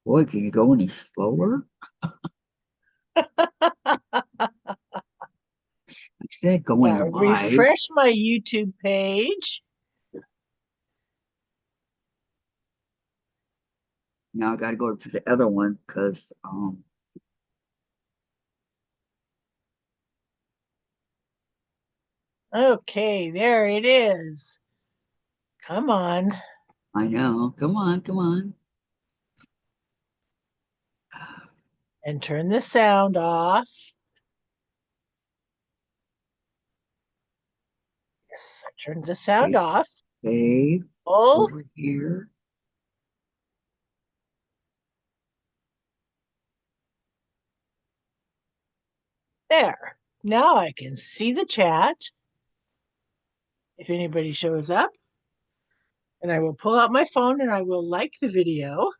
Boy, can you go any slower? I said going Yeah, live. refresh my YouTube page. Now I got to go to the other one because Okay, there it is. Come on. I know. Come on, come on. And turn the sound off. Yes, I turned the sound Okay, off. save Oh, over here. there. Now I can see the chat if anybody shows up. And I will pull out my phone and I will like the video.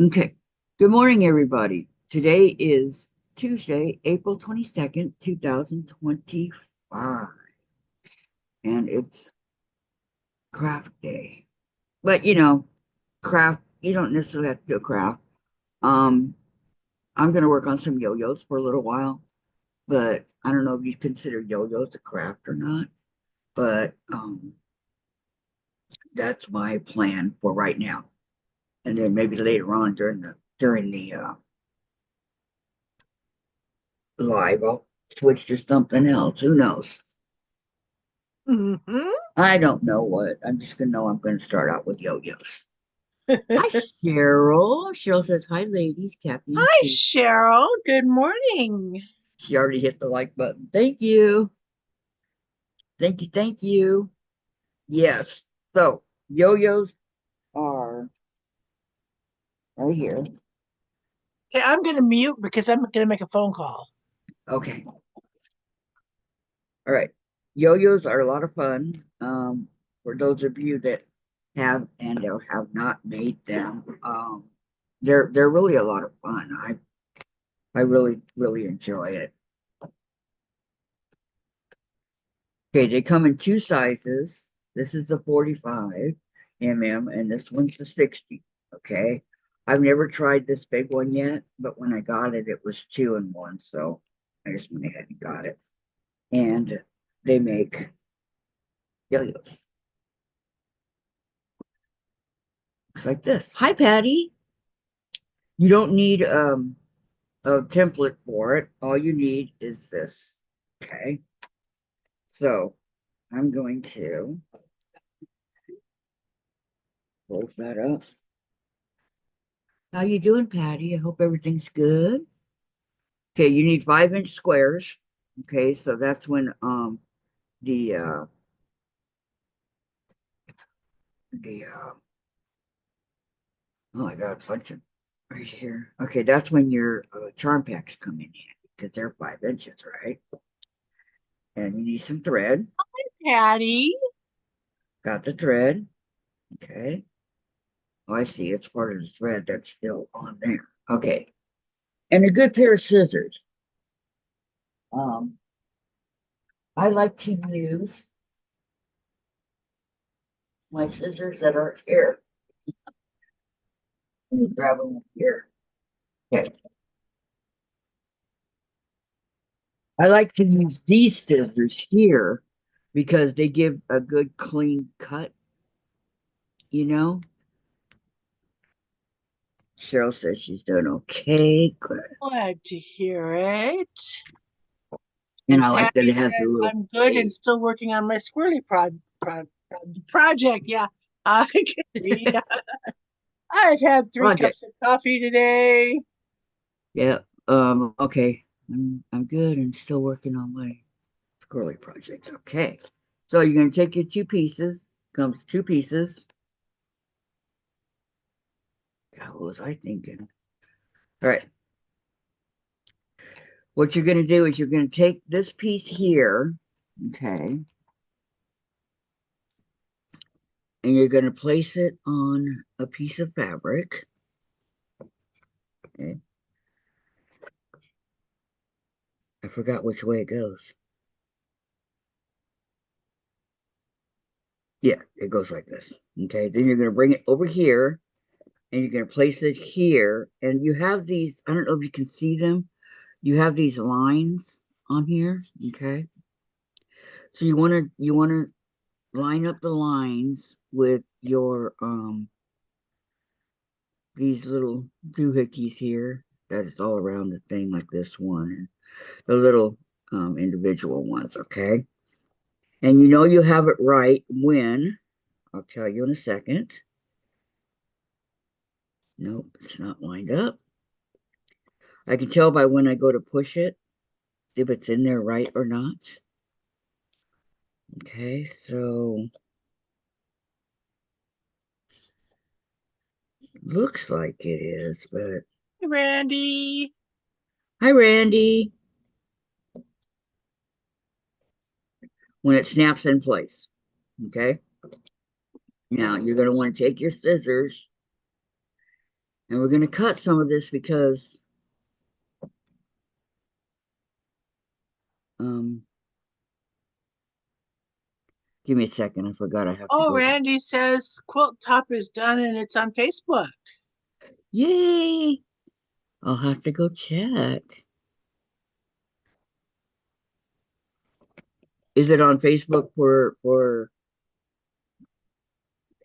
Okay. Good morning, everybody. Today is Tuesday, April 22nd, 2025, and it's craft day. But craft, you don't necessarily have to do a craft. Um, I'm going to work on some yo-yos for a little while, but I don't know if you consider yo-yos a craft or not, but that's my plan for right now. And then maybe later on during the live, I'll switch to something else. Who knows? Hmm. I don't know what. I'm just gonna know I'm gonna start out with yo-yos. Hi, Cheryl. Cheryl says, "Hi, ladies, Kathy and Hi, Sue." Cheryl. Good morning. She already hit the like button. Thank you. Thank you. Thank you. Yes. So yo-yos are right here. Okay, I'm going to mute because I'm going to make a phone call. Okay. All right. Yo-yos are a lot of fun. For those of you that have and or have not made them, they're really a lot of fun. I really enjoy it. Okay, they come in two sizes. This is the 45 mm, and this one's the 60. Okay. I've never tried this big one yet, but when I got it, it was two in one. So I just went ahead and got it. And they make yo-yos. Looks like this. Hi, Patty. You don't need a template for it. All you need is this. Okay. So I'm going to close that up. How you doing, Patty? I hope everything's good. Okay, you need 5-inch squares. Okay, so that's when the the oh I got a bunch of right here. Okay, that's when your charm packs come in handy because they're 5 inches, right? And you need some thread. Patty. Got the thread. Okay. Oh, I see. It's part of the thread that's still on there. Okay. And a good pair of scissors. Um, I like to use my scissors that are here. Let me grab them here. Okay. I like to use these scissors here because they give a good clean cut, you know? Cheryl says she's doing okay. Good. Glad to hear it. And And I like that Patty it has the says, little I'm good and blade. still working on my project. Yeah, I can read. I've had three Project. cups of coffee today. Yeah. Okay. I'm good and still working on my squirrely project. Okay. So you're gonna take your two pieces. Comes two pieces. God, what was I thinking? All right. What you're gonna do is you're gonna take this piece here, okay, and you're gonna place it on a piece of fabric. Okay. I forgot which way it goes. Yeah, it goes like this. Okay, then you're going to bring it over here and you're going to place it here. And you have these, I don't know if you can see them. You have these lines on here. Okay. So you want to line up the lines with your these little doohickeys here that is all around the thing like this one and the little individual ones, okay? And you know you have it right when, I'll tell you in a second. Nope, it's not lined up. I can tell by when I go to push it if it's in there right or not. Okay, so looks like it is, but Hey, Randy. hi, Randy. When it snaps in place, okay? Now you're going to want to take your scissors and we're going to cut some of this because um, give me a second. I forgot I have to Oh, go. Randy says quilt top is done and it's on Facebook. Yay! I'll have to go check. Is it on Facebook for okay,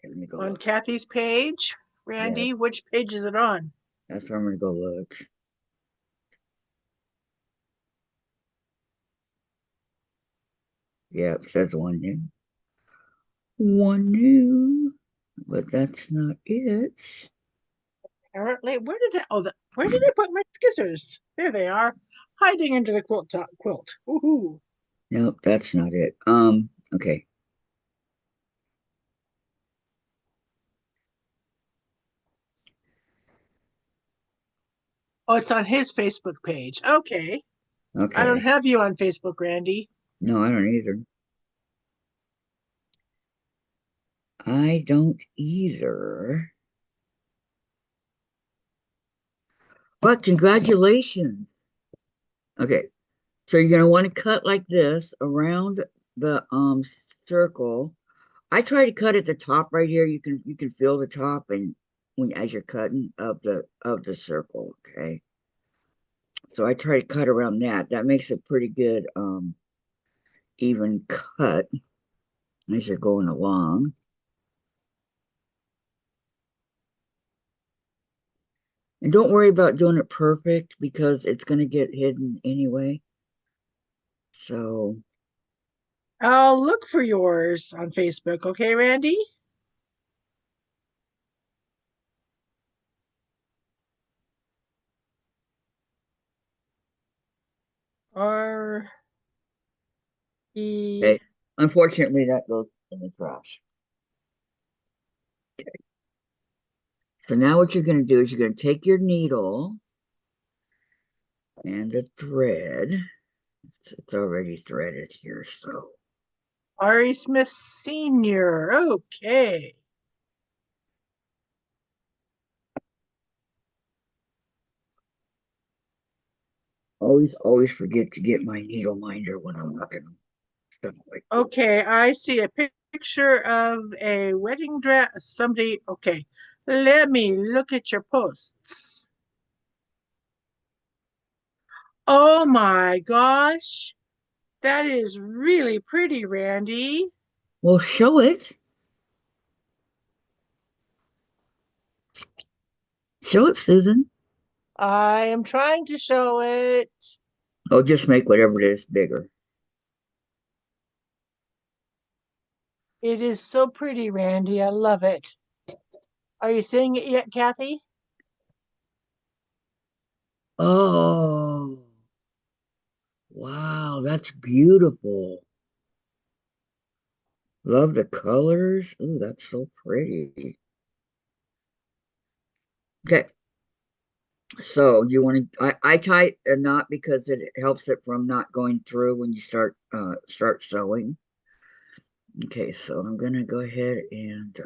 let me go On look. Kathy's page. Yeah, Randy, which page is it on? that's where I'm gonna go look. Yeah, it says one new. One new, but that's not it. Apparently, where did it? Oh, where did I put my scissors? There they are, hiding under the quilt top quilt. Woohoo! Nope, that's not it. Okay. Oh, it's on his Facebook page. Okay, I don't Okay. have you on Facebook, Randy. No, I don't either. I don't either. But congratulations. Okay. So you're gonna want to cut like this around the circle. I try to cut at the top right here. You can feel the top and when as you're cutting of the circle, okay? So I try to cut around that. That makes a pretty good even cut as you're going along. And don't worry about doing it perfect because it's going to get hidden anyway. So, I'll look for yours on Facebook. Okay, Randy. R E. okay. Unfortunately, that goes in the trash. So now what you're going to do is you're going to take your needle and the thread. It's already threaded here, so Ari Smith Sr. Okay. always forget to get my needle minder when I'm working stuff like this. Okay, I see a picture of a wedding dress. Somebody, okay. Let me look at your posts. Oh my gosh. That is really pretty, Randy. Well, show it. Show it, Susan. I am trying to show it. Oh, just make whatever it is bigger. It is so pretty, Randy. I love it. Are you seeing it yet, Kathy? Oh, wow, that's beautiful. Love the colors. Ooh, that's so pretty. Okay, so you want to? I tie a knot because it helps it from not going through when you start sewing. Okay, so I'm gonna go ahead and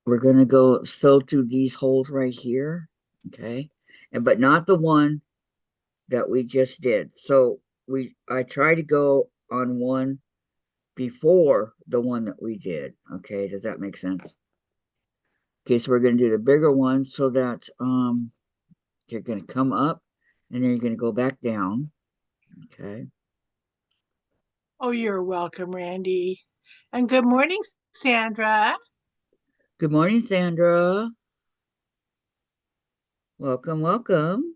we're gonna go sew through these holes right here. Okay, and but not the one that we just did. So I try to go on one before the one that we did. Okay, does that make sense? Okay, so we're going to do the bigger one so that you're going to come up and then you're going to go back down. Okay. Oh, you're welcome, Randy. And good morning, Sandra. Good morning, Sandra. Welcome, welcome.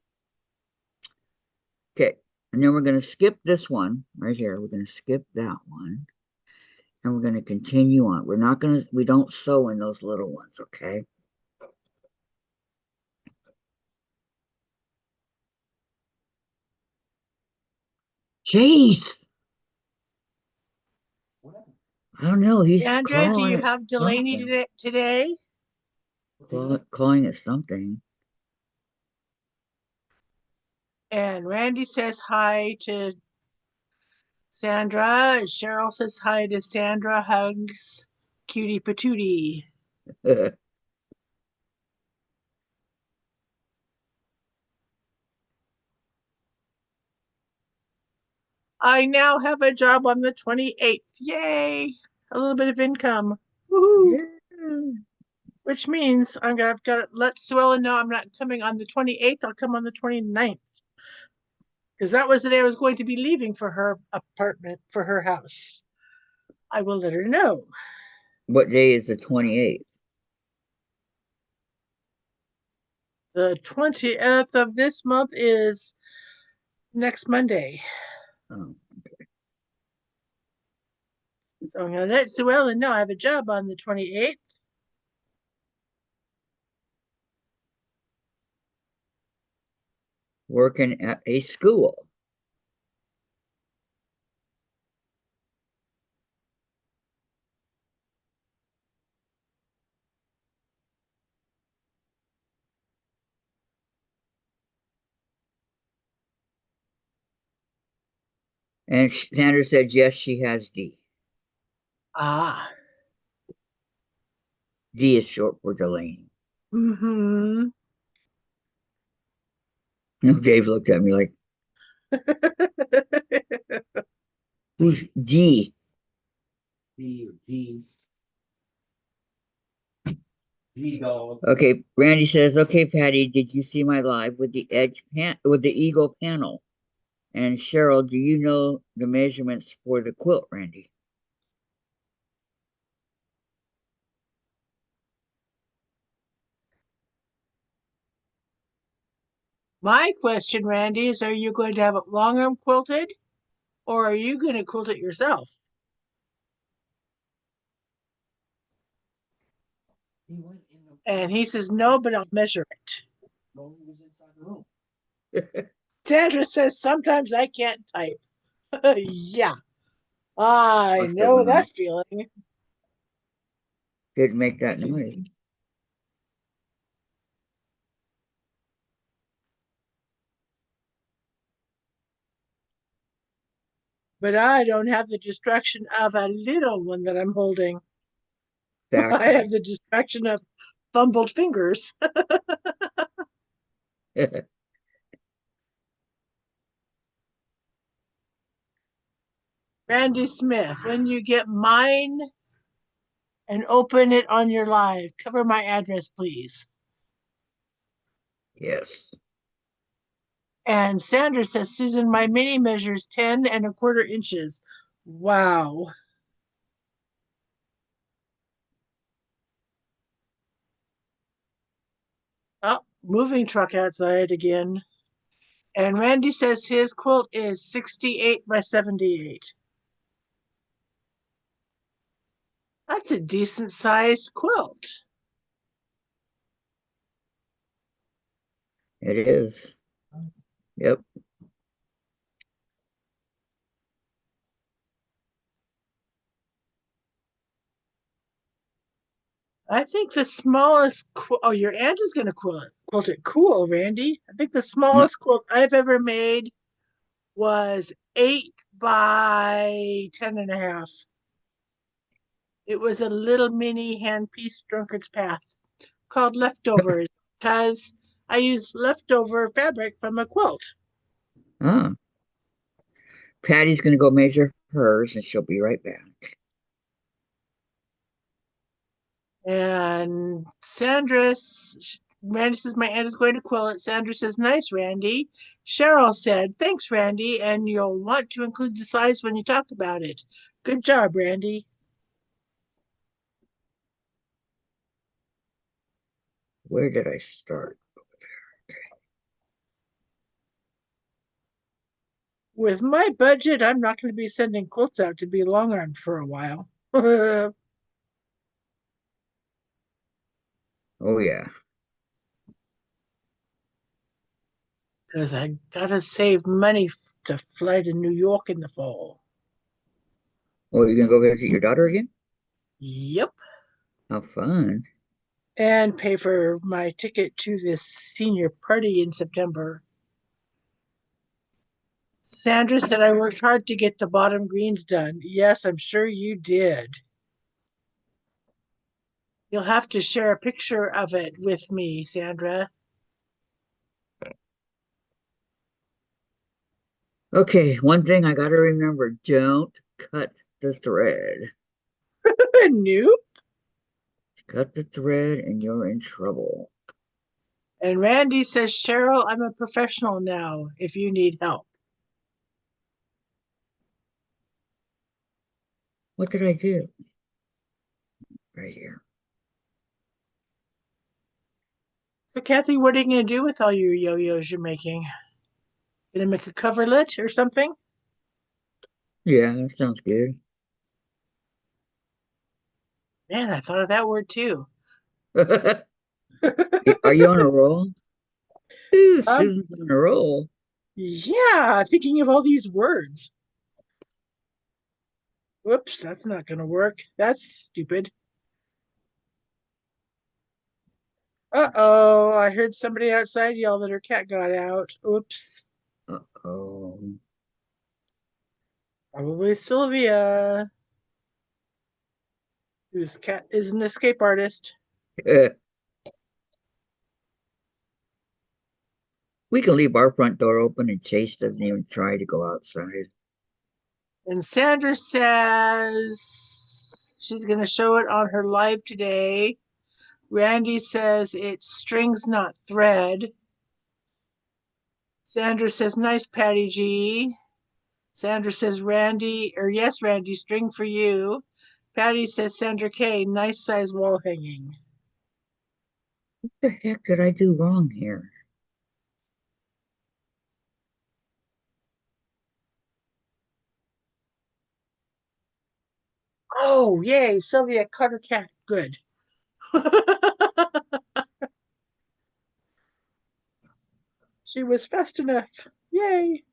Okay, and then we're going to skip this one right here. We're going to skip that one. And we're going to continue on. We're not going to, we don't sew in those little ones, okay? Jeez. I don't know. He's Sandra, do calling you it have Delaney something. today? Calling it something. And Randy says hi to Sandra. Cheryl says hi to Sandra. Hugs, cutie patootie. I now have a job on the 28th. Yay! A little bit of income. Woohoo! Yeah. Which means I've got to let Sue Ellen know I'm not coming on the 28th. I'll come on the 29th. Because that was the day I was going to be leaving for her apartment, for her house. I will let her know. What day is the 28th? The 20th of this month is next Monday. Oh, So I'm going to let Sue Ellen know I have a job on the 28th. working at a school. And Sandra said, yes, she has D. Ah. D is short for Delaney. Mm-hmm. No, Dave looked at me like, who's D? D, D. Okay, Randy says, okay, Patty, did you see my live with the with the eagle panel? And Cheryl, do you know the measurements for the quilt, Randy? My question, Randy, is are you going to have it long arm quilted or are you going to quilt it yourself? And he says, no, but I'll measure it. Sandra says, sometimes I can't type. Yeah, I Or still know not. that feeling. Didn't make that noise. But I don't have the distraction of a little one that I'm holding. I Exactly. have the distraction of fumbled fingers. Randy Smith, when you get mine and open it on your live, cover my address, please. Yes. And Sandra says, Susan, my mini measures 10 1/4 inches. Wow. Oh, moving truck outside again. And Randy says his quilt is 68 by 78. That's a decent sized quilt. It is. Yep. I think the smallest oh, your aunt is going to quilt it cool, Randy. I think the Uh, smallest quilt I've ever made was 8 by 10 1/2. It was a little mini hand piece drunkard's path called leftovers because I used leftover fabric from a quilt. Patty's going to go measure hers and she'll be right back. And Randy says, my aunt is going to Quillet. Sandra says, nice, Randy. Cheryl said, thanks, Randy. And you'll want to include the size when you talk about it. Good job, Randy. Where did I start? With my budget, I'm not going to be sending quilts out to be long armed for a while. Because Oh yeah. I got to save money to fly to New York in the fall. Oh, you gonna go visit your daughter again? Yep. How fun. And pay for my ticket to this senior party in September. Sandra said I worked hard to get the bottom greens done. Yes, I'm sure you did. You'll have to share a picture of it with me, Sandra. Okay, one thing I gotta remember, don't cut the thread. Nope. Cut the thread and you're in trouble. And Randy says, Cheryl, I'm a professional now if you need help. What did I do? Right here. So, Kathy, what are you going to do with all your yo yos you're making? Going to make a coverlet or something? Yeah, that sounds good. Man, I thought of that word too. Are you on a roll? Ooh, um, Susan's on a roll. yeah, thinking of all these words. Whoops, that's not going to work. That's stupid. Uh-oh, I heard somebody outside yell that her cat got out. Oops. Uh-oh. Probably Sylvia, whose cat is an escape artist. We can leave our front door open and Chase doesn't even try to go outside. And Sandra says she's going to show it on her live today. Randy says it's strings, not thread. Sandra says, nice, Patty G. Sandra says, Randy, or yes, Randy, string for you. Patty says, Sandra K, nice size wall hanging. What the heck did I do wrong here? Oh, yay, Sylvia caught her cat. Good. She was fast enough. Yay.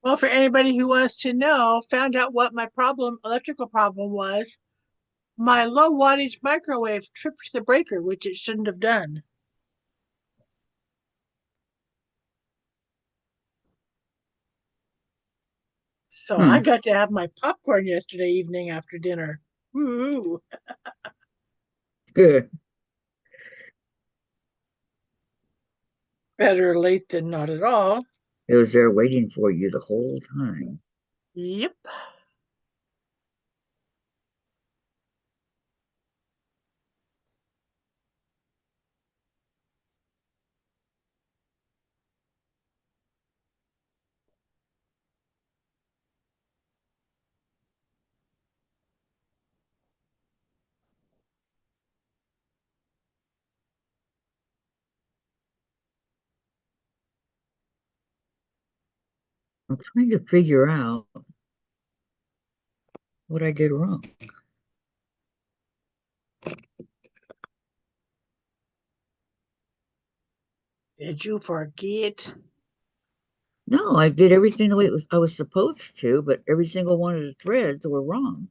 Well, for anybody who wants to know, found out what my electrical problem was. My low wattage microwave tripped the breaker, which it shouldn't have done. So I Hmm. got to have my popcorn yesterday evening after dinner. Woo! Good. Better late than not at all. It was there waiting for you the whole time. Yep. I'm trying to figure out what I did wrong. Did you forget? No, I did everything the way I was supposed to, but every single one of the threads were wrong.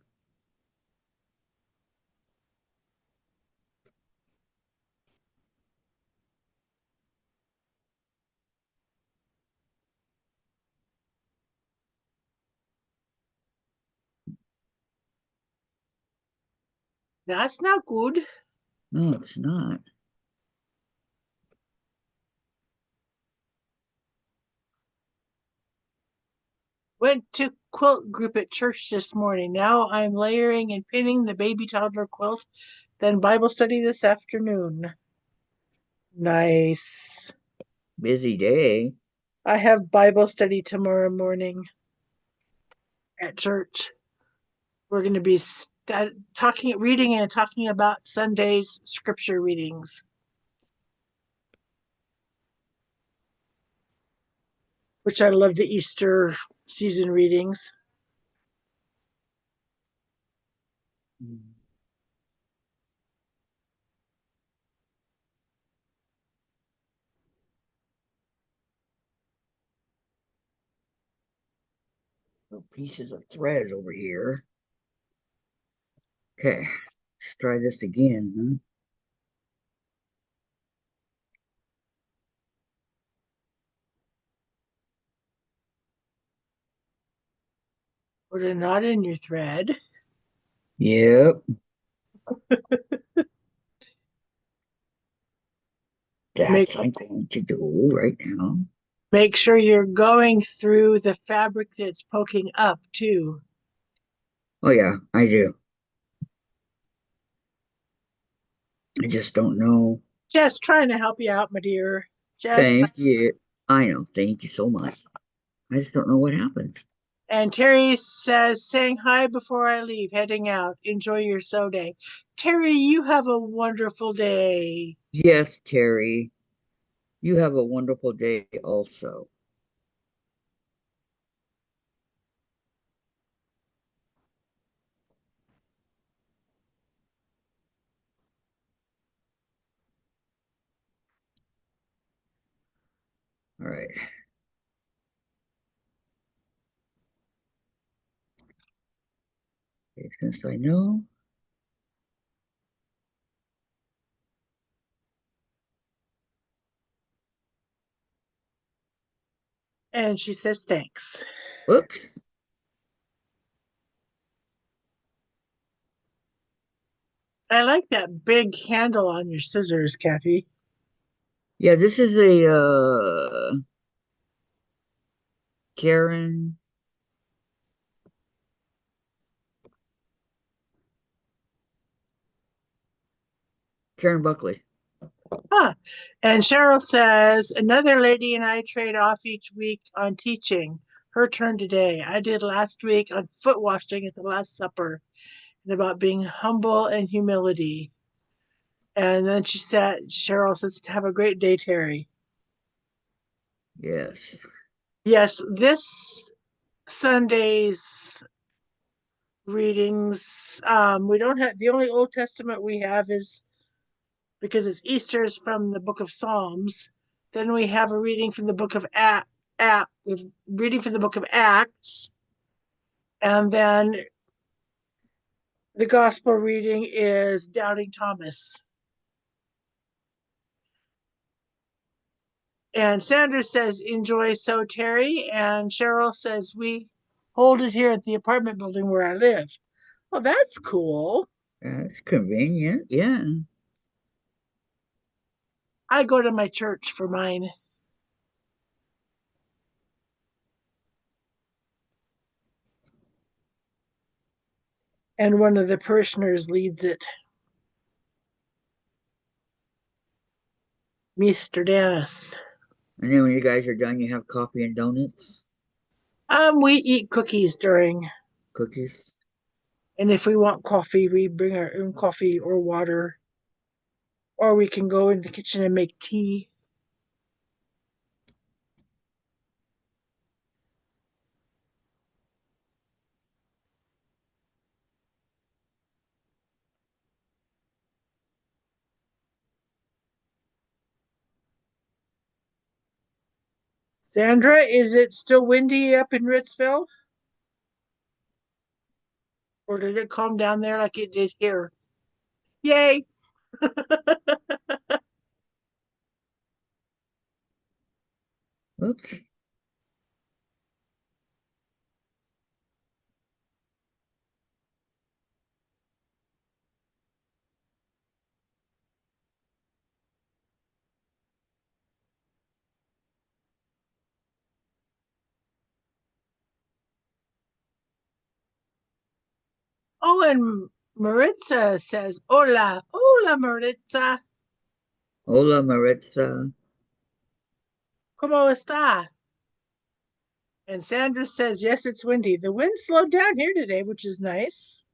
That's not good. No, it's not. Went to quilt group at church this morning. Now I'm layering and pinning the baby toddler quilt. Then Bible study this afternoon. Nice. Busy day. I have Bible study tomorrow morning at church. We're going to be reading and talking about Sunday's scripture readings, which I love the Easter season readings. Little pieces of thread over here. Okay, let's try this again. Huh? Put a knot in your thread. Yep, Make that's I'm going to do right now. make sure you're going through the fabric that's poking up too. Oh yeah, I do. I just don't know. Just trying to help you out, my dear. Just trying. Thank you. I know. Thank you so much. I just don't know what happened. And Terry says, saying hi before I leave, heading out. Enjoy your so day. Terry, you have a wonderful day. Yes, Terry. You have a wonderful day also. All right. Okay, since I know. And she says, thanks. Whoops. I like that big handle on your scissors, Kathy. Yeah, this is a Karen Karen Buckley. Huh. And Cheryl says, another lady and I trade off each week on teaching. Her turn today. I did last week on foot washing at the Last Supper and about being humble and humility. And then Cheryl says, have a great day, Terry. Yes. Yes, this Sunday's readings, we don't have, the only Old Testament we have is, because it's Easter's, from the book of Psalms. Then we have a reading from the book of reading from the book of Acts, and then the gospel reading is Doubting Thomas. And Sandra says, enjoy so, Terry. And Cheryl says, we hold it here at the apartment building where I live. Well, that's cool. That's convenient. Yeah. I go to my church for mine, and one of the parishioners leads it, Mr. Dennis. And then when you guys are done, you have coffee and donuts, We eat cookies during, cookies. and if we want coffee, we bring our own coffee or water, or we can go in the kitchen and make tea. Sandra, is it still windy up in Ritzville? Or did it calm down there like it did here? Yay! Oops. Oh, and Maritza says, Hola, hola, Maritza. Hola, Maritza. ¿Cómo está? And Sandra says, yes, it's windy. The wind slowed down here today, which is nice.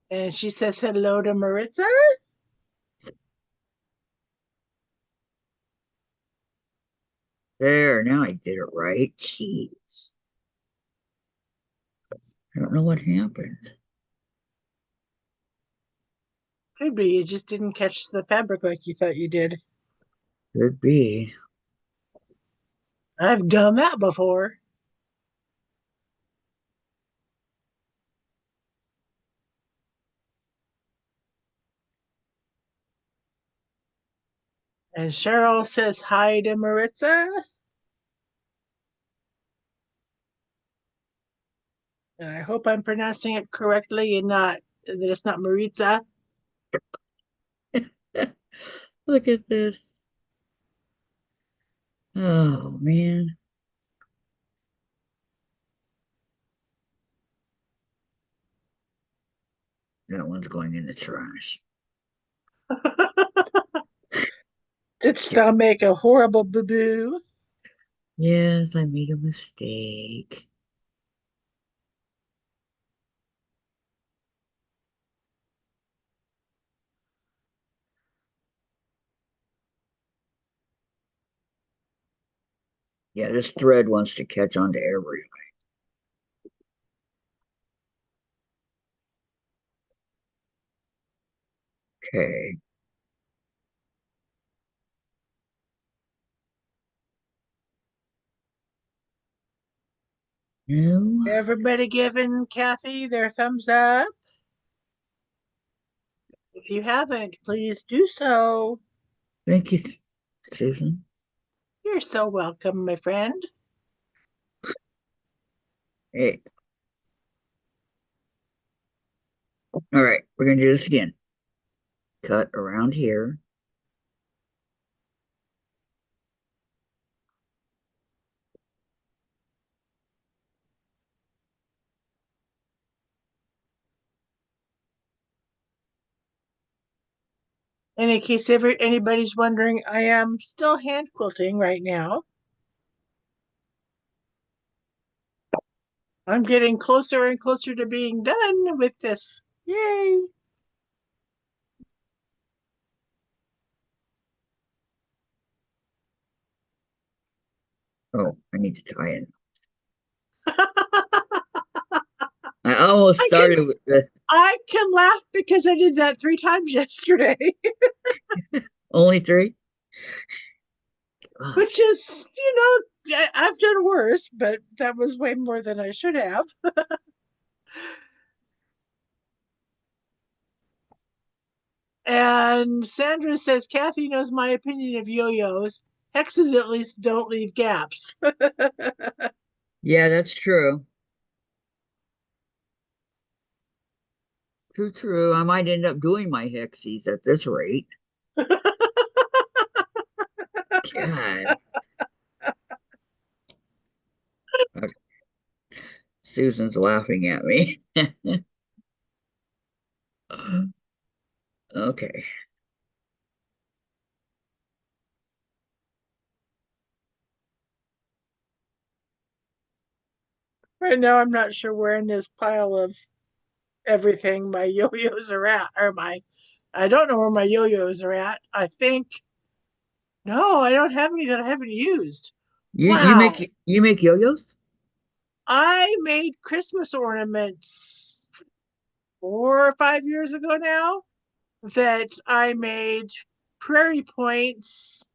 And she says hello to Maritza. There, now I did it right. Jeez. I don't know what happened. Could be you just didn't catch the fabric like you thought you did. Could be. I've done that before. And Cheryl says hi to Maritza. And I hope I'm pronouncing it correctly and not that it's not Maritza. Look at this. Oh, man. That one's going in the trash. Did Star make a horrible boo boo? Yes, I made a mistake. Yeah, this thread wants to catch on to everything. Okay. No. Everybody giving Kathy their thumbs up. If you haven't, please do so. Thank you, Susan. You're so welcome, my friend. Hey. All right, we're gonna do this again. Cut around here. And in case anybody's wondering, I am still hand quilting right now. I'm getting closer and closer to being done with this. Yay! Oh, I need to tie in. I almost I can started with the I can laugh because I did that 3 times yesterday, only three. Ah, which is, I've done worse, but that was way more than I should have. And Sandra says, Kathy knows my opinion of yo-yos. Hexes at least don't leave gaps. yeah, that's true. True, true. I might end up doing my hexies at this rate. God. Okay, Susan's laughing at me. Okay. Right now, I'm not sure where in this pile of everything my yo-yos are at, or I don't know where my yo-yos are at. I think, no, I don't have any that I haven't used. You Wow. make yo-yos? I made Christmas ornaments 4 or 5 years ago now that I made prairie points,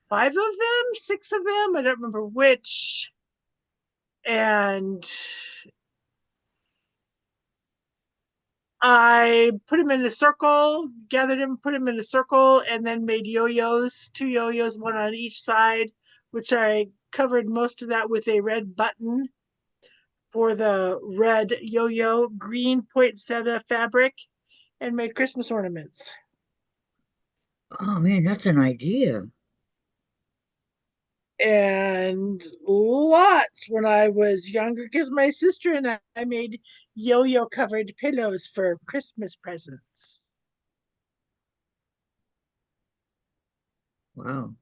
5 of them, 6 of them, I don't remember which. And I put them in a circle, gathered them, put them in a circle, and then made yo-yos, 2 yo-yos, one on each side, which I covered most of that with a red button for the red yo-yo, green poinsettia fabric, and made Christmas ornaments. Oh man, that's an idea. and lots when I was younger because my sister and I made yo-yo covered pillows for Christmas presents. Wow.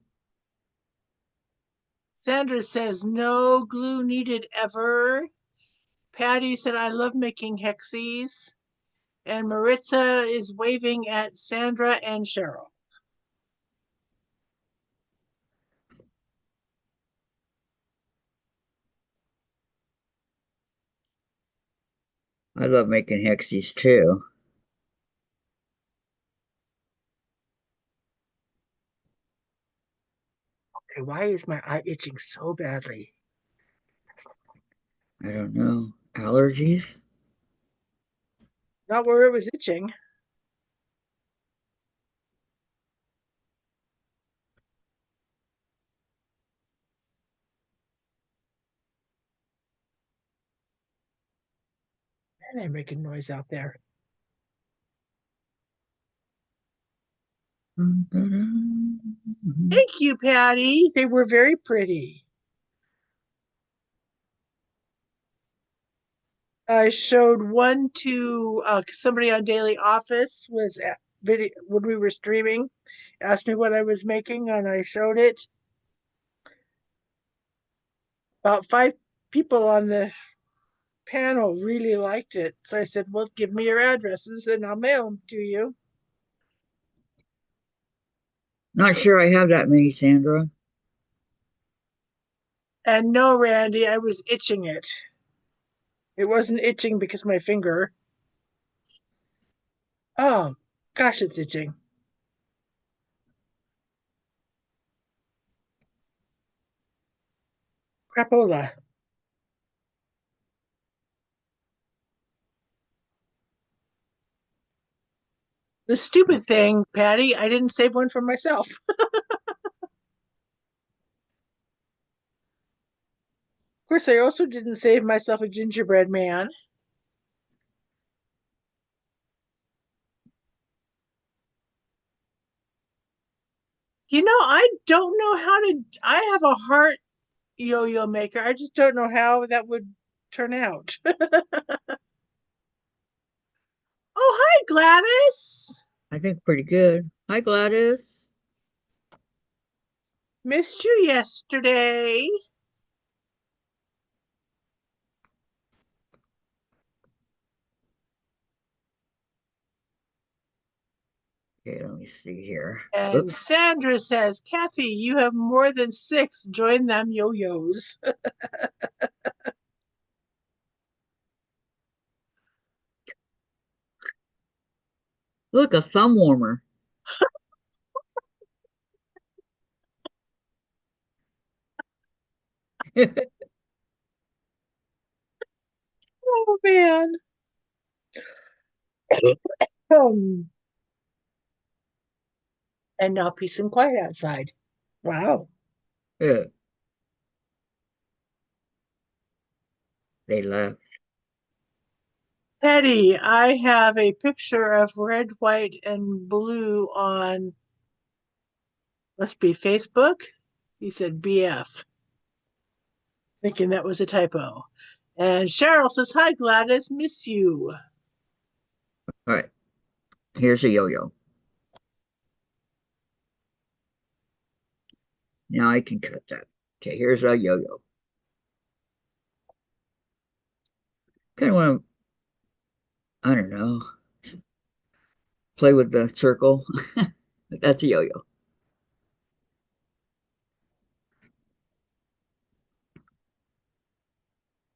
Sandra says no glue needed ever. Patty said I love making hexies. And Maritza is waving at Sandra and Cheryl. I love making hexies too. Okay, why is my eye itching so badly? I don't know. Allergies? Not where it was itching. And I'm making noise out there. Thank you, Patty. They were very pretty. I showed one to somebody on Daily Office was at video when we were streaming, asked me what I was making, and I showed it. About 5 people on the panel really liked it. So I said, well, give me your addresses and I'll mail them to you. Not sure I have that many, Sandra. And no, Randy, I was itching it. It wasn't itching because my finger. Oh, gosh, it's itching. Crapola. The stupid thing, Patty, I didn't save one for myself. Of course, I also didn't save myself a gingerbread man. I don't know how to. I have a heart yo-yo maker. I just don't know how that would turn out. Oh, hi, Gladys. I think pretty good. Hi, Gladys. Missed you yesterday. Okay, let me see here. And Oops. Sandra says, Kathy, you have more than 6. Join them yo-yos. Look, a thumb warmer. Oh, man. Um, and now peace and quiet outside. Wow. Yeah, they left. Petty, I have a picture of red, white, and blue on, must be Facebook. He said BF, thinking that was a typo. And Cheryl says, hi, Gladys, miss you. All right, here's a yo-yo. Now I can cut that. Okay, here's a yo-yo. Kind of want to, I don't know, play with the circle. But that's a yo-yo.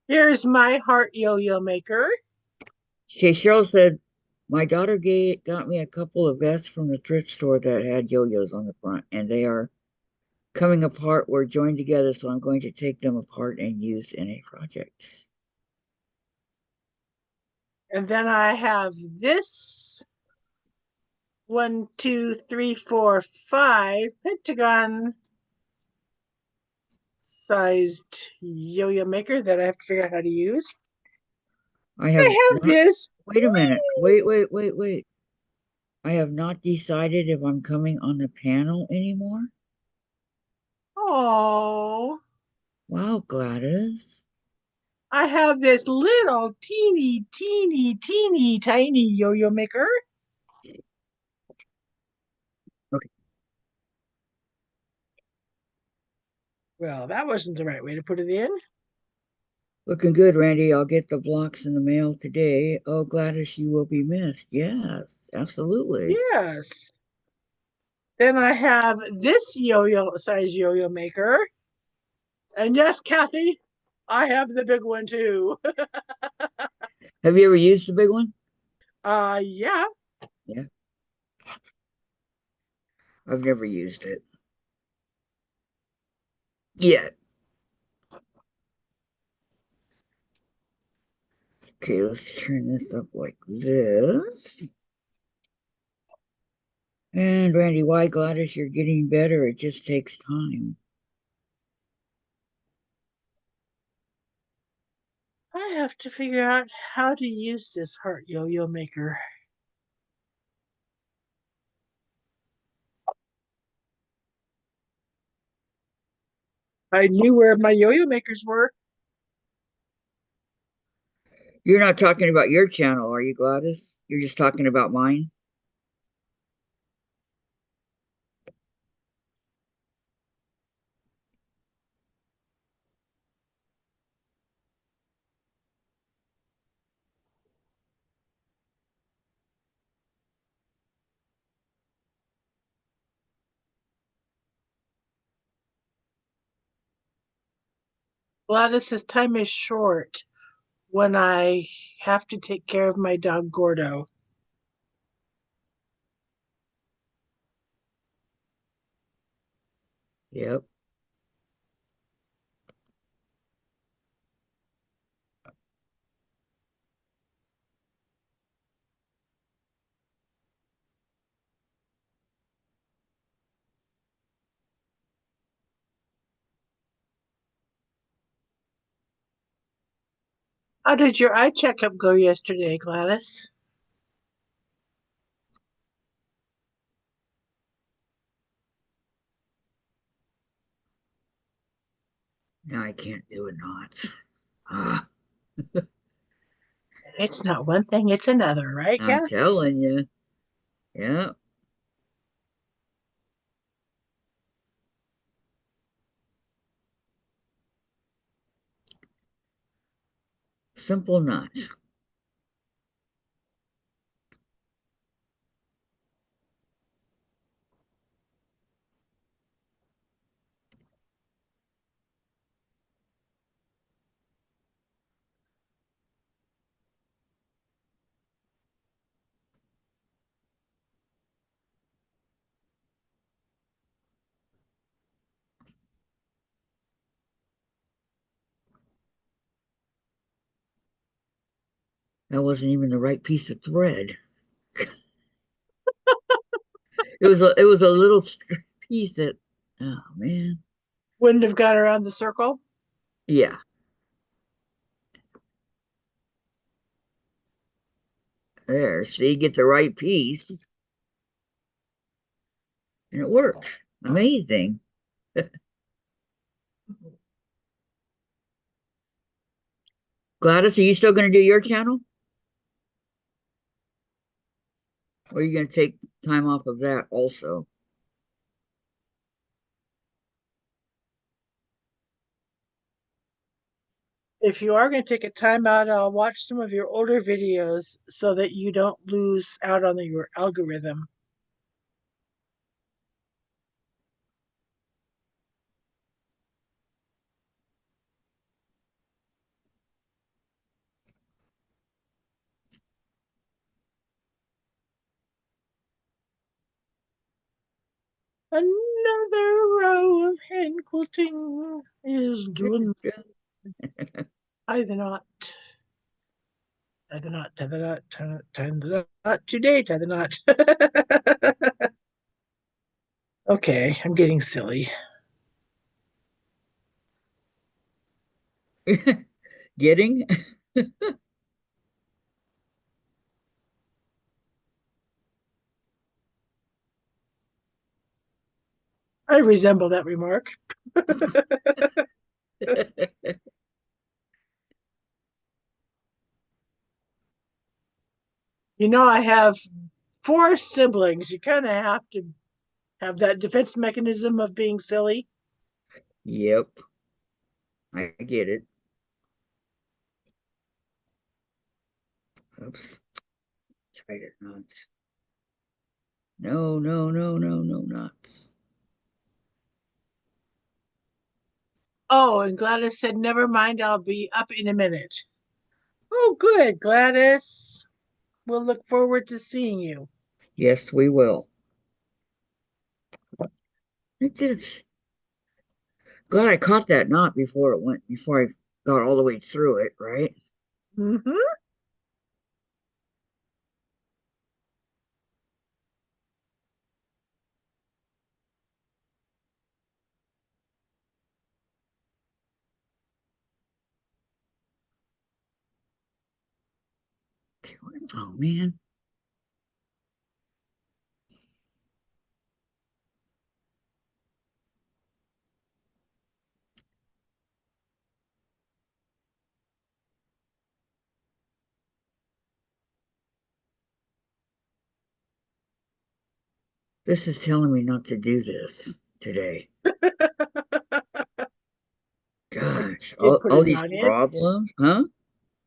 Here's my heart yo-yo maker. Okay, Cheryl said, my daughter got me a couple of vests from the thrift store that had yo-yos on the front, and they are coming apart. We're joined together, so I'm going to take them apart and use in a project. And then I have this 1, 2, 3, 4, 5 pentagon sized yo-yo maker that I have to figure out how to use. I have I have not, this. wait a minute. Wait. I have not decided if I'm coming on the panel anymore. Oh, Wow, Gladys. I have this little teeny tiny yo-yo maker. Okay, Well, that wasn't the right way to put it in. looking good, Randy. I'll get the blocks in the mail today. Oh, Gladys, you will be missed. Yes, absolutely. Yes. Then I have this yo-yo size yo-yo maker. And yes, Kathy, I have the big one too. Have you ever used the big one? Yeah. Yeah, I've never used it yet. Okay, let's turn this up like this. And Randy, why, Gladys, you're getting better. It just takes time. I have to figure out how to use this heart yo-yo maker. I knew where my yo-yo makers were. You're not talking about your channel, are you, Gladys? You're just talking about mine? Gladys's time is short when I have to take care of my dog Gordo. Yep. How did your eye checkup go yesterday, Gladys? Now I can't do a knot. Ah, It's not one thing, it's another, right, I'm Kath? telling you. Yeah. Simple knot. That wasn't even the right piece of thread. It was a little piece that, oh man. Wouldn't have got around the circle. Yeah. There. See, get the right piece and it works. Amazing. Gladys, are you still going to do your channel? Or are you going to take time off of that also? If you are going to take a time out, I'll watch some of your older videos so that you don't lose out on your algorithm. Another row of hand quilting is doing. Tie the knot. Tie the knot. Tie the knot. Tie the knot today. Tie the knot. Okay, I'm getting silly. Getting? I resemble that remark. You know, I have four siblings. You kind of have to have that defense mechanism of being silly. Yep, I get it. Oops, tied it knots. No, no, no, no, no knots. Oh, and Gladys said, never mind, I'll be up in a minute. Oh, good, Gladys. We'll look forward to seeing you. Yes, we will. I did. Glad I caught that knot before I got all the way through it, right? Mm-hmm. Oh man. This is telling me not to do this today. I Gosh, did put a all these knot in. problems, huh?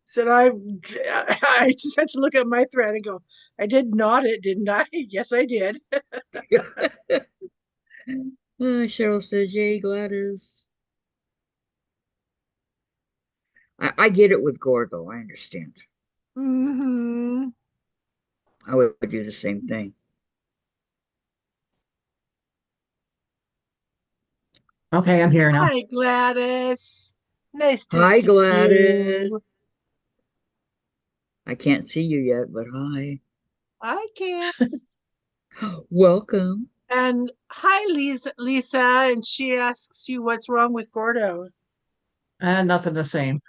Said I just had to look at my thread and go, I did knot it, didn't I? Yes, I did. Cheryl says, "Yay, Gladys." I get it with Gordo. I understand. Mm-hmm. I would do the same thing. Okay, I'm here now. Hi, Gladys. Nice to Hi, see Gladys. you. I can't see you yet, but hi. I can. Welcome. And hi, Lisa. And she asks you what's wrong with Gordo. Nothing the same.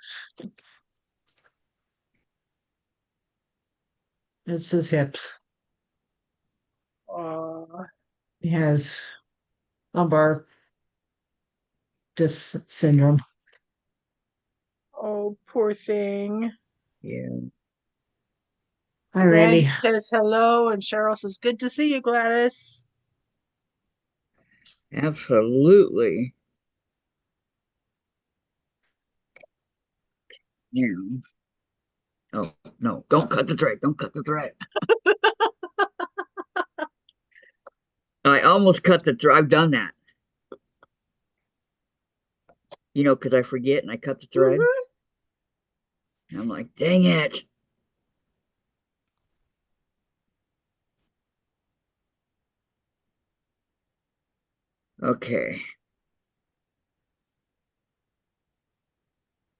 It's his hips. Oh, He has lumbar disc syndrome. oh, poor thing. Yeah, Hi, Randy Randy. says hello, and Cheryl says, good to see you, Gladys. absolutely. Yeah. Oh, no, don't cut the thread. Don't cut the thread. I almost cut the thread. I've done that, because I forget and I cut the thread. Mm-hmm. And I'm like, dang it. Okay.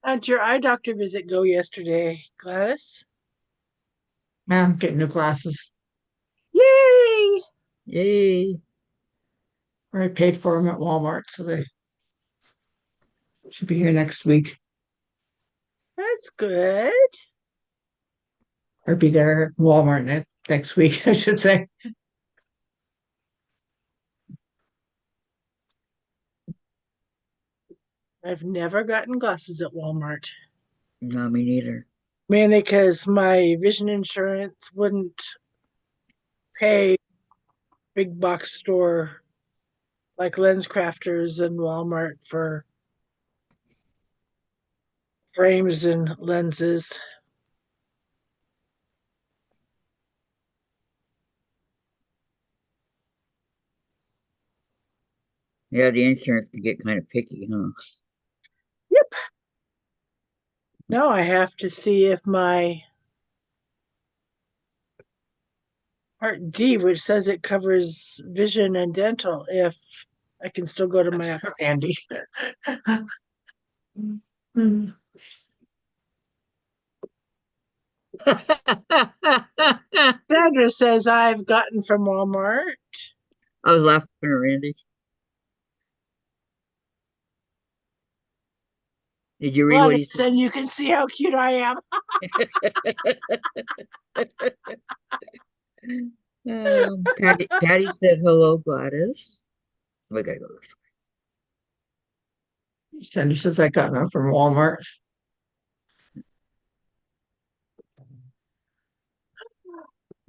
How'd your eye doctor visit go yesterday, Gladys? I'm getting new glasses. Yay! Yay. I paid for them at Walmart, so they should be here next week. That's good. Or be there at Walmart next week, I should say. I've never gotten glasses at Walmart. No, me neither. Mainly because my vision insurance wouldn't pay big box store like Lens Crafters and Walmart for frames and lenses. Yeah, the insurance can get kind of picky, huh? Yep. Now I have to see if my Part D, which says it covers vision and dental, if I can still go to my. That's Andy. Mm. I Sandra says I've gotten from Walmart. was laughing at Randy. Did you read what he Gladys, and you can see how cute I am. said? Patty said hello, Gladys. We gotta go this Sandra says I got them from Walmart. way.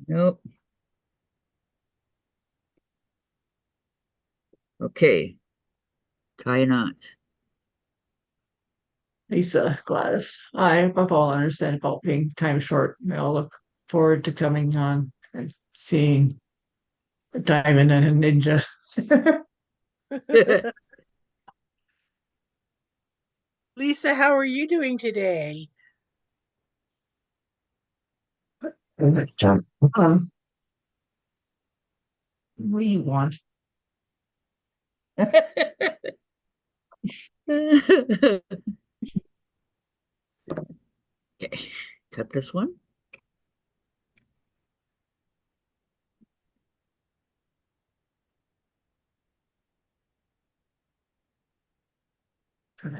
Nope. Okay. Tie knot. Lisa Gladys. I, above all, understand about being time short. We all look forward to coming on and seeing a diamond and a ninja. Lisa, how are you doing today? Um, what do you want? Okay. Cut this one.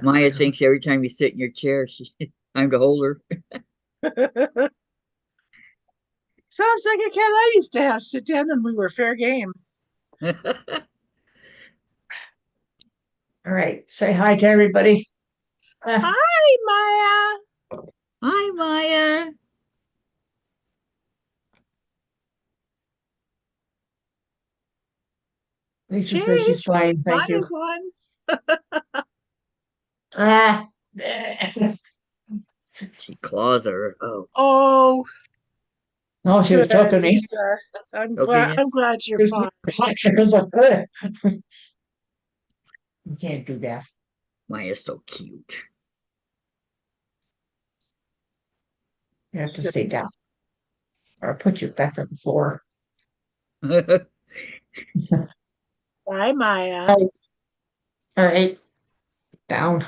Maya thinks every time you sit in your chair, time to hold her. Sounds like a cat I used to have sit down when we were fair game. All right, say hi to everybody. Hi, Maya. Hi, Maya. Lisa says she's Chase, fine, thank you. Maya's on. Ah, She claws her. Oh, Oh, no, she was good, choking me. Lisa. I'm okay. glad. I'm glad you're She fine. was like, you can't do that. Maya's so cute. You have to stay down, or I'll put you back on the floor. Bye, Maya. All right, down.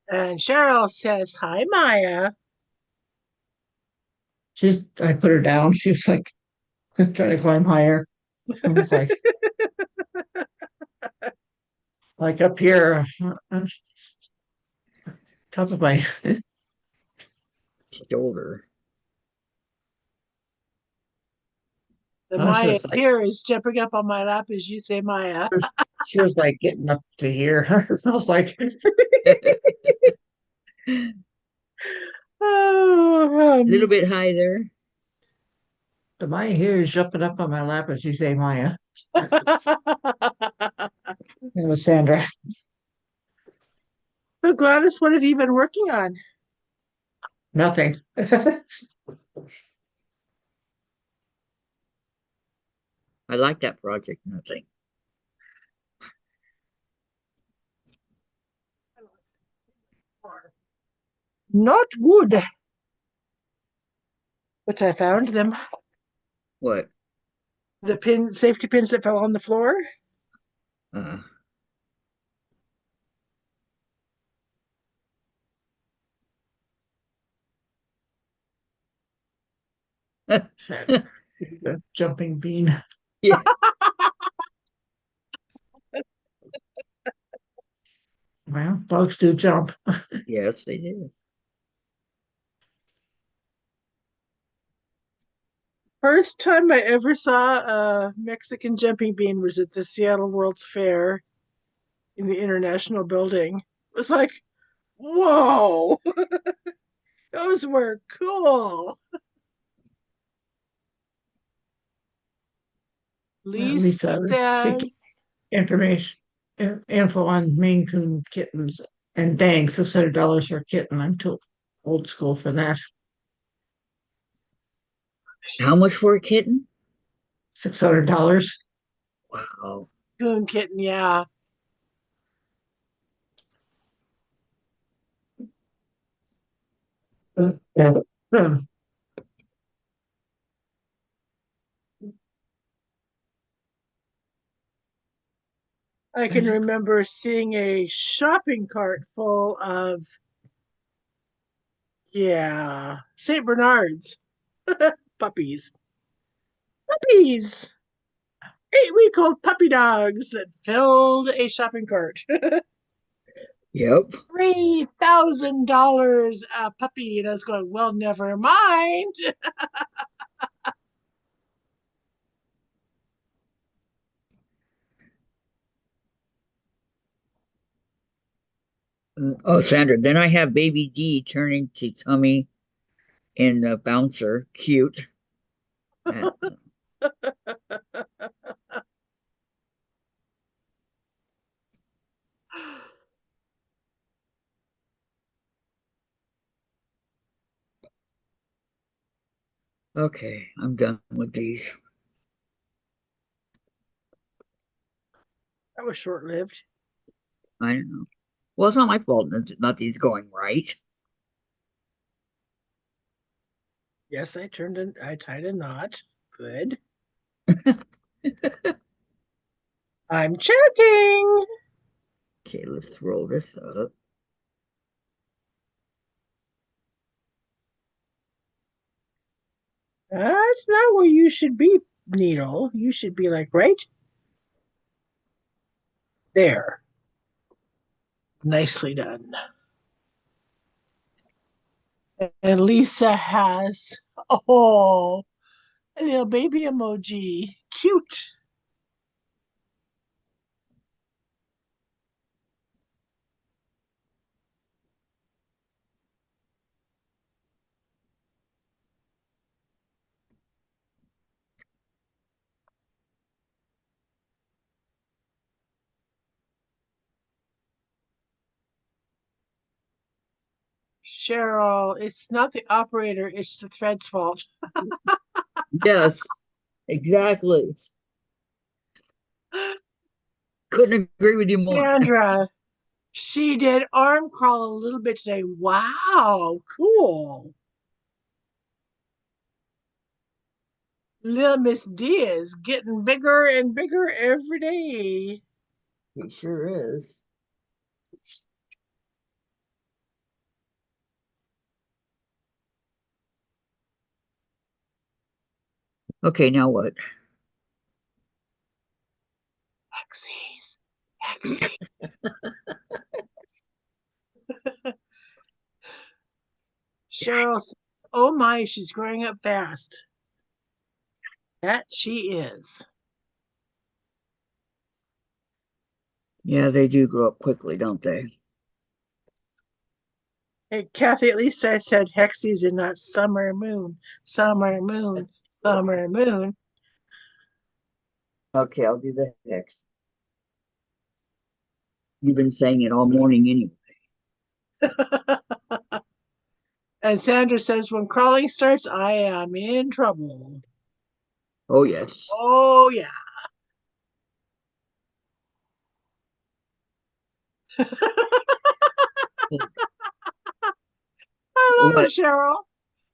And Cheryl says, "Hi, Maya." I put her down. She was like trying to climb higher. I was like up here, on top of my. Shoulder. The Oh, Maya here is jumping up on my lap as you say, Maya. she was like getting up to here. I was like, A Oh, little bit high there. the Maya here is jumping up on my lap as you say Maya. It was Sandra. So Gladys, what have you been working on? Nothing. I like that project. Nothing. Not good. But I found them. What? The safety pins that fell on the floor. Uh, The jumping bean. yeah. Well, dogs do jump. Yes, they do. First time I ever saw a Mexican jumping bean was at the Seattle World's Fair in the International Building. It was like, whoa, those were cool. Lisa Lisa was seeking says, information, info on Maine Coon kittens, and dang, $600 for a kitten. I'm too old school for that. How much for a kitten? $600. Wow. coon kitten, yeah. Yeah. I can remember seeing a shopping cart full of, yeah, St. Bernards puppies. Puppies! 8-week-old puppy dogs that filled a shopping cart. Yep. $3,000 a puppy. And I was going, well, never mind. Oh, Sandra, then I have baby D turning to tummy in the bouncer. Cute. Uh, okay, I'm done with these. That was short-lived. I don't know. Well, it's not my fault that not these going right. Yes, I tied a knot. Good. I'm checking. Okay, let's roll this up. That's not where you should be, needle. You should be like right there. Nicely done. And Lisa has, oh, a little baby emoji. Cute. Cheryl, it's not the operator, it's the thread's fault. Yes, exactly. Couldn't agree with you more. Sandra, she did arm crawl a little bit today. Wow, cool. Little Miss D is getting bigger and bigger every day. It sure is. Okay, now what? Xyz. Xyz. Cheryl says, oh my, she's growing up fast. That she is. Yeah, they do grow up quickly, don't they? Hey, Kathy, at least I said Hexy's and not summer moon. Summer moon. Summer moon. Okay, I'll do the hex. You've been saying it all morning anyway. And Sandra says, when crawling starts, I am in trouble. Oh, yes. Oh, yeah. I love it, What? Cheryl.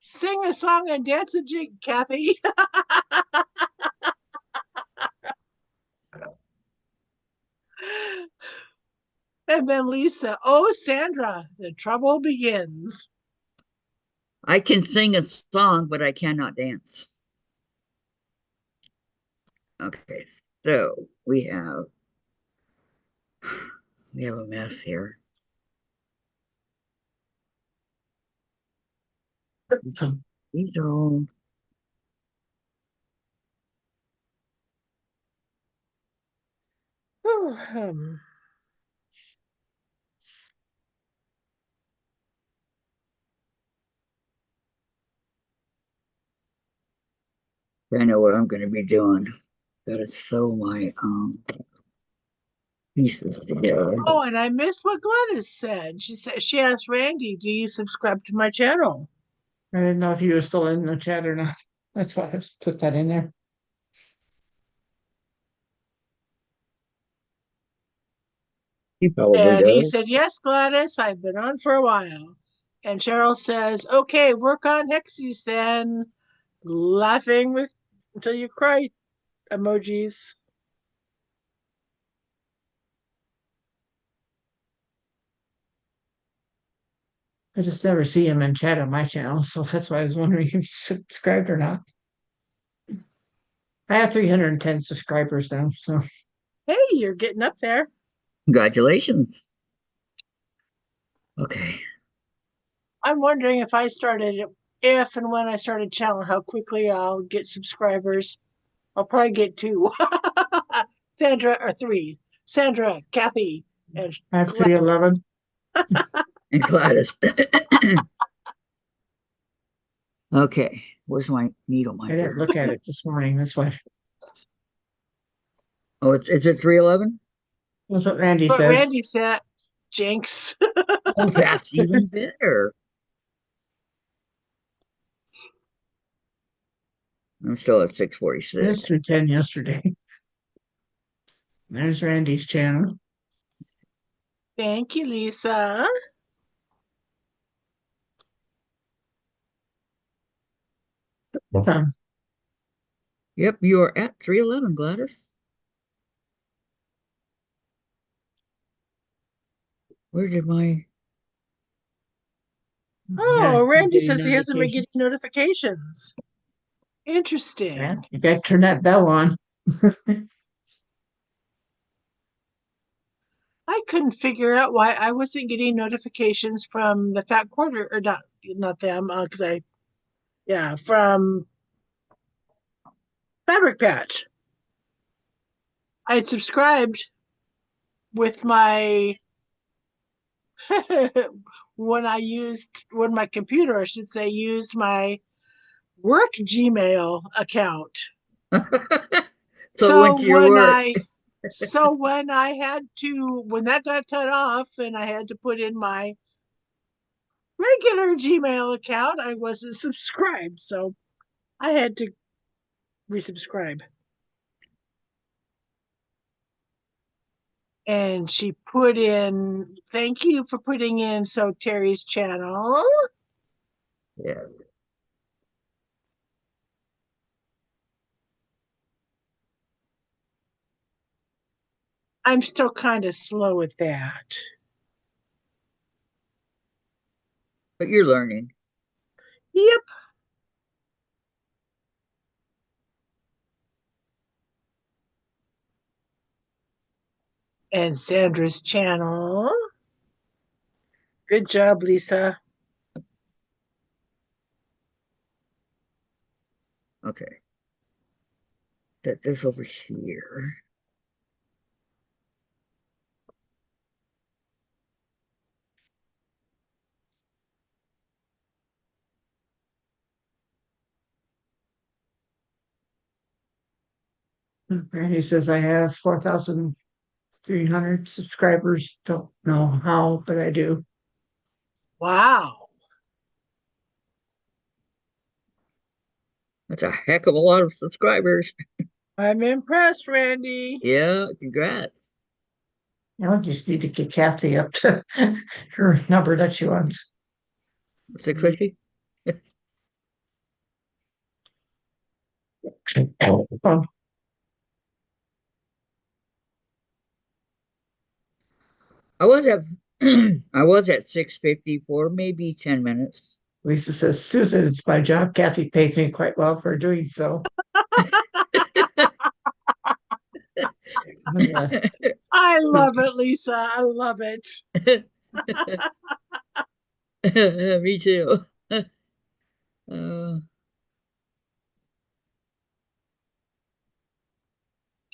Sing a song and dance a jig, Kathy. And then Lisa, oh, Sandra, the trouble begins. I can sing a song, but I cannot dance. Okay, so we have a mess here. These are all Oh, I know what I'm going to be doing. Gotta sew my pieces together. oh, and I missed what Gladys said. She asked Randy, do you subscribe to my channel? I didn't know if you were still in the chat or not. That's why I just put that in there. He probably And he does. said, yes, Gladys, I've been on for a while. And Cheryl says, okay, work on Hexies then. Laughing with until you cry emojis. I just never see him in chat on my channel, so that's why I was wondering if you subscribed or not. I have 310 subscribers now, so Hey, you're getting up there. Congratulations. Okay. I'm wondering if and when I started channel, how quickly I'll get subscribers. I'll probably get two. Sandra, or three. Sandra, Kathy, and I have 311. and Gladys. Okay, where's my needle I didn't minder? look at it this morning. Oh, is it 311? That's what Randy But says. Randy said, Jinx. Oh, that's even better. I'm still at It 646. was 3:10 yesterday. There's Randy's channel. Thank you, Lisa. Um, Yep, you are at 311, Gladys. Where did my yeah, Oh, you're Randy getting says he hasn't been getting notifications. notifications. Yeah, Interesting. you got to turn that bell on. I couldn't figure out why I wasn't getting notifications from the Fat Quarter, or not them, because from Fabric Patch. I had subscribed with my when my computer, I should say, used my work Gmail account. so it went So to your when work? when that got cut off and I had to put in my regular Gmail account, I wasn't subscribed. So I had to resubscribe. And she put in, thank you for putting in So Terry's channel. Yeah. I'm still kind of slow with that. But you're learning. Yep. And Sandra's channel. Good job, Lisa. Okay. Set this over here. Randy says I have 4,300 subscribers. Don't know how, but I do. Wow. That's a heck of a lot of subscribers. I'm impressed, Randy. Yeah, congrats. I just need to get Kathy up to her number that she wants. 650? Um, I was at I was at 650 for maybe 10 minutes. Lisa says, Susan, it's my job. Kathy pays me quite well for doing so. Yeah. I love it, Lisa. I love it. Me too. Uh,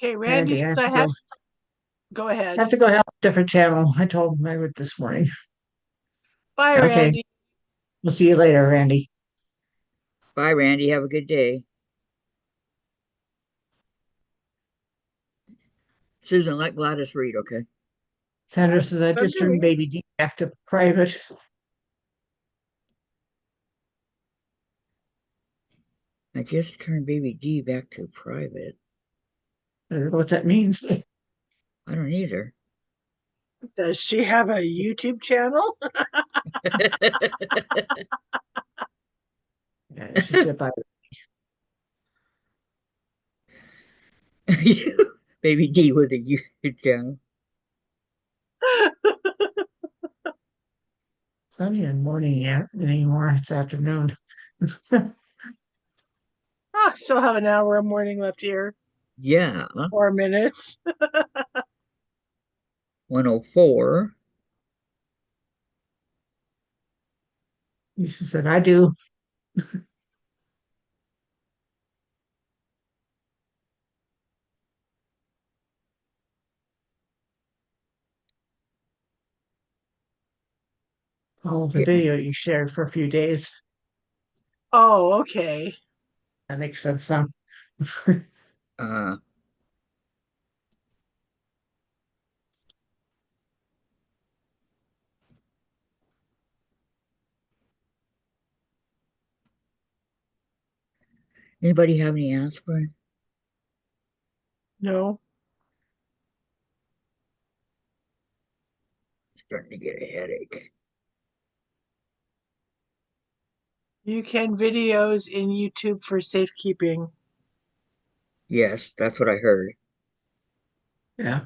Okay, Randy Randy, says I go I ahead. have to go help a different channel. I told him I would this morning. Bye, Okay, Randy. we'll see you later, Randy. bye, Randy. Have a good day. Susan, let Gladys read, okay? Sandra That's says I what I'm just turned doing. baby D back to private. I just turned baby D back to private. I don't know what that means. I don't either. Does she have a YouTube channel? Yeah, she said bye. Baby D with a YouTube channel. It's not even morning yet anymore. It's afternoon. Still have an hour of morning left here. Yeah, 4 minutes. 104. Lisa said I do. Oh, the Yeah. video you shared for a few days. Oh, okay. That makes sense now. Uh, anybody have any aspirin? No, Starting to get a headache. you can videos in YouTube for safekeeping. Yes, that's what I heard. Yeah.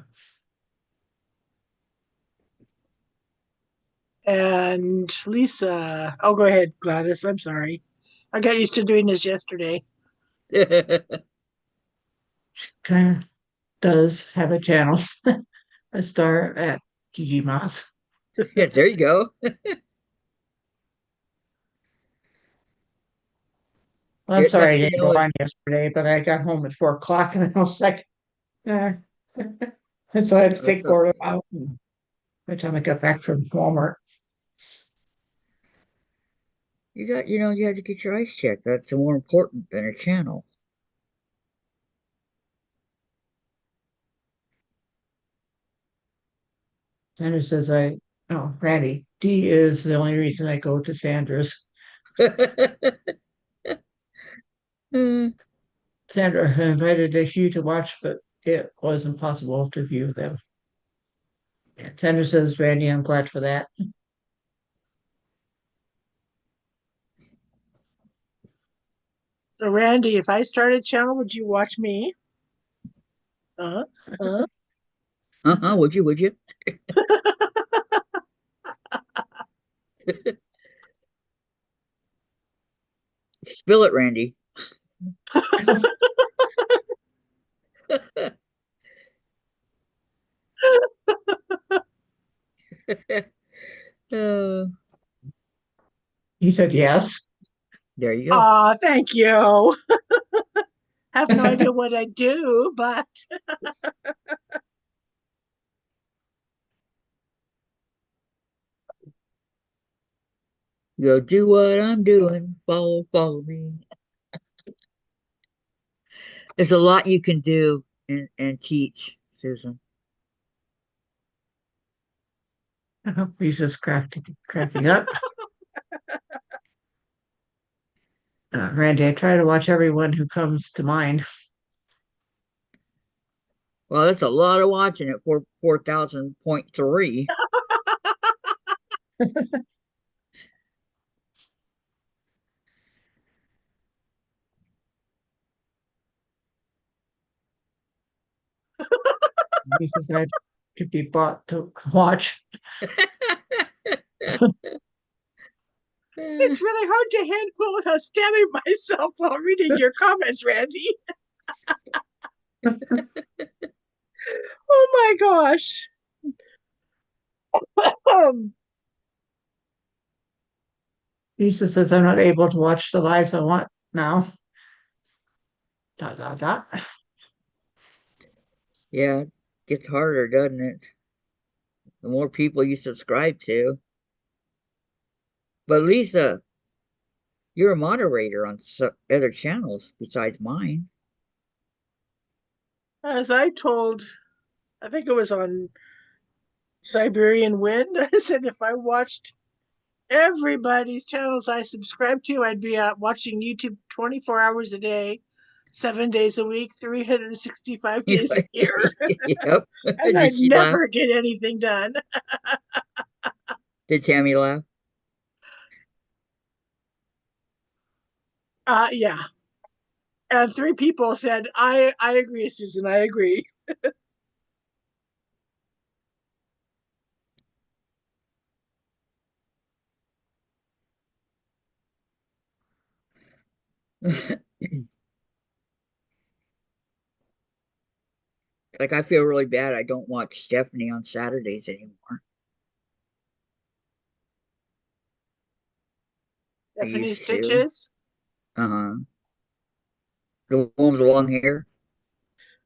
And Lisa, oh, go ahead, Gladys. I'm sorry. I got used to doing this yesterday. Kind of does have a channel. A star at Gigi Moss. Yeah, there you go. Well, I'm It sorry I lets you didn't know go it. on yesterday, but I got home at 4 o'clock and I was like, eh. And so I had to That's take Gordon okay. out. And by the time I got back from Walmart, You had to get your eyes checked. That's more important than a channel. Sandra says oh, Randy, D is the only reason I go to Sandra's. Mm, Sandra invited a few to watch, but it was impossible to view them. Yeah, Sandra says, Randy, I'm glad for that. So, Randy, if I start a channel, would you watch me? Uh, uh. uh-huh, would you, would you? Spill it, Randy. Uh, He said yes. there you go. Aw, thank you. Have no idea what I do, but Go do what I'm doing. Follow, follow me. There's a lot you can do and teach, Susan. He's just cracking up. Randy, I try to watch everyone who comes to mind. Well, that's a lot of watching at 4,000.3. He says I could be bought to watch. Eh, it's really hard to hand quote without stabbing myself while reading your comments, Randy. Oh my gosh. Um, Lisa says I'm not able to watch the lives I want now. Dot dot dot. yeah, it gets harder, doesn't it? The more people you subscribe to. But Lisa, you're a moderator on other channels besides mine. as I told, I think it was on Siberian Wind, I said if I watched everybody's channels I subscribe to, I'd be watching YouTube 24 hours a day, 7 days a week, 365 days a year, Yep. and Did I'd she laugh? never get anything done. Did Tammy laugh? Yeah. And three people said, I agree, Susan, I agree. Like I feel really bad. I don't watch Stephanie on Saturdays anymore. I Stephanie used to. Stitches. Uh-huh. The one with the long hair.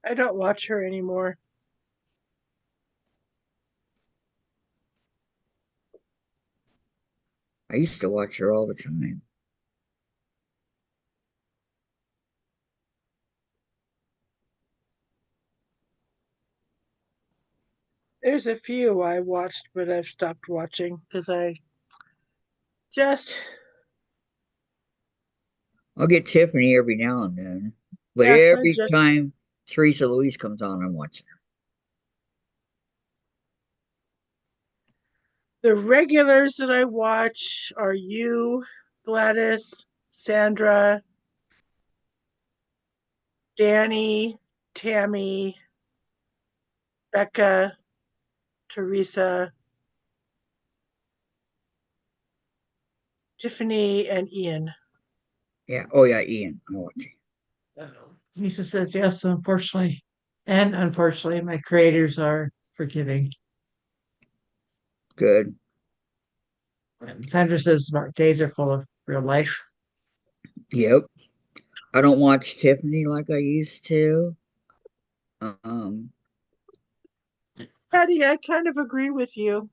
I don't watch her anymore. I used to watch her all the time. There's a few I watched, but I've stopped watching because I just, I'll get Tiffany every now and then, but yeah, I every just, time Teresa Louise comes on, I'm watching the regulars that I watch are you, Gladys, Sandra, Danny, Tammy, Becca, Teresa, Tiffany, and Ian. her. Yeah. Oh yeah, Ian. I watch it. Lisa says yes, unfortunately. And unfortunately, my creators are forgiving. Good. And Sandra says our days are full of real life. Yep. I don't watch Tiffany like I used to. Um, Patty, I kind of agree with you.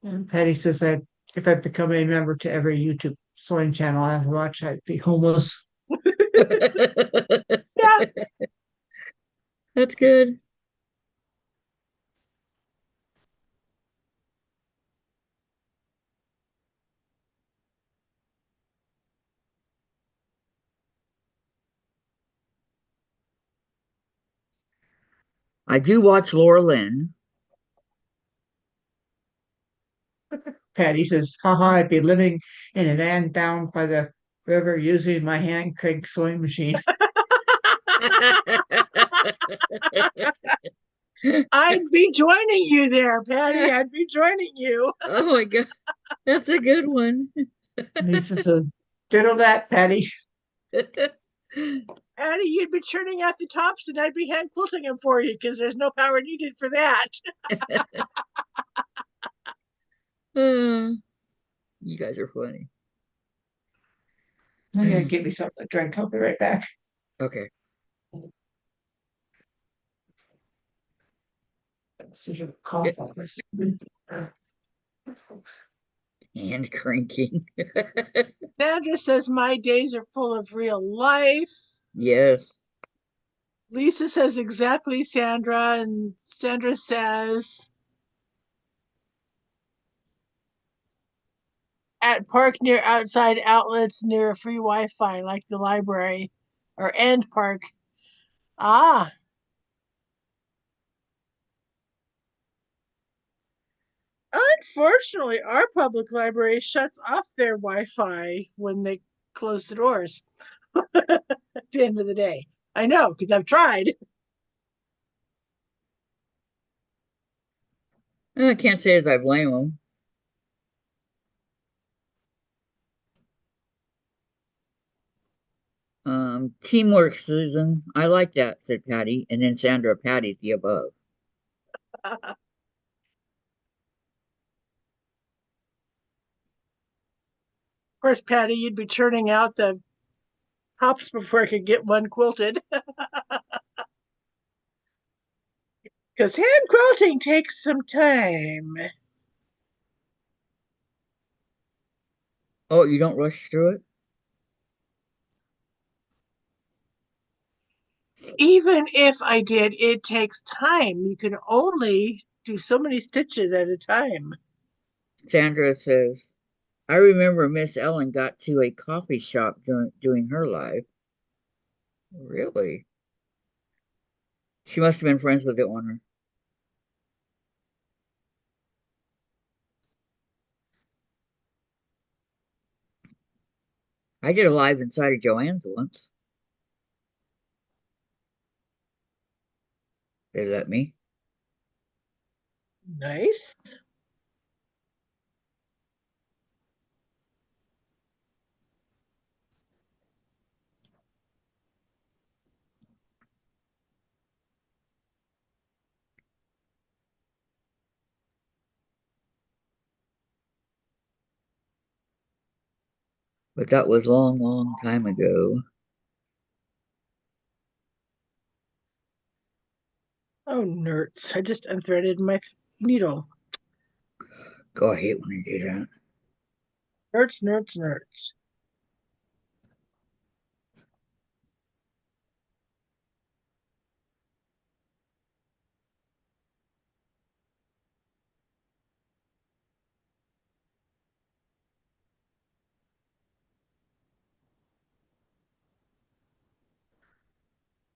And Patty says I if I become a member to every YouTube sewing channel I watch, I'd be homeless. Yeah, that's good. I do watch Laura Lynn. Patty says, haha, I'd be living in a van down by the river using my hand crank sewing machine. I'd be joining you there, Patty. I'd be joining you. Oh my God. That's a good one. Lisa says, diddle that, Patty. Patty, you'd be churning out the tops and I'd be hand quilting them for you because there's no power needed for that. Uh, you guys are funny. I'm gonna give me something to drink. I'll be right back. Okay. Cough. And cranking. Sandra says my days are full of real life. Yes. Lisa says exactly, Sandra. And Sandra says at park near outside outlets near free Wi-Fi, like the library or end park. Ah, unfortunately, our public library shuts off their Wi-Fi when they close the doors at the end of the day. I know because I've tried. I can't say as I blame them. Teamwork, Susan. I like that, said Patty. And then Sandra patted the above. Of course, Patty, you'd be churning out the tops before I could get one quilted. Because hand quilting takes some time. Oh, you don't rush through it? Even if I did, it takes time. You can only do so many stitches at a time. Sandra says, I remember Miss Ellen got to a coffee shop doing her live. Really? She must have been friends with the owner. I did a live inside of Joanne's once. They let me. Nice. But that was long, long time ago. Oh, nerds. I just unthreaded my needle. Go, I hate when I do that. Nerds, nerds, nerds.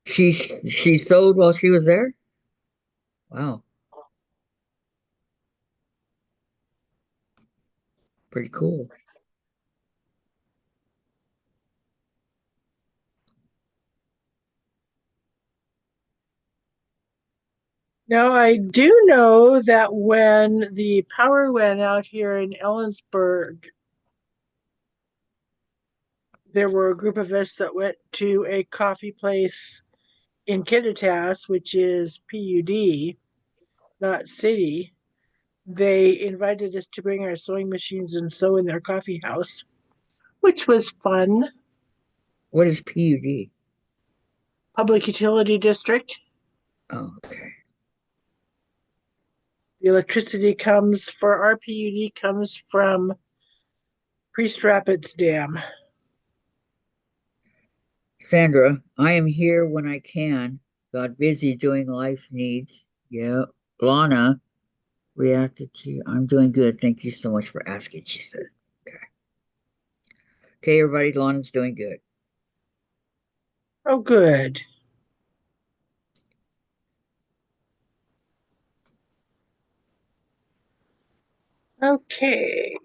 She sewed while she was there? Wow, pretty cool. Now, I do know that when the power went out here in Ellensburg, there were a group of us that went to a coffee place in Kittitas, which is PUD, not city. They invited us to bring our sewing machines and sew in their coffee house, which was fun. What is PUD? Public utility district. Oh, okay. The electricity comes for our PUD comes from Priest Rapids Dam. Sandra, I am here when I can. Got busy doing life needs. Yeah. Lana reacted to you. I'm doing good. Thank you so much for asking, she said. Okay. Okay, everybody, Lana's doing good. Oh, good. Okay.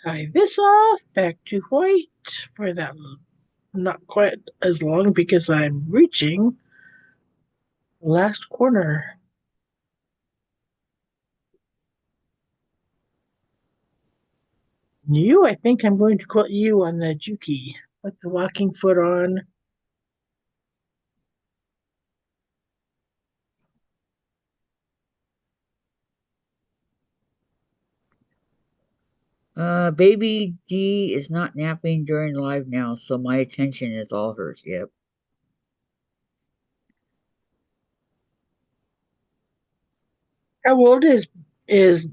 Tie this off back to white for that. Not quite as long because I'm reaching the last corner. You, I think I'm going to quilt you on the Juki. Put the walking foot on. Baby D is not napping during live now, so my attention is all hers. Yep. How old is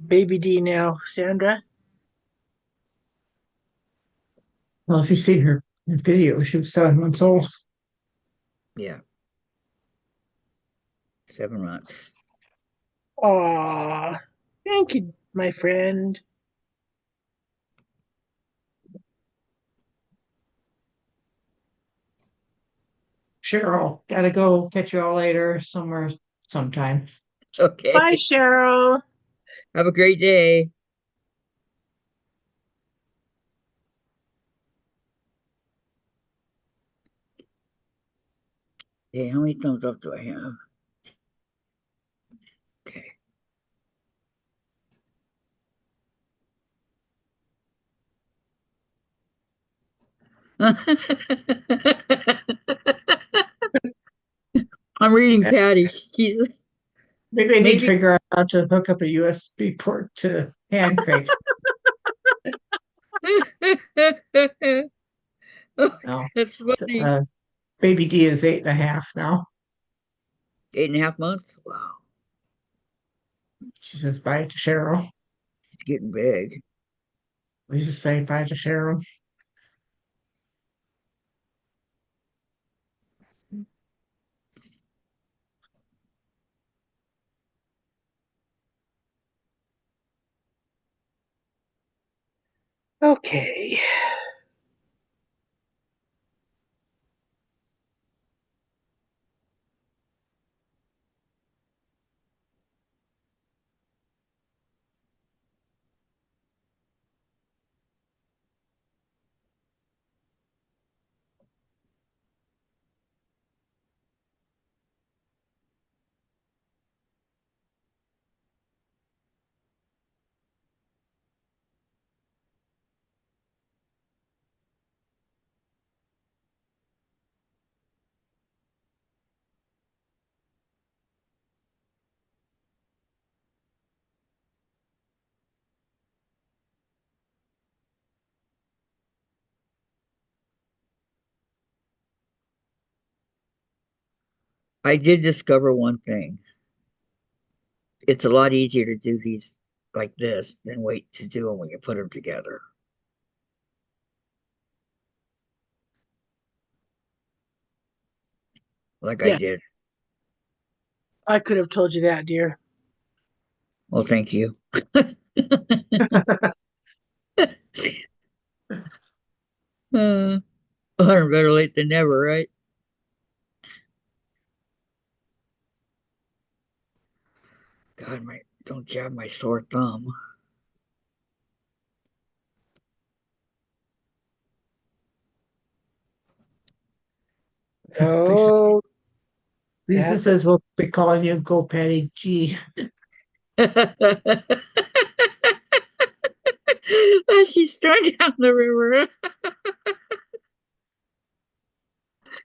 baby D now, Sandra? Well, if you've seen her video, she was 7 months old. Yeah. 7 months. Aw, thank you, my friend. Cheryl, gotta go. Catch you all later, somewhere, sometime. Bye, Okay. Cheryl. Have a great day. Hey, how many thumbs up do I have? Okay. I'm reading Patty. Maybe I need to Maybe. figure out how to hook up a USB port to hand crank. Oh, Now, that's funny. baby D is 8.5 now. 8.5 months? Wow. She says bye to Cheryl. It's getting big. We just say bye to Cheryl. Okay. I did discover one thing. It's a lot easier to do these like this than wait to do them when you put them together. Like I Yeah, did. I could have told you that, dear. Well, thank you. uh, better late than never, right? God, my don't jab my sore thumb. Lisa, Oh, Lisa that's says we'll be calling you Go Patty G. She's strung down the river.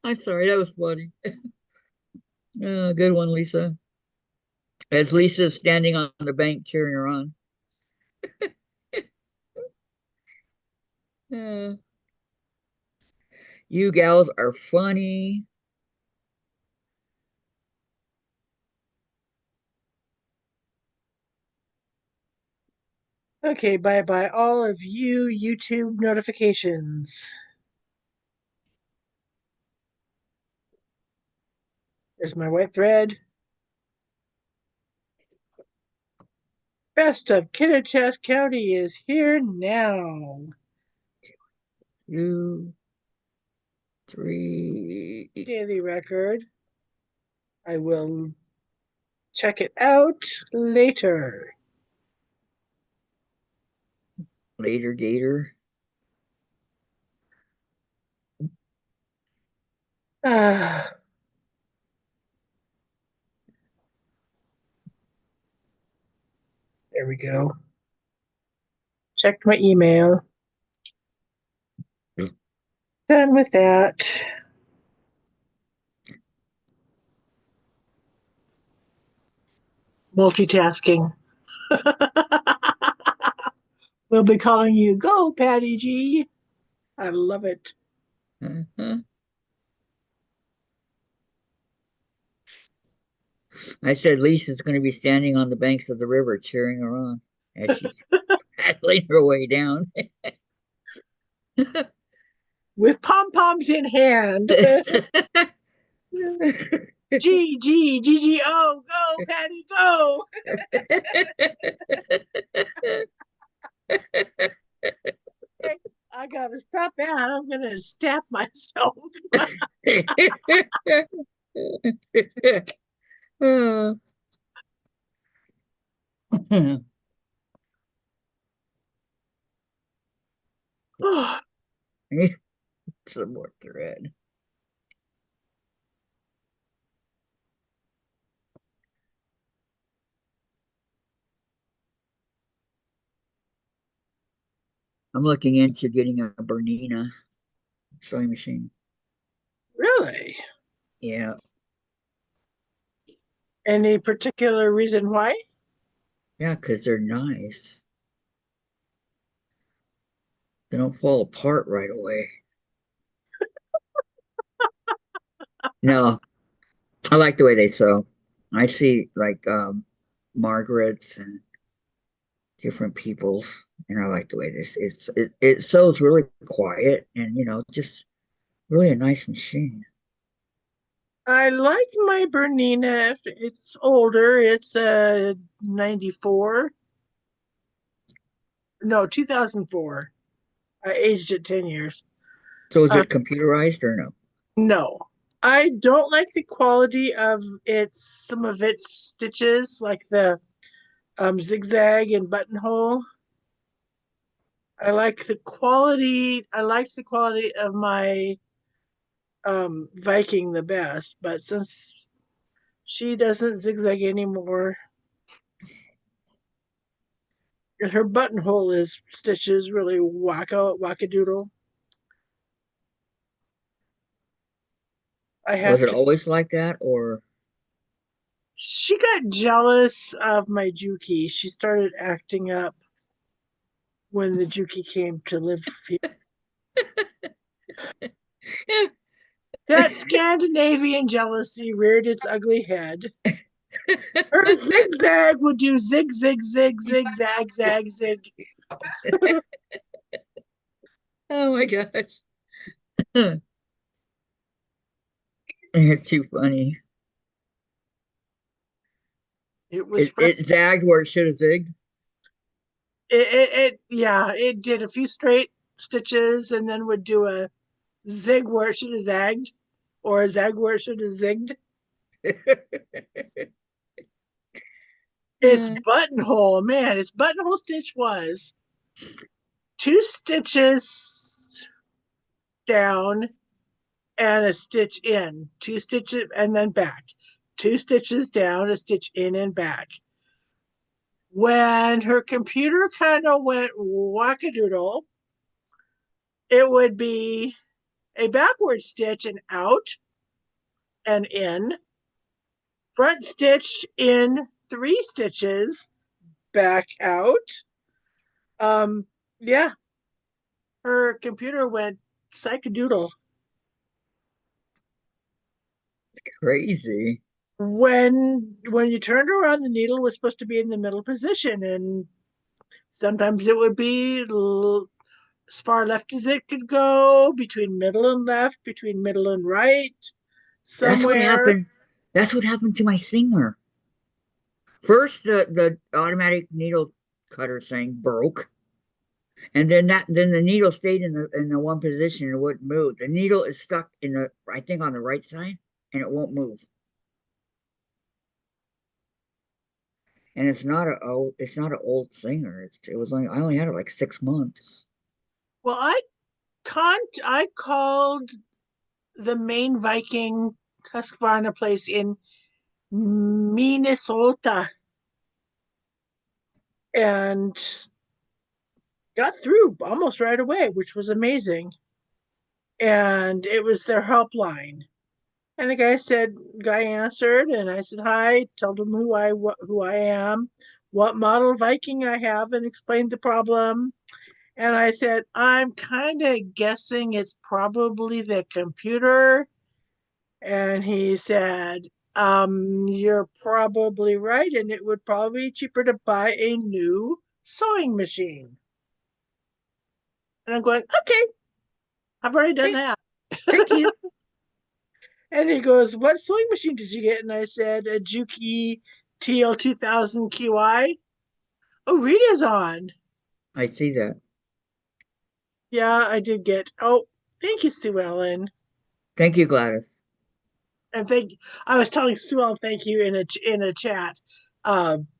I'm sorry, that was funny. Good one, Lisa. As Lisa's standing on the bank cheering her on. Uh, you gals are funny. okay. Bye bye, all of you YouTube notifications. There's my white thread. Best of Kittitas County is here now. 2, 3. Daily record. I will check it out later. Later, Gator. Ah, there we go. Checked my email. Done with that. Multitasking. We'll be calling you Go Patty G. I love it. Uh-huh. I said Lisa's going to be standing on the banks of the river cheering her on as she's paddling her way down. With pom poms in hand. G G G G O, go Patty go. I gotta stop that. I'm gonna stab myself. Some more thread. I'm looking into getting a Bernina sewing machine. Really? Yeah, Any particular reason why? yeah, because they're nice. They don't fall apart right away. No, I like the way they sew. I see like Margaret's and different people's, and I like the way this it sews really quiet and just really a nice machine. I like my Bernina. It's older. It's a 94. No, 2004. I aged it 10 years. So is Uh, it computerized or no? no. I don't like the quality of some of its stitches, like the zigzag and buttonhole. I like the quality of my Viking the best, but since she doesn't zigzag anymore, and her buttonhole is stitches really wackadoodle. I Was have it to. always like that or She got jealous of my Juki. She started acting up when the Juki came to live here. That Scandinavian jealousy reared its ugly head. Her zigzag would do zig, zig, zig, zig, zag, zag, zig. Oh my gosh. It's too funny. It was It zagged where it should have zigged. yeah, it did a few straight stitches and then would do a zig where it should have zagged, or a zag where it should have zigged. Its buttonhole, man, its buttonhole stitch was 2 stitches down and a stitch in, 2 stitches and then back, 2 stitches down, a stitch in and back. When her computer kind of went wackadoodle, it would be a backward stitch and out and in, front stitch in 3 stitches, back out. Yeah, her computer went psychodoodle. Crazy. When you turned around, the needle was supposed to be in the middle position, and sometimes it would be as far left as it could go, between middle and left, between middle and right, That's what somewhere. happened. That's what happened to my singer. First, the automatic needle cutter thing broke, and then the needle stayed in the one position and wouldn't move. The needle is stuck in the I think on the right side, and it won't move. And it's not an old singer. It was only I only had it like 6 months. Well, I called the main Viking Husqvarna place in Minnesota and got through almost right away, which was amazing. And it was their helpline. And the guy answered, and I said hi, told him who I am, what model Viking I have, and explained the problem. And I said, I'm kind of guessing it's probably the computer. And he said, you're probably right, and it would probably be cheaper to buy a new sewing machine. And I'm going, okay, I've already done Thank, that. thank you. And he goes, what sewing machine did you get? And I said, a Juki TL2000 QI. Oh, Rita's on. I see that. Yeah, I did get. Oh, thank you, Sue Ellen. Thank you, Gladys. And I was telling Sue Ellen thank you in a chat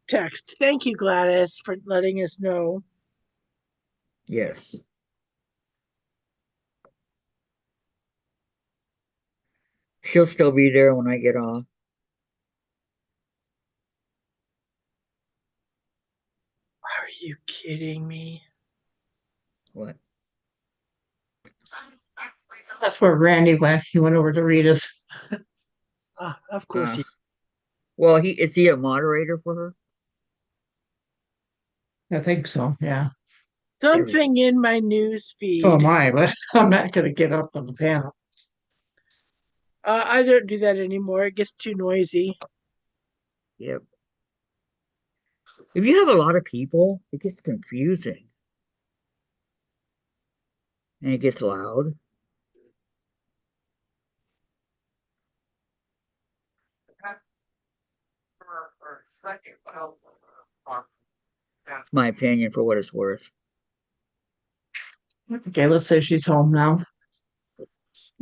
text. Thank you, Gladys, for letting us know. Yes. She'll still be there when I get off. Are you kidding me? What? That's where Randy went. He went over to Rita's. Of course he. Well, is he a moderator for her? I think so. Yeah. Something in my news So am feed. I, but I'm not going to get up on the panel. I don't do that anymore. It gets too noisy. Yep. If you have a lot of people, it gets confusing. And it gets loud. My opinion for what it's worth. Okay, let's say she's home now.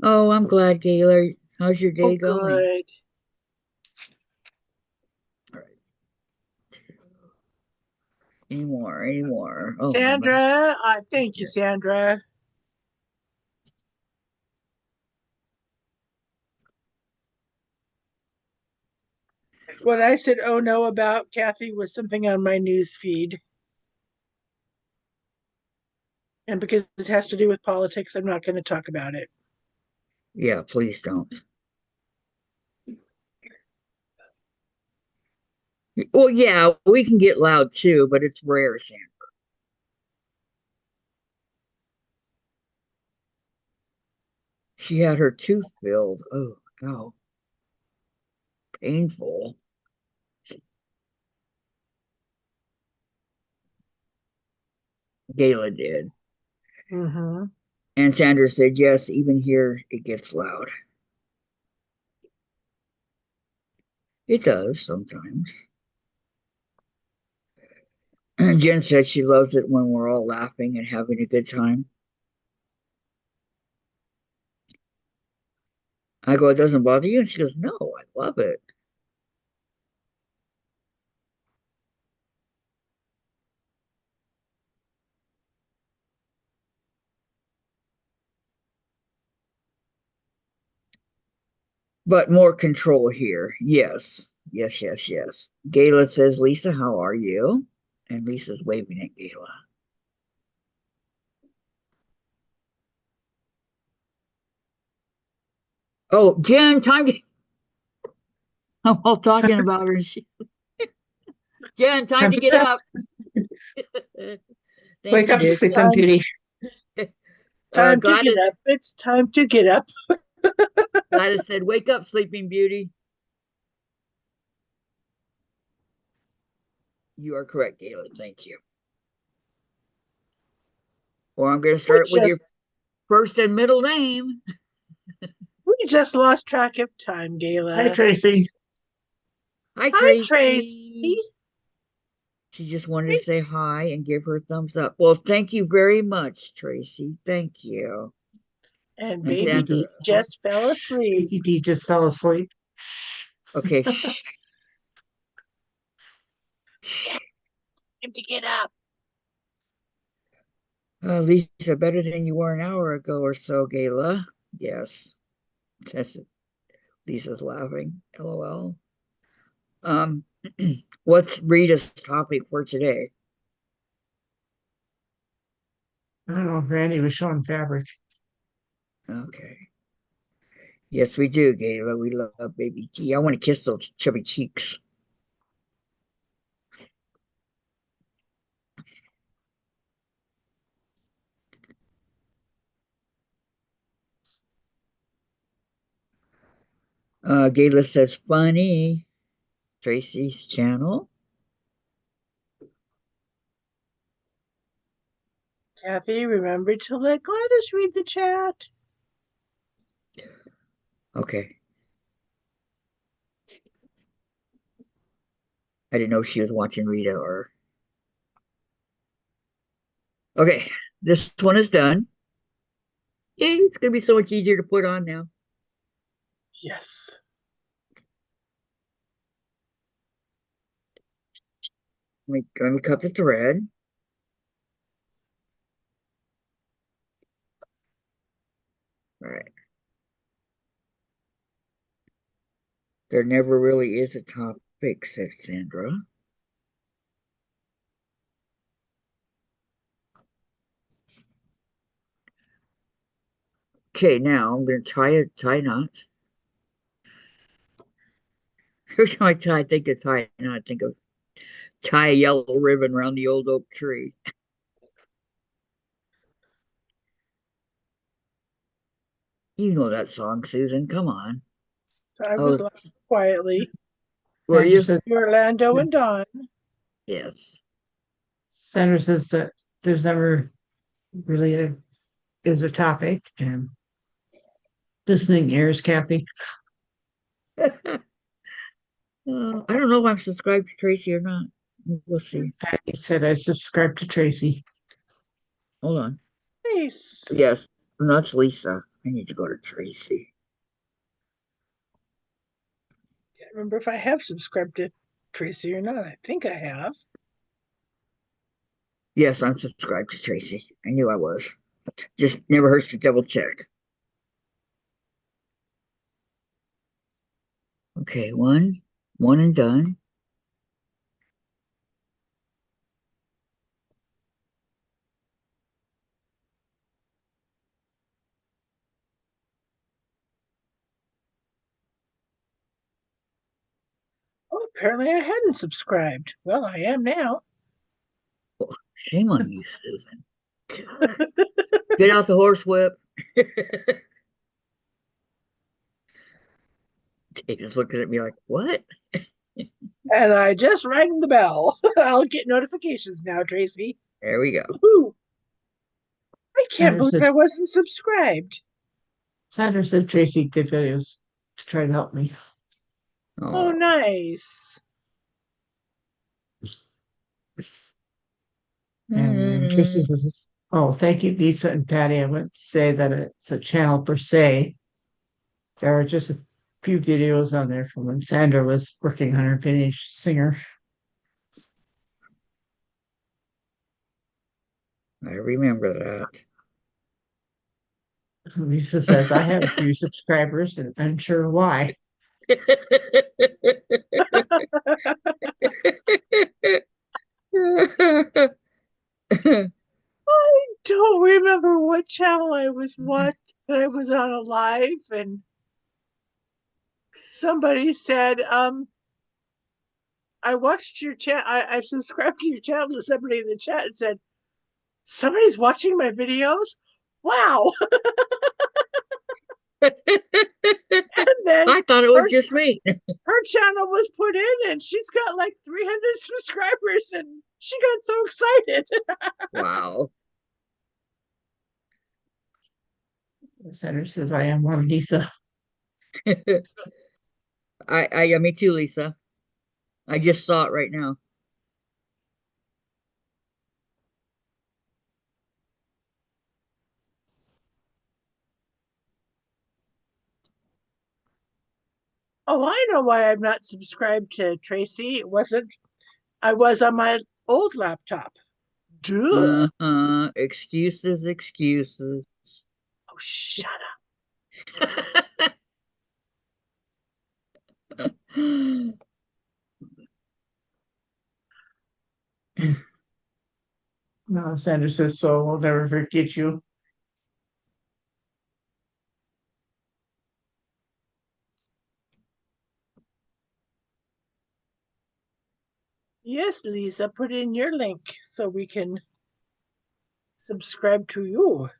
Oh, I'm glad, Gaylor. How's your Oh, day going? good. All right. Any more? Any more? Oh, my God. Sandra, thank you, Sandra. What I said, oh no, about Kathy was something on my news feed. And because it has to do with politics, I'm not going to talk about it. Yeah, please don't. Well, yeah, we can get loud too, but it's rare, Sam. She had her tooth filled. Oh, no. Painful. Gayla did. Mm-hmm. And Sandra said, yes, even here it gets loud. It does sometimes. And Jen said she loves it when we're all laughing and having a good time. I go, it doesn't bother you? And she goes, no, I love it. But more control here. Yes, yes, yes, yes. Gayla says, Lisa, how are you? And Lisa's waving at Gayla. Oh, Jen, time to. I'm all talking about her. Jen, time to get up. Thank Wake you, up, dear. sleeping Time, beauty. time to get Gladys, up. It's time to get up. Gladys said, wake up, sleeping beauty. You are correct, Gayla. Thank you. Or I'm going to We start with your just first and middle name. we just lost track of time, Hi, Gayla. Tracy. Hi, Hi, Tracy. Tracy. She just wanted to say hi and give her a thumbs up. Well, thank you very much, Tracy. Thank you. And And baby Baby Sandra. D. D just fell asleep. Baby D just fell asleep. Okay. Shh. Time to get up. Lisa, better than you were an hour ago or so, Gayla. Yes. That's Lisa's laughing. LOL. Um, what's Rita's topic for today? I don't know. Randy was showing fabric. Okay. Yes, we do, Gayla. We love baby T. I want to kiss those chubby cheeks. Gayla says, funny. Tracy's channel. Kathy, remember to let Gladys read the chat. Okay. I didn't know she was watching Rita or. Okay. This one is done. Yay, it's going to be so much easier to put on now. Yes. Let me cut the thread. All right. There never really is a topic, said Sandra. Okay, now I'm going to tie a tie knot. Every time I think of tie a knot, I think of tie a yellow ribbon around the old oak tree. You know that song, Susan. Come on. I was Oh, laughing quietly. were Sandra you? says, Orlando and Dawn. Yes. Sandra says that there's never really is a topic, and listening ears, Kathy. I don't know if I'm subscribed to Tracy or not. We'll see. Patty said I subscribe to Tracy. Hold on. Nice. Yes, that's Lisa. I need to go to Tracy. Can't remember if I have subscribed to Tracy or not. I think I have. Yes, I'm subscribed to Tracy. I knew I was. Just never hurts to double check. Okay, one and done. Oh, apparently I hadn't subscribed. Well, I am now. Oh, shame on you, Susan. God. Get out the horse whip. Kate is looking at me like, what? And I just rang the bell. I'll get notifications now, Tracy. There we go. Woohoo! I can't Sandra believe said, I wasn't subscribed. Sandra said Tracy did videos to try to help me. Oh, Oh, nice. And Tracy says, oh, thank you, Lisa and Patty. I wouldn't say that it's a channel per se. There are just a few videos on there from when Sandra was working on her finished singer. I remember that. Lisa says, I have a few subscribers and unsure why. I don't remember what channel I was watching. I was on a live, and somebody said, I watched your chat. I subscribed to your channel. To somebody in the chat and said, somebody's watching my videos. Wow! And then I thought it was her just me. her channel was put in, and she's got like 300 subscribers, and she got so excited. Wow. Sandra says, I am one Lisa. Me too, Lisa. I just saw it right now. Oh, I know why I'm not subscribed to Tracy. It wasn't. I was on my old laptop. Duh. Excuses, excuses. Oh, shut up. No, Sandra says, so we'll never forget you. Yes, Lisa, put in your link so we can subscribe to you.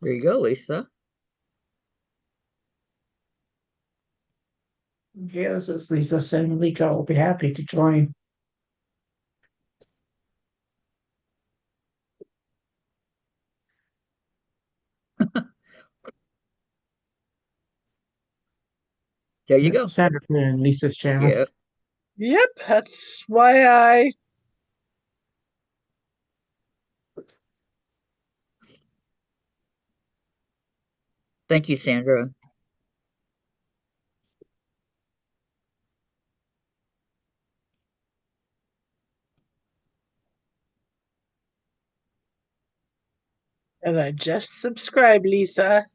There you go, Lisa. Yes, says Lisa, send Lika. I'll be happy to join. There you go. Sandra put in Lisa's channel. Yeah. Yep, that's why I. Thank you, Sandra. And I just subscribed, Lisa.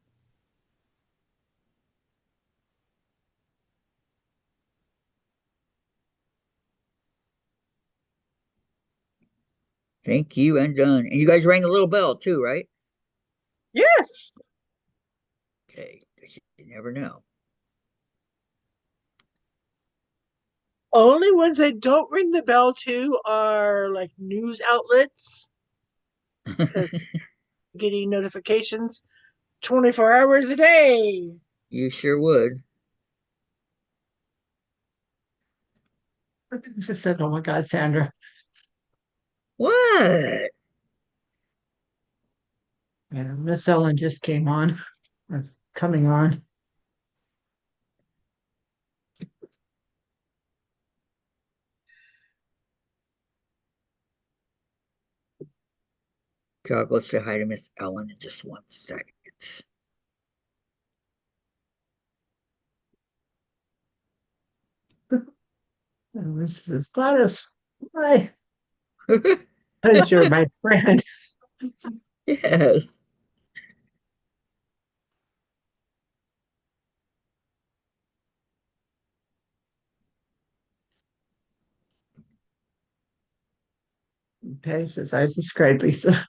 Thank you and done. And you guys rang a little bell too, right? Yes. Okay. 'Cause you never know. Only ones I don't ring the bell to are like news outlets, because getting notifications 24 hours a day. You sure would. Lisa said, oh my God, Sandra. What? And Miss Ellen just came on. That's coming on. God, let's say hi to Miss Ellen in just 1 second. And this is Gladys. Hi. Because you're my friend. Yes. Patty says, I subscribed, Lisa.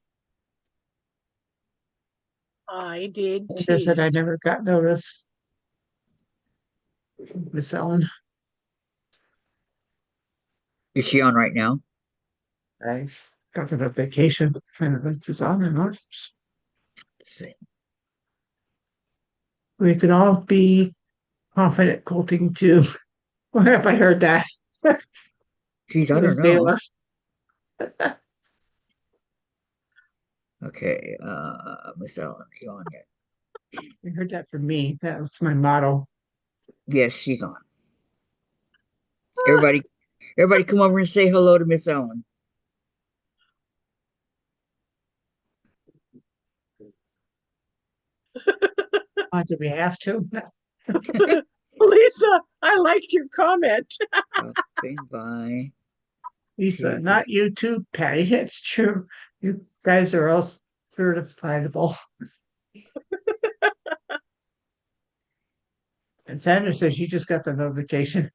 I did Sandra said, too. I never got notice. Miss Ellen. Is she on right now? I got a vacation. And it was on and on. Let's see. We can all be confident quilting too. Where have I heard that? Geez, I Miss don't know. Gayla. Okay, Miss Ellen, you on yet? I heard that from me. That was my motto. Yes, she's on. Everybody, everybody, come over and say hello to Miss Ellen. Do we have to? Lisa, I liked your comment. Stopping by. Lisa, not you too, Patty. It's true. You guys are all certifiable. And Sandra says she just got the notification.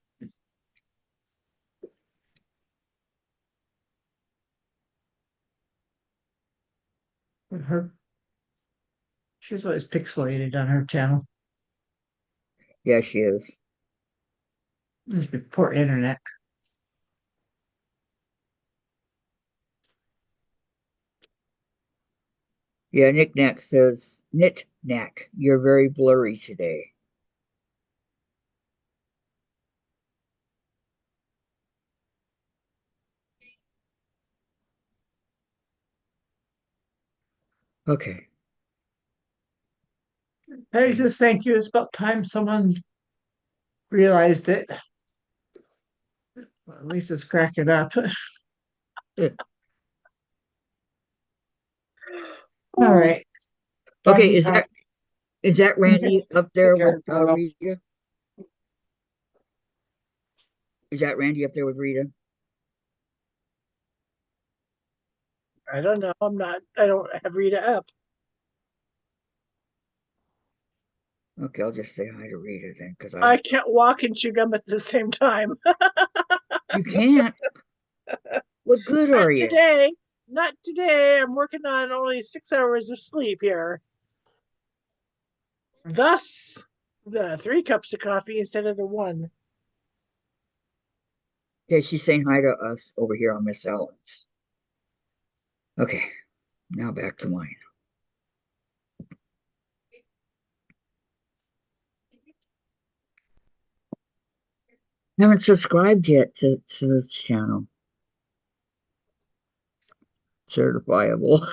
Her, she's always pixelated on her channel. Yeah, she is. Must be poor internet. Yeah, Nick Knack says, Knit Knack, you're very blurry today. Okay. Patty says thank you. It's about time someone realized it. Well, at least it's cracking up. All right. Okay, Talking about is that Randy up there with photo. Rita? Is that Randy up there with Rita? I don't know. I don't have Rita up. Okay, I'll just say hi to Rita then, because I can't walk and chew gum at the same time. you can't. What good Not are you? today. Not today. I'm working on only 6 hours of sleep here. Thus, the 3 cups of coffee instead of the one. Okay, she's saying hi to us over here on Miss Ellen's. Okay, now back to mine. I haven't subscribed yet to this channel. Certifiable.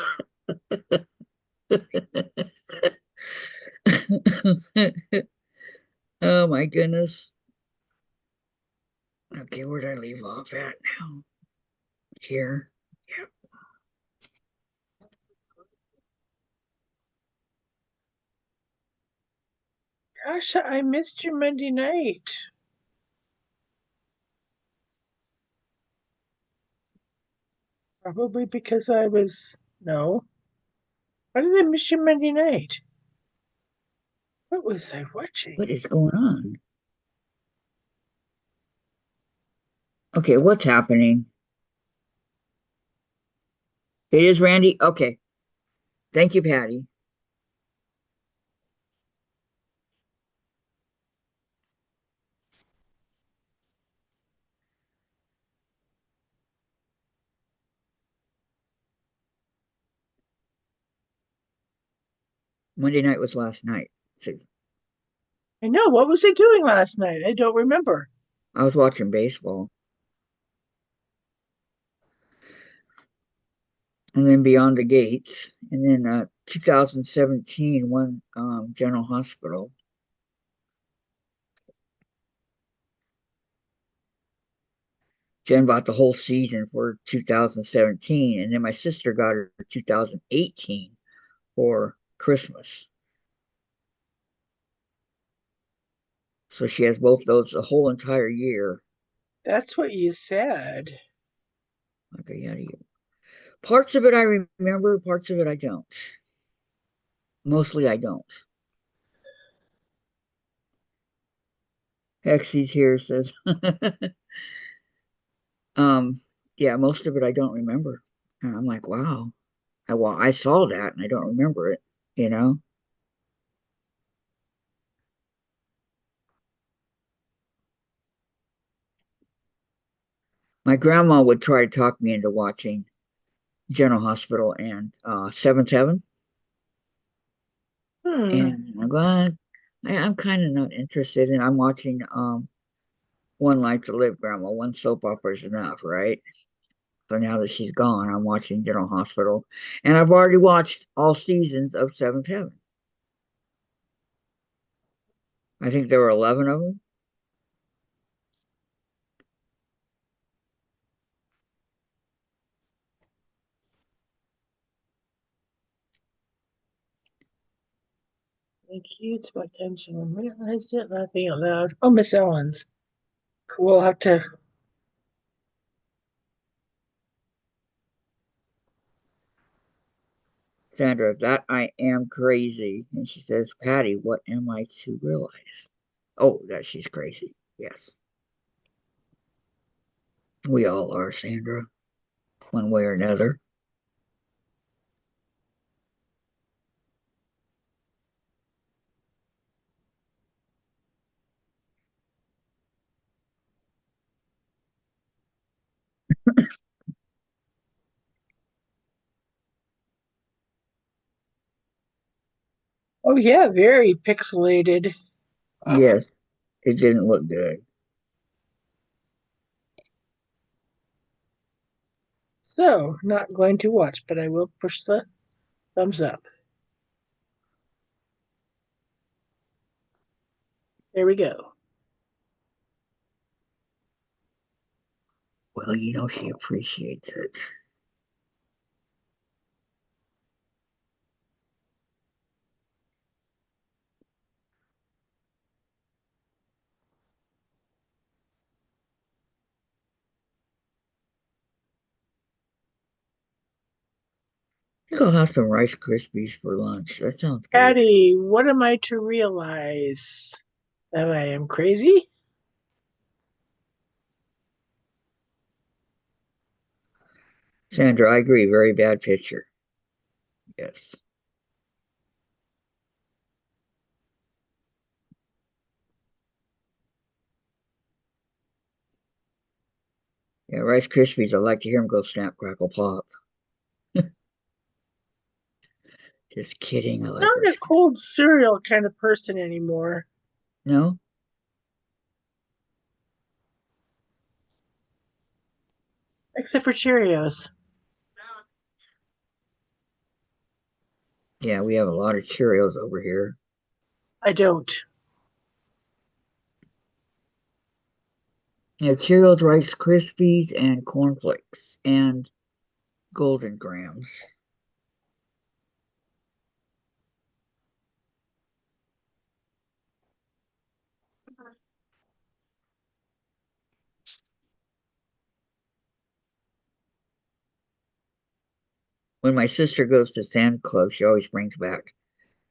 Oh my goodness. Okay, where did I leave off at now? Here. Yeah. Gosh, I missed your Monday night. Probably because I was. No. Why did I miss your Monday night? What was I watching? What is going on? Okay, what's happening? It is Randy. Okay. Thank you, Patty. Monday night was last night. So I know. What was I doing last night? I don't remember. I was watching baseball. And then Beyond the Gates. And then 2017 one General Hospital. Jen bought the whole season for 2017, and then my sister got her 2018 for Christmas. So she has both those the whole entire year. That's what you said. Okay, yeah, parts of it I remember, parts of it I don't. Mostly I don't. Hexy's here says, um, yeah, most of it I don't remember. And I'm like, wow, I saw that and I don't remember it, you know? My grandma would try to talk me into watching General Hospital and 7-7. Hmm. And I'm glad I'm kind of not interested in. I'm watching One Life to Live, Grandma. One soap opera is enough, right? So now that she's gone, I'm watching General Hospital, and I've already watched all seasons of Seventh Heaven. I think there were 11 of them. Thank you. It's about time someone realized it. Laughing out loud. Oh, Miss Ellen's. We'll have to. Sandra, that I am crazy. And she says, Patty, what am I to realize? Oh, that she's crazy. Yes. We all are, Sandra, one way or another. Oh, yeah, very pixelated. Yes, it didn't look good. So, not going to watch, but I will push the thumbs up. There we go. Well, she appreciates it. I think I'll have some Rice Krispies for lunch. That sounds good. Patty, what am I to realize? That I am crazy? Sandra, I agree. Very bad picture. Yes. Yeah, Rice Krispies, I like to hear them go snap, crackle, pop. Just kidding. I like Not a Rice. cold cereal kind of person anymore, No? except for Cheerios. Yeah, we have a lot of Cheerios over here. I don't. Yeah, Cheerios, Rice Krispies, and Corn Flakes, and Golden Grams. When my sister goes to Santa Club, she always brings back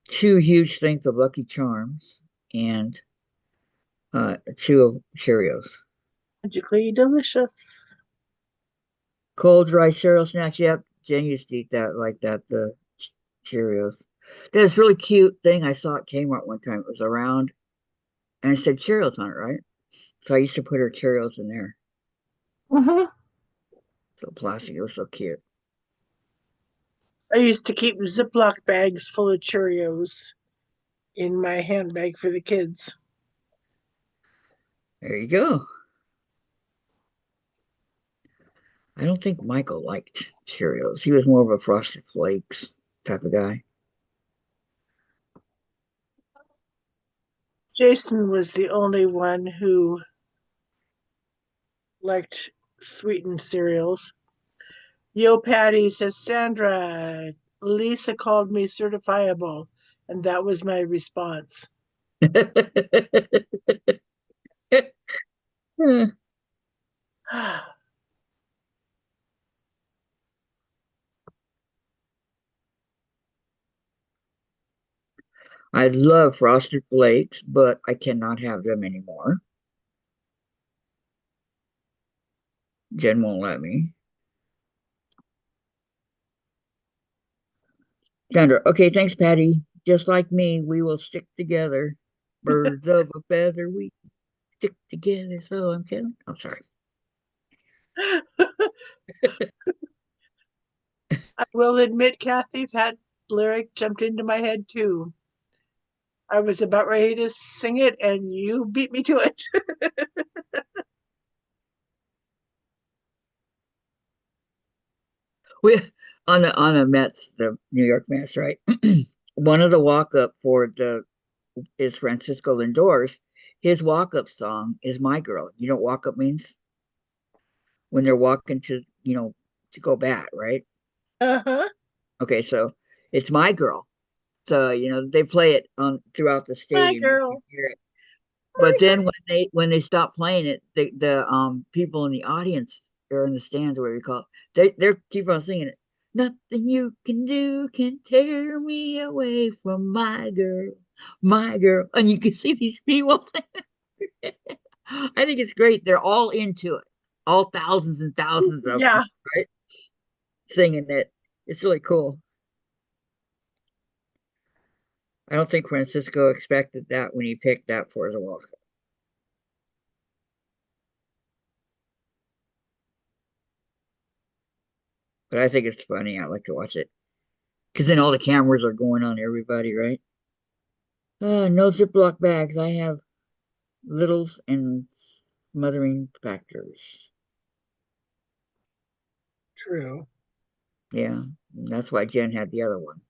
two huge things of Lucky Charms and two of Cheerios. Magically delicious. Cold dry cereal snacks. Yep, Jen used to eat that like that. The Cheerios. There's this really cute thing I saw at Kmart one time. It was around and it said Cheerios on it, right? So I used to put her Cheerios in there. Hmm. So plastic. It was so cute. I used to keep Ziploc bags full of Cheerios in my handbag for the kids. There you go. I don't think Michael liked Cheerios. He was more of a Frosted Flakes type of guy. Jason was the only one who liked sweetened cereals. Yo Patty says, Sandra, Lisa called me certifiable, and that was my response. I love Frosted Flakes, but I cannot have them anymore. Jen won't let me. Sandra, okay, thanks, Patty. Just like me, we will stick together. Birds of a feather, we stick together. So I'm kidding. I'm sorry. I will admit, Kathy, that lyric jumped into my head too. I was about ready to sing it, and you beat me to it. We on the Mets, the New York Mets, right? One of the walk up for the is Francisco Lindor's. His walk up song is "My Girl." You know what walk up means? When they're walking to to go bat, right? Uh-huh. Okay, so it's "My Girl." So they play it on throughout the My stadium. You can girl. hear it. My But then when they stop playing it, the people in the audience or in the stands, or whatever you call it, they keep on singing it. Nothing you can do can tear me away from my girl. And you can see these people. I think it's great. They're all into it. All thousands and thousands of them, Yeah. right? Singing it. It's really cool. I don't think Francisco expected that when he picked that for the World Cup. But I think it's funny. I like to watch it. Because then all the cameras are going on everybody, right? No Ziploc bags. I have littles and smothering factors. True. Yeah, that's why Jen had the other one.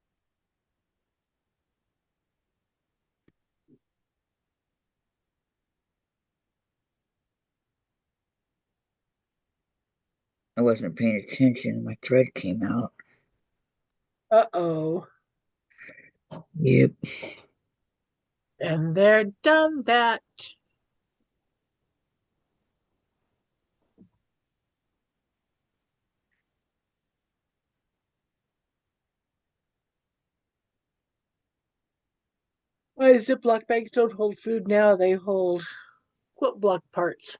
I wasn't paying attention. My thread came out. Uh-oh. Yep. And they're done that. Why Ziploc bags don't hold food now, they hold quilt block parts.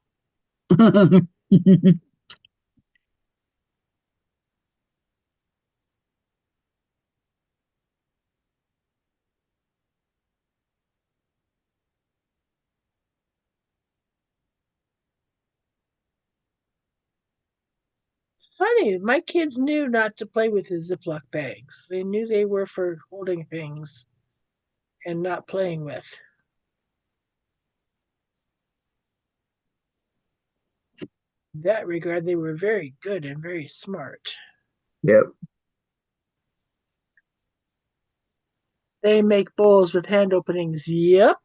It's funny, my kids knew not to play with the Ziploc bags. They knew they were for holding things and not playing with. In that regard, they were very good and very smart. Yep. They make bowls with hand openings. Yep.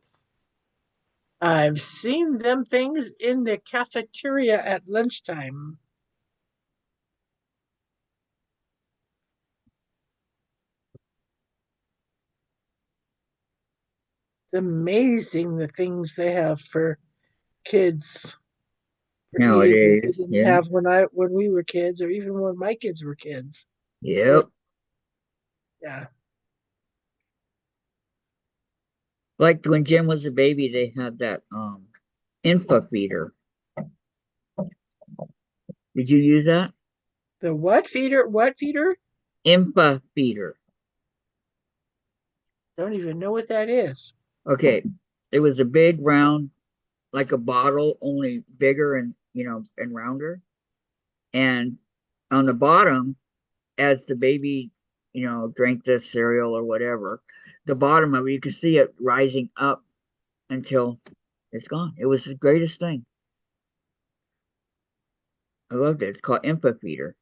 I've seen them things in the cafeteria at lunchtime. It's amazing the things they have for kids for eating that they Nowadays, didn't yeah. have when we were kids or even when my kids were kids. Or Yep. yeah. Like when Jen was a baby, they had that infa feeder. Did you use that? The what feeder? What feeder? Infa feeder. Don't even know what that is. Okay. It was a big round, like a bottle, only bigger and and rounder. And on the bottom, as the baby, drank the cereal or whatever, the bottom of it, you could see it rising up until it's gone. It was the greatest thing. I loved it. It's called Infofeeder.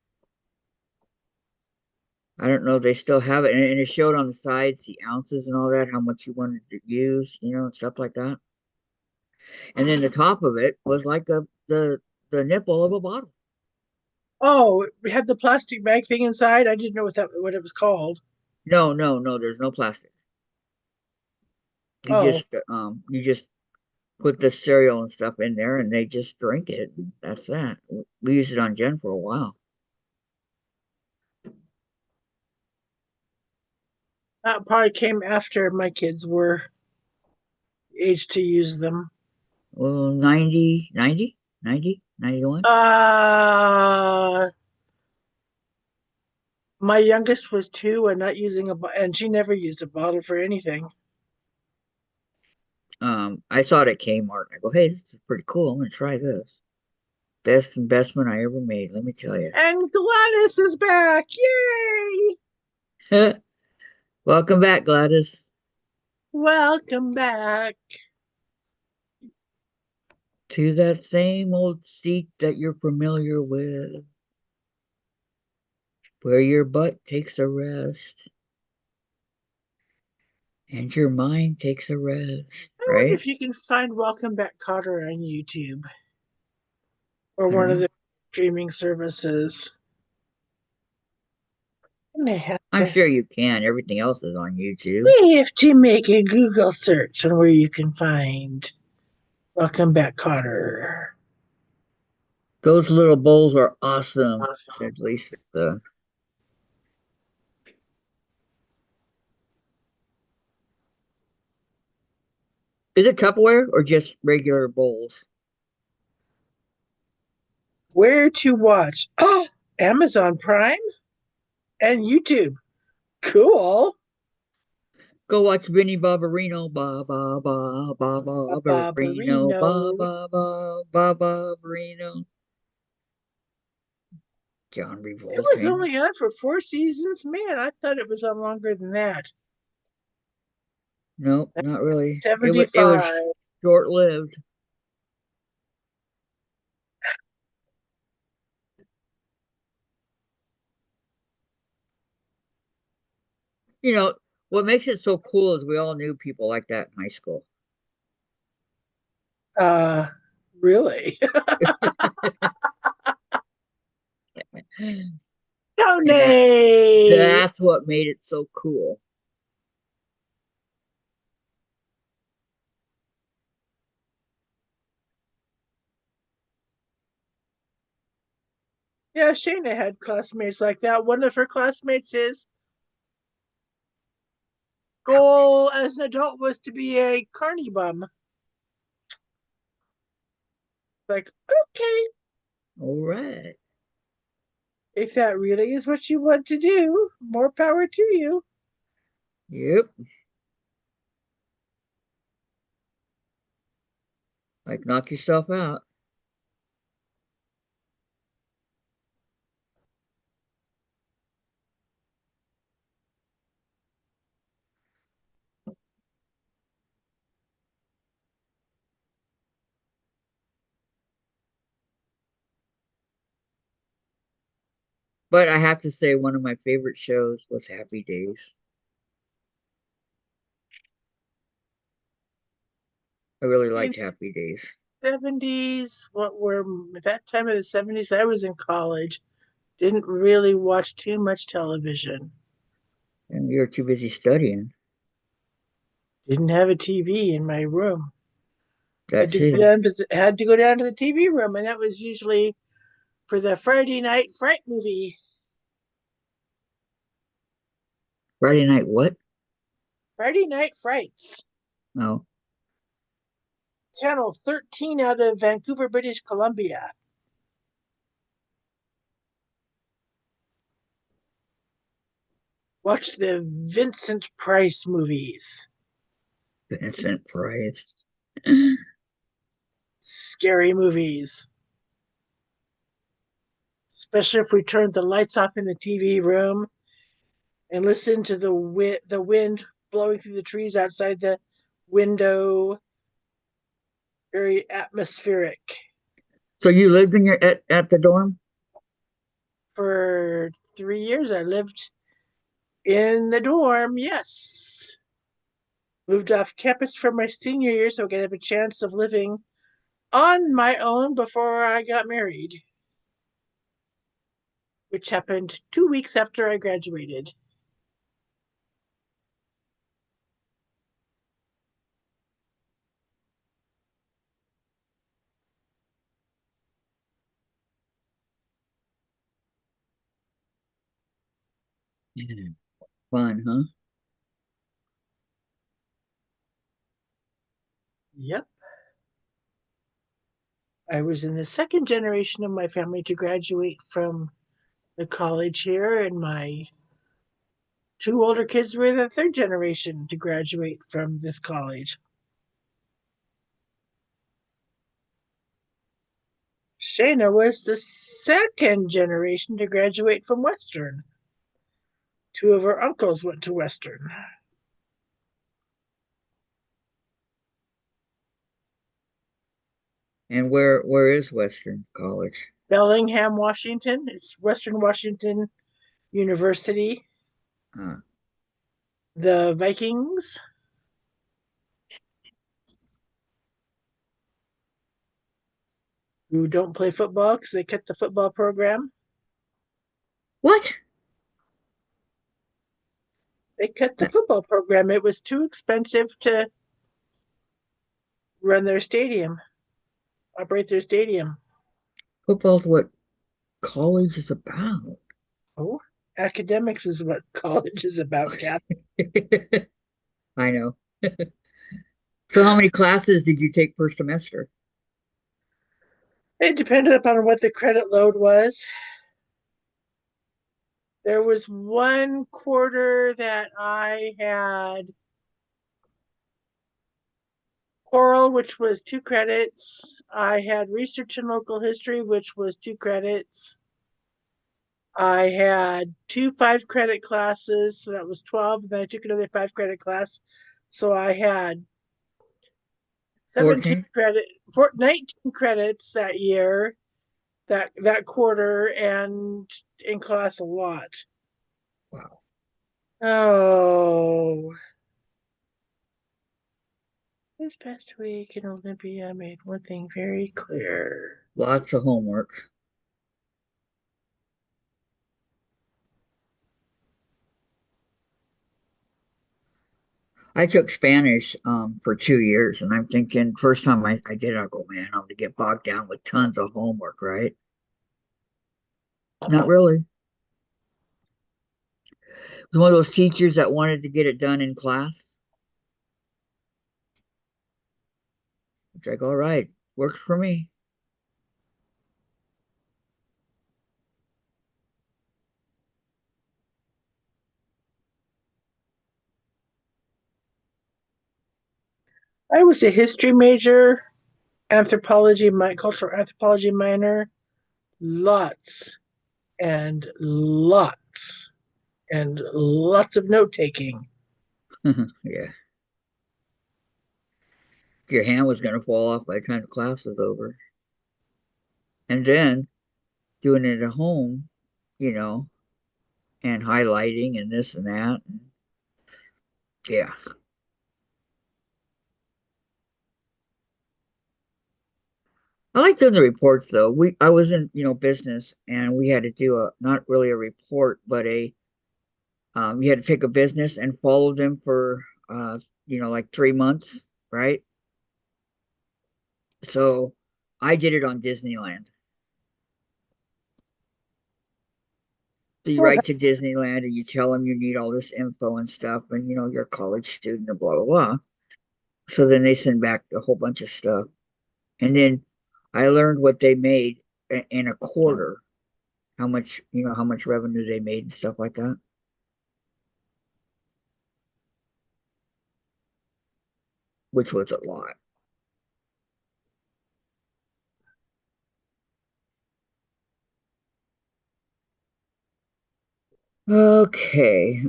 I don't know. They still have it, and it showed on the sides the ounces and all that, how much you wanted to use, and stuff like that. And then the top of it was like the nipple of a bottle. Oh, we had the plastic bag thing inside. I didn't know what it was called. No, no, no. There's no plastic. Oh, You just put the cereal and stuff in there, and they just drink it. That's that. We used it on Jen for a while. that probably came after my kids were age to use them. Well, 90, 90, 90, 91. Uh my youngest was 2 and not using and she never used a bottle for anything. I saw it at Kmart. I go, hey, this is pretty cool. I'm gonna try this. Best investment I ever made, let me tell you. And Gladys is back. Yay! Welcome back, Gladys. Welcome back. To that same old seat that you're familiar with, where your butt takes a rest and your mind takes a rest, I wonder right? if you can find Welcome Back Cotter on YouTube or one of Yeah. the streaming services. And they have I'm to, sure you can. Everything else is on YouTube. we have to make a Google search on where you can find Welcome Back Cotter. Those little bowls are awesome, said Lisa. Is it Tupperware or just regular bowls? Where to watch? Oh, Amazon Prime and YouTube. Cool. Go watch Vinny Barbarino, ba ba ba ba Barbarino, ba Barbarino. ba ba Barbarino. John It was Revolting. only on for 4 seasons. Man, I thought it was on longer than that. Nope, not really. It was 75. short lived. You know what makes it so cool is we all knew people like that in high school. Uh, really? And Donate. that's what made it so cool. Yeah, Shayna had classmates like that. One of her classmates' goal as an adult was to be a carny bum. Like, okay, All right. if that really is what you want to do, more power to you. Yep. Like knock yourself out. But I have to say one of my favorite shows was Happy Days. I really In liked Happy Days. the 70s, what were at that time of the 70s, I was in college. Didn't really watch too much television. And you're too busy studying. Didn't have a TV in my room. That too. Had to go down to the TV room, and that was usually for the Friday night fright movie. Friday night what? Friday Night Frights. Oh. Channel 13 out of Vancouver, British Columbia. Watch the Vincent Price movies. Vincent Price. Scary movies. Especially if we turned the lights off in the TV room and listen to the wind blowing through the trees outside the window. Very atmospheric. So you lived in your at the dorm? For 3 years, I lived in the dorm. Yes. Moved off campus for my senior year so I could have a chance of living on my own before I got married, which happened 2 weeks after I graduated. Yeah. Fun, huh? Yep. I was in the second generation of my family to graduate from the college here, and my two older kids were the third generation to graduate from this college. Shayna was the second generation to graduate from Western. Two of her uncles went to Western. And where is Western College? Bellingham, Washington. It's Western Washington University. Uh, The Vikings, who don't play football because they cut the football program. what? They cut the football program. It was too expensive to run their stadium, operate their stadium. Football's what college is about. Oh, academics is what college is about, Kath. I know. So how many classes did you take per semester? It depended upon what the credit load was. There was one quarter that I had choral, which was 2 credits. I had research and local history, which was 2 credits. I had two 5 credit classes, so that was 12. And then I took another 5 credit class. So I had 17 14? credit, 19 credits that year, that quarter, and in class a lot. Wow. Oh, this past week in Olympia, I made one thing very clear. Lots of homework. I took Spanish for 2 years, and I'm thinking first time I did, I'll go, man, I'm gonna get bogged down with tons of homework, right? Not really. It was one of those teachers that wanted to get it done in class. It's like, all right, works for me. I was a history major, anthropology, my cultural anthropology minor, lots and lots and lots of note taking. Yeah. Your hand was gonna fall off by the time the class was over. And then doing it at home, you know, and highlighting and this and that. Yeah. I like doing the reports though. I was in, business and we had to do a not really a report, but a you had to pick a business and follow them for like 3 months, right? So I did it on Disneyland. So you Oh, write to Disneyland and you tell them you need all this info and stuff, and you're a college student and blah blah blah. So then they send back a whole bunch of stuff, and then I learned what they made in a quarter, how much revenue they made and stuff like that, which was a lot. Okay.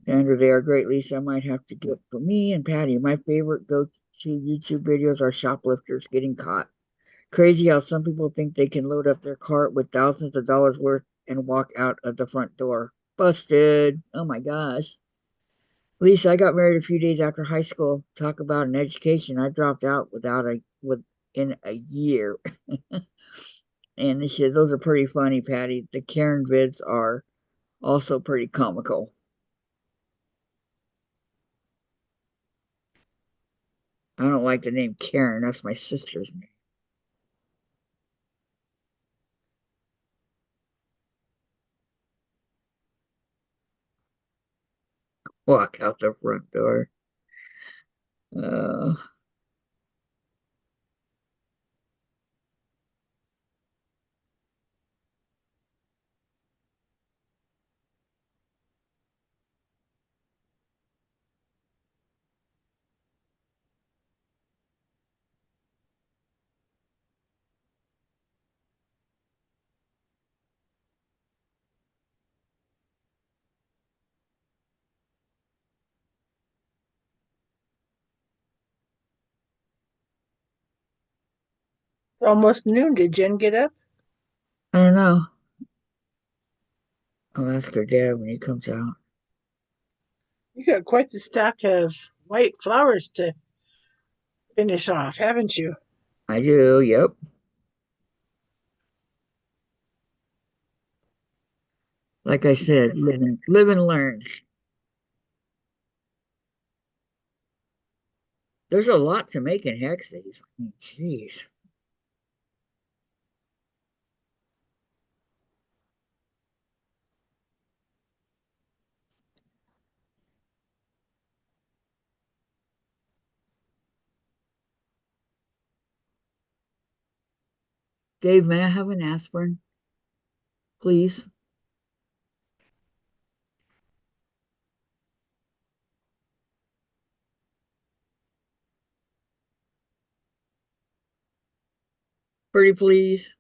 Andrew, they are great, Lisa. I might have to get for me and Patty. My favorite go-to YouTube videos are shoplifters getting caught. Crazy how some people think they can load up their cart with thousands of dollars worth and walk out of the front door. Busted. Oh my gosh. Lisa, I got married a few days after high school. Talk about an education. I dropped out within a year. And she said, those are pretty funny, Patty. The Karen vids are also pretty comical. I don't like the name Karen. That's my sister's name. Walk out the front door. Uh, It's almost noon. Did Jen get up? I don't know. I'll ask her dad when he comes out. You got quite the stack of white flowers to finish off, haven't you? I do, yep. Like I said, live and learn. There's a lot to make in hexes. I mean, jeez. Dave, may I have an aspirin, please? Pretty please.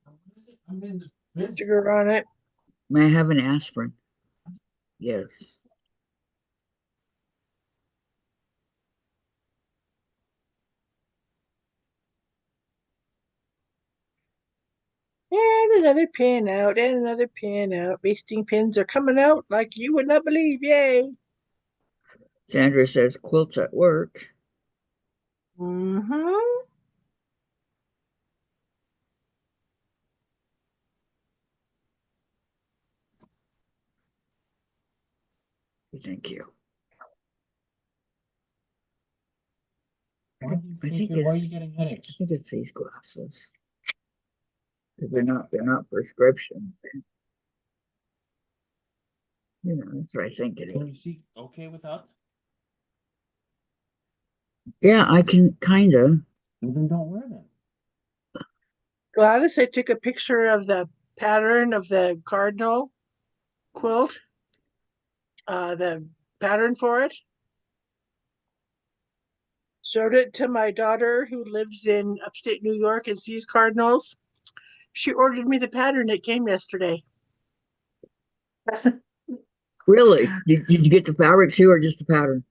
Sugar on it. May I have an aspirin? Yes. And another pin out, and another pin out. Basting pins are coming out like you would not believe. Yay! Sandra says quilts at work. Mm-hmm. Thank you. Why do you think why are you getting I headaches? think it's these glasses. They're not prescription. You know, that's what I think it Can is. you see okay without? Yeah, I can kinda. Well, then don't wear them. Gladys, I took a picture of the pattern of the cardinal quilt, the pattern for it. Showed it to my daughter who lives in upstate New York and sees cardinals. She ordered me the pattern. It came yesterday. Really? Did you get the fabric too or just the pattern?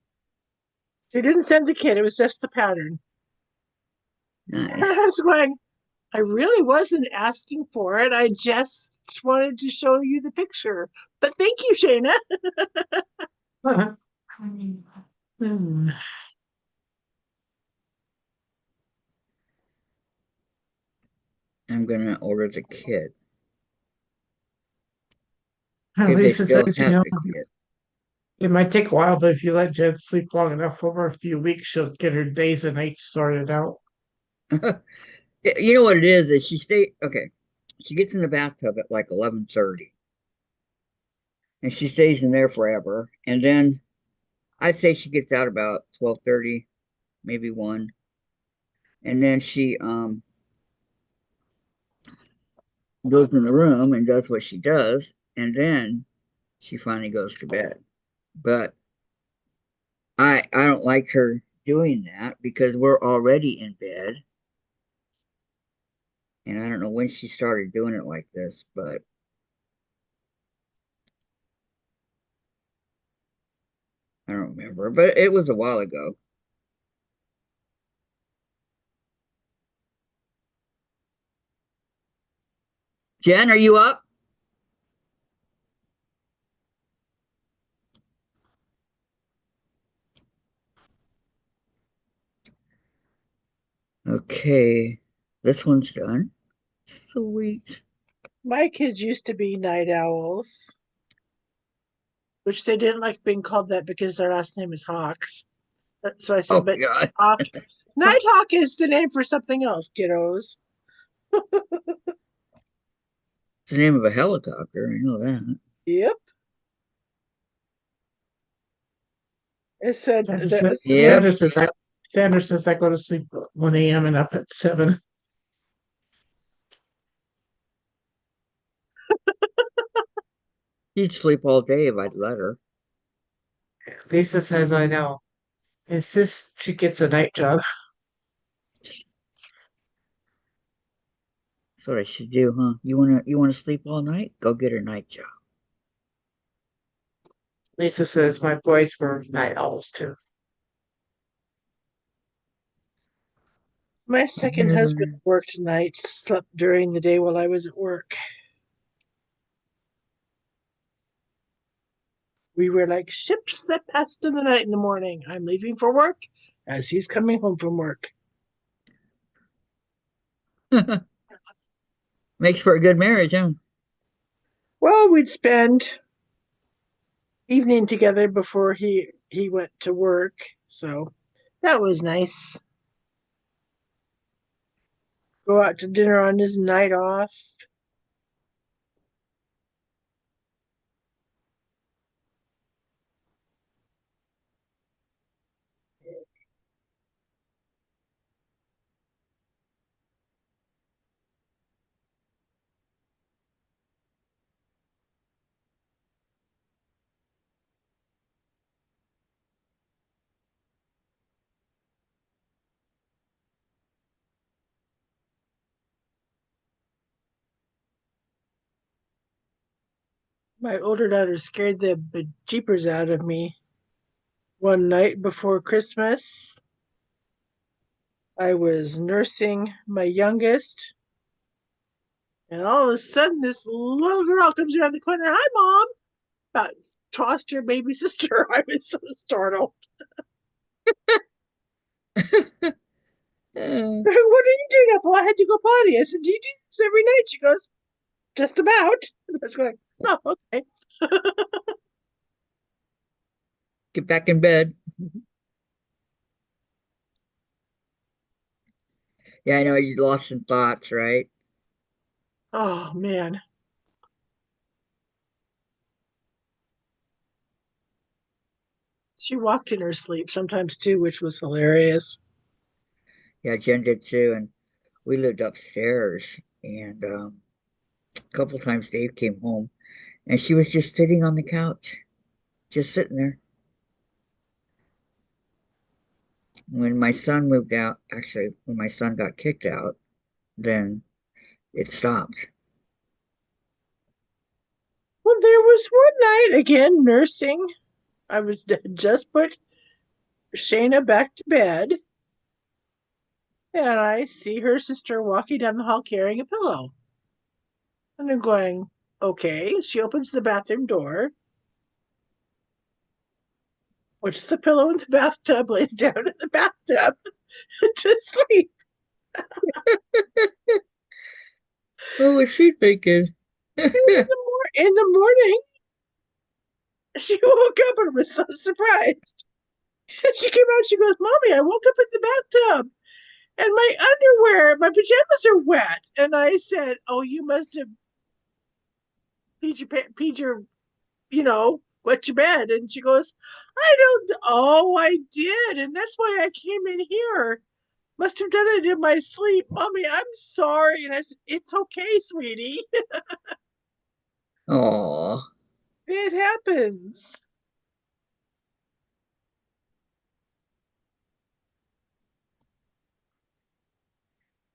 She didn't send the kit, it was just the pattern. I Nice. was going, I really wasn't asking for it. I just wanted to show you the picture. But thank you, Shayna. Hmm. I'm gonna order the kit. If they Lisa still says, have the kit. it might take a while, but if you let Jen sleep long enough over a few weeks, she'll get her days and nights sorted out. You know what it is okay. She gets in the bathtub at like 11:30 and she stays in there forever. And then I'd say she gets out about 12:30, maybe 1. And then she goes in the room and does what she does, and then she finally goes to bed. But I don't like her doing that because we're already in bed. And I don't know when she started doing it like this, but I don't remember. But it was a while ago. Jen, are you up? Okay, this one's done. Sweet. My kids used to be night owls, which they didn't like being called that because their last name is Hawks. So I Oh said, but God, Hawk, Nighthawk is the name for something else, kiddos. it's the name of a helicopter. I know that. Yep. It said Sandra that says, Yep, Sandra says, I, Sandra says I go to sleep at 1 a.m. and up at 7. she'd sleep all day if I'd let her. Lisa says, I know. Insists she gets a night job. That's what I should do, huh? You wanna sleep all night? Go get her night job. Lisa says my boys were night owls too. My second husband worked nights, slept during the day while I was at work. We were like ships that passed in the night in the morning. I'm leaving for work as he's coming home from work. Makes for a good marriage, huh? Well, we'd spend evening together before he went to work, so that was nice. Go out to dinner on his night off. My older daughter scared the bejeepers out of me one night before Christmas. I was nursing my youngest, and all of a sudden, this little girl comes around the corner. Hi, Mom! About tossed her baby sister. I was so startled. Uh, What are you doing up? Well, I had to go potty. I said, do you do this every night? She goes, just about. I was going, oh, okay. get back in bed. Yeah, I know you lost some thoughts, right? Oh, man. She walked in her sleep sometimes too, which was hilarious. Yeah, Jen did too, and we lived upstairs, and a couple times Dave came home, and she was just sitting on the couch, just sitting there. When my son moved out, actually, when my son got kicked out, then it stopped. Well, there was one night, again, nursing. I was just put Shayna back to bed, and I see her sister walking down the hall carrying a pillow. And I'm going, okay. She opens the bathroom door, puts the pillow in the bathtub, lays down in the bathtub to sleep. What was she thinking? In the morning, she woke up and was so surprised. And she came out, she goes, Mommy, I woke up in the bathtub and my underwear, my pajamas are wet. And I said, oh, you must have peed your, wet your bed. And she goes, I don't, oh, I did. And that's why I came in here. Must have done it in my sleep. Mommy, I'm sorry. And I said, it's okay, sweetie. Oh, It happens.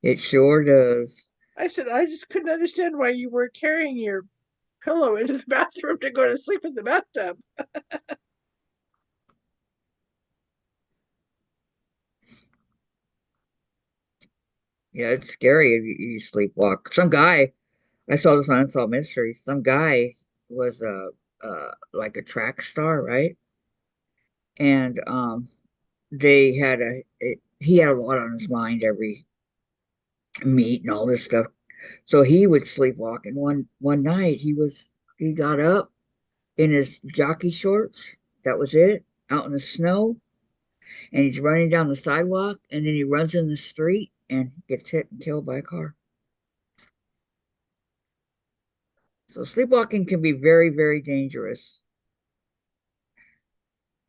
it sure does. I said, I just couldn't understand why you were carrying your pillow into the bathroom to go to sleep in the bathtub. Yeah, it's scary if you sleepwalk. Some guy, I saw this on Unsolved Mysteries. Some guy was like a track star, right? And they had he had a lot on his mind every meet and all this stuff. So he would sleepwalk. And one night he got up in his jockey shorts. That was it, out in the snow, and he's running down the sidewalk, and then he runs in the street and gets hit and killed by a car. So sleepwalking can be very, very dangerous.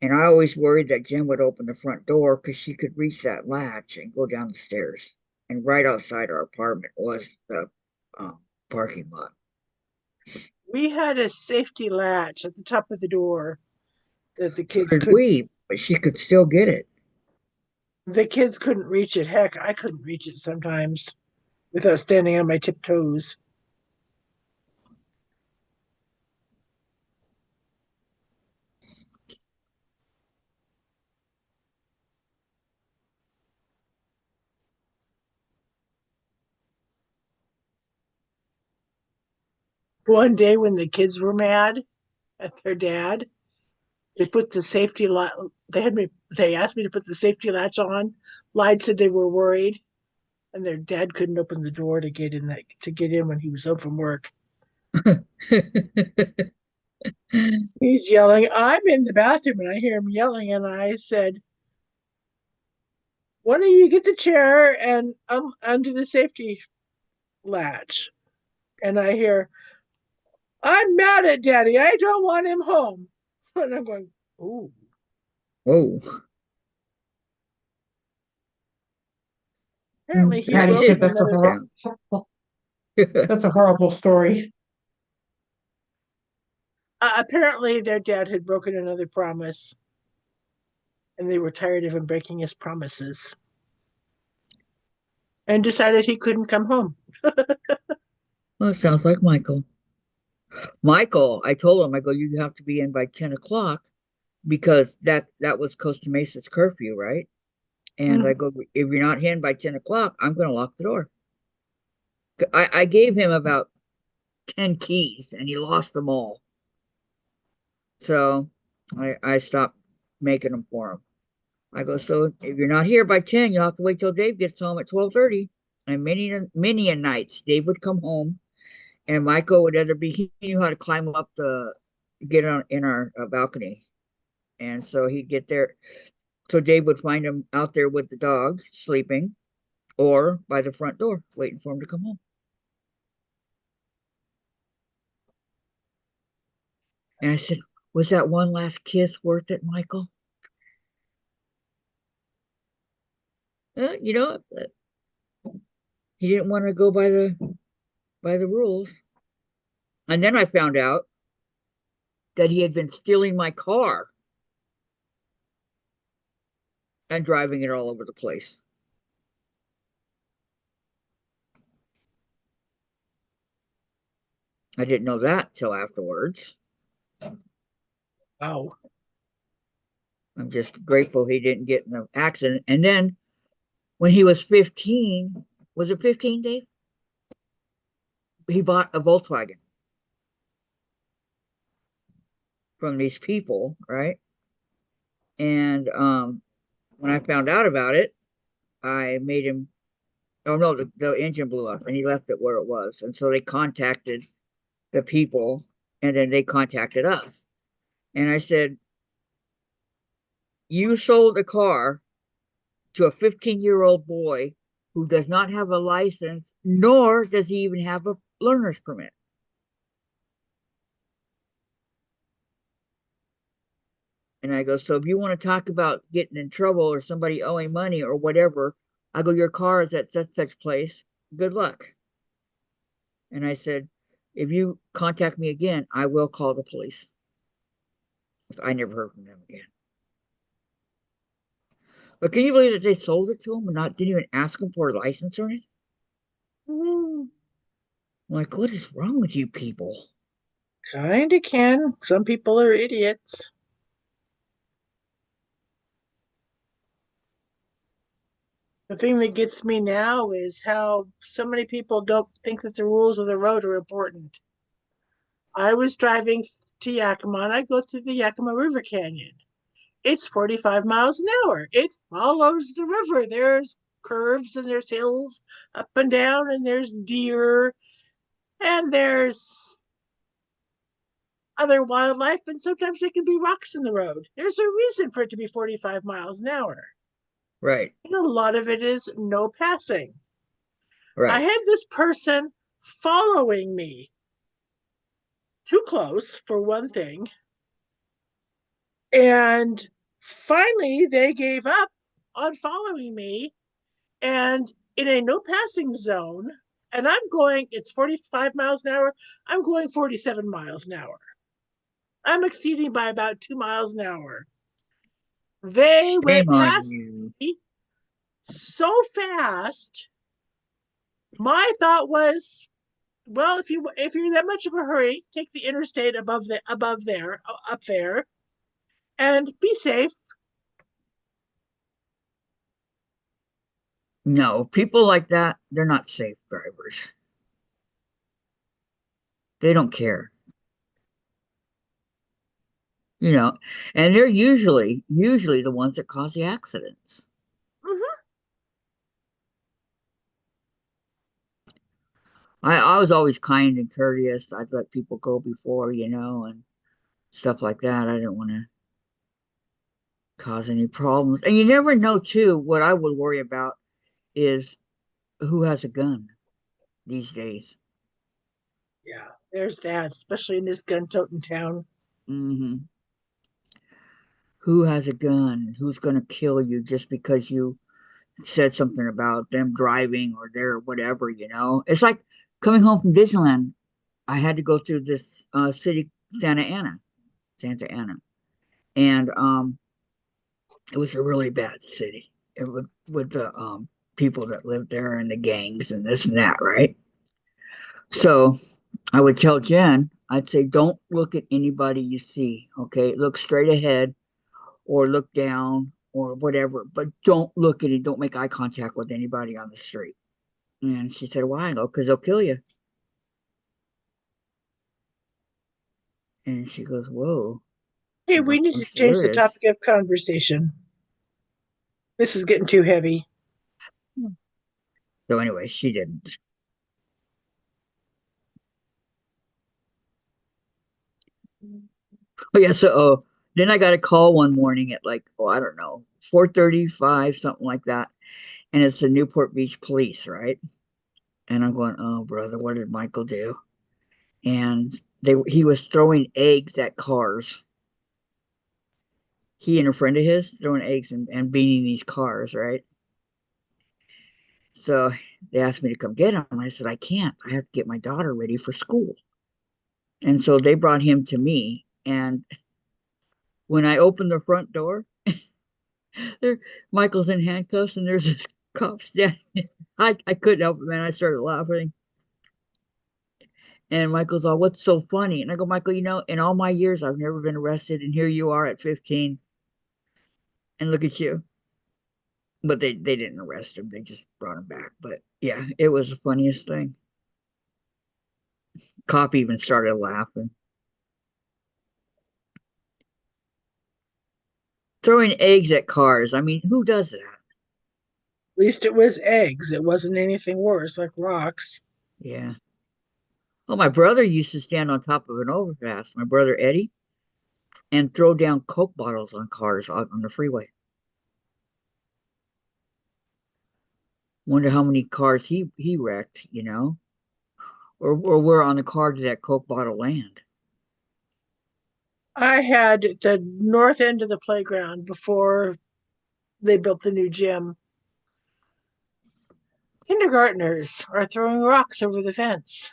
And I always worried that Jen would open the front door because she could reach that latch and go down the stairs. And right outside our apartment was the parking lot. We had a safety latch at the top of the door that So did we, but she could still get it. the kids couldn't reach it. Heck, I couldn't reach it sometimes without standing on my tiptoes. One day when the kids were mad at their dad, they put the safety latch. They asked me to put the safety latch on. Lied, said they were worried, and their dad couldn't open the door to get in when he was home from work. He's yelling. I'm in the bathroom and I hear him yelling, and I said, "Why don't you get the chair and undo the safety latch?" And I hear, "I'm mad at Daddy. I don't want him home." And I'm going, "Ooh." Whoa. Apparently, he'd Patty said broken another. that's a horrible story. Apparently, their dad had broken another promise, and they were tired of him breaking his promises, and decided he couldn't come home. Well, it sounds like Michael. Michael, I told him, I go, you have to be in by 10 o'clock because that was Costa Mesa's curfew, right? And I Mm. go, if you're not in by 10 o'clock, I'm going to lock the door. I gave him about 10 keys and he lost them all. So I stopped making them for him. I go, so if you're not here by 10, you'll have to wait till Dave gets home at 12:30. And many a nights, Dave would come home and Michael would either be, he knew how to climb up get on in our balcony. And so he'd get there. So Dave would find him out there with the dog sleeping or by the front door waiting for him to come home. And I said, was that one last kiss worth it, Michael? You know, he didn't want to go by the rules. And then I found out that he had been stealing my car and driving it all over the place. I didn't know that till afterwards. Wow. I'm just grateful he didn't get in an accident. And then when he was 15, was it 15, Dave? He bought a Volkswagen from these people, right? And when I found out about it, I made him. Oh no, the engine blew up, and he left it where it was. And so they contacted the people, and then they contacted us. And I said, "You sold a car to a 15-year-old boy who does not have a license, nor does he even have a learner's permit." And I go, so if you want to talk about getting in trouble or somebody owing money or whatever, I go, your car is at such place. Good luck. And I said, if you contact me again, I will call the police. I never heard from them again. But can you believe that they sold it to him and didn't even ask him for a license or anything? Mm, I'm like, what is wrong with you people? kinda can. Some people are idiots. The thing that gets me now is how so many people don't think that the rules of the road are important. I was driving to Yakima and I go through the Yakima River Canyon. It's 45 miles an hour. It follows the river. There's curves and there's hills up and down, and there's deer and there's other wildlife, and sometimes there can be rocks in the road. There's a reason for it to be 45 miles an hour. Right, And a lot of it is no passing. I right. had this person following me too close, for one thing, and finally they gave up on following me, and in a no passing zone, and I'm going, it's 45 miles an hour, I'm going 47 miles an hour. I'm exceeding by about 2 miles an hour. They Shame went on past you. me so fast. My thought was, well, if you're that much of a hurry, take the interstate above there, up there, and be safe. No, people like that, they're not safe drivers. They don't care. You know, and they're usually the ones that cause the accidents. Mhm. I was always kind and courteous. I'd let people go before, and stuff like that. I didn't want to cause any problems. And you never know, too. What I would worry about is who has a gun these days. Yeah, there's that, especially in this gun-toting town. Hmm. Who has a gun? Who's going to kill you just because you said something about them driving or their whatever? It's like coming home from Disneyland. I had to go through this city, Santa Ana, and it was a really bad city. It was with the people that lived there and the gangs and this and that, right? So I would tell Jen, I'd say, don't look at anybody you see. Okay, look straight ahead or look down or whatever, but don't look at it. Don't make eye contact with anybody on the street. And she said, why? I go, because they'll kill you. And she goes, whoa. Hey, I we go, need I'm to change the serious. topic of conversation. This is getting too heavy. So anyway, she didn't. Oh yeah, so then I got a call one morning at like, I don't know, 4:35, something like that. And it's the Newport Beach police, right? And I'm going, oh brother, what did Michael do? And he was throwing eggs at cars. He and a friend of his throwing eggs and beating these cars, right? So they asked me to come get him. I said, I can't. I have to get my daughter ready for school. And so they brought him to me. And when I opened the front door, there Michael's in handcuffs and there's this cop standing. I couldn't help it, man. I started laughing. And Michael's all, what's so funny? And I go, Michael, in all my years, I've never been arrested. And here you are at 15. And look at you. But they didn't arrest him. They just brought him back. But yeah, it was the funniest thing. Cop even started laughing. Throwing eggs at cars. I mean, who does that? At least it was eggs. It wasn't anything worse, like rocks. Yeah. Well, my brother used to stand on top of an overpass, my brother Eddie, and throw down Coke bottles on cars out on the freeway. Wonder how many cars he wrecked, or where on the car did that Coke bottle land? I had the north end of the playground before they built the new gym. Kindergartners are throwing rocks over the fence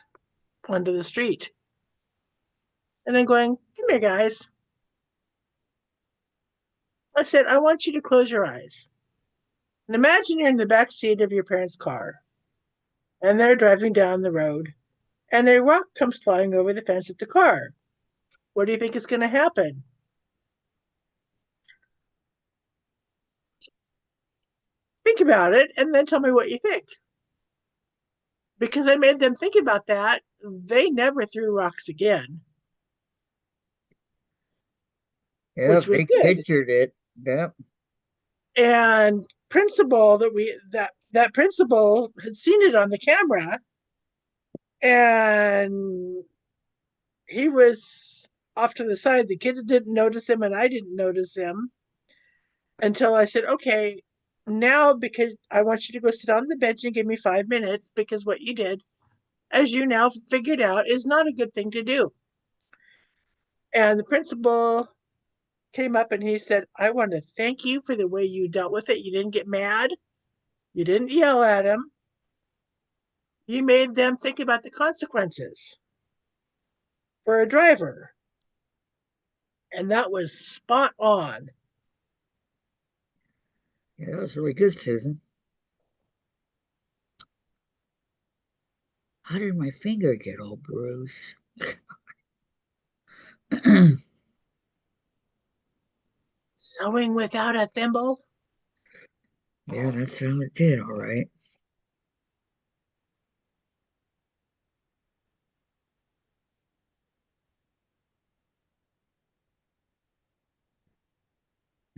onto the street. And then going, come here, guys. I said, I want you to close your eyes. And imagine you're in the back seat of your parents' car and they're driving down the road and a rock comes flying over the fence of the car. What do you think is going to happen? Think about it and then tell me what you think. Because I made them think about that, they never threw rocks again, which Yep, was they good. pictured it. Yep. And principal that principal had seen it on the camera, and he was off to the side. The kids didn't notice him, and I didn't notice him until I said, "Okay, now because I want you to go sit on the bench and give me 5 minutes because what you did, as you now figured out, is not a good thing to do." And the principal came up and he said, I want to thank you for the way you dealt with it. You didn't get mad. You didn't yell at him. You made them think about the consequences for a driver. And that was spot on. Yeah, that was really good, Susan. How did my finger get all bruised? Yeah, Sewing without a thimble? that's how it did, all right.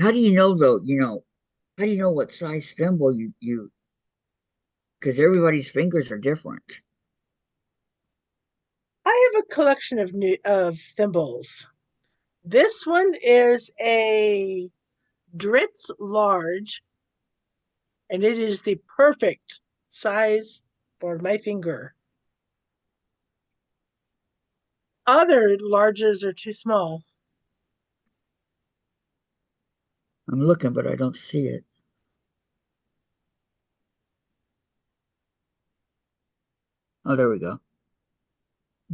How do you know though? How do you know what size thimble you? Because everybody's fingers are different. I have a collection of thimbles. This one is a Dritz large, and it is the perfect size for my finger. Other larges are too small. I'm looking, but I don't see it. Oh, there we go.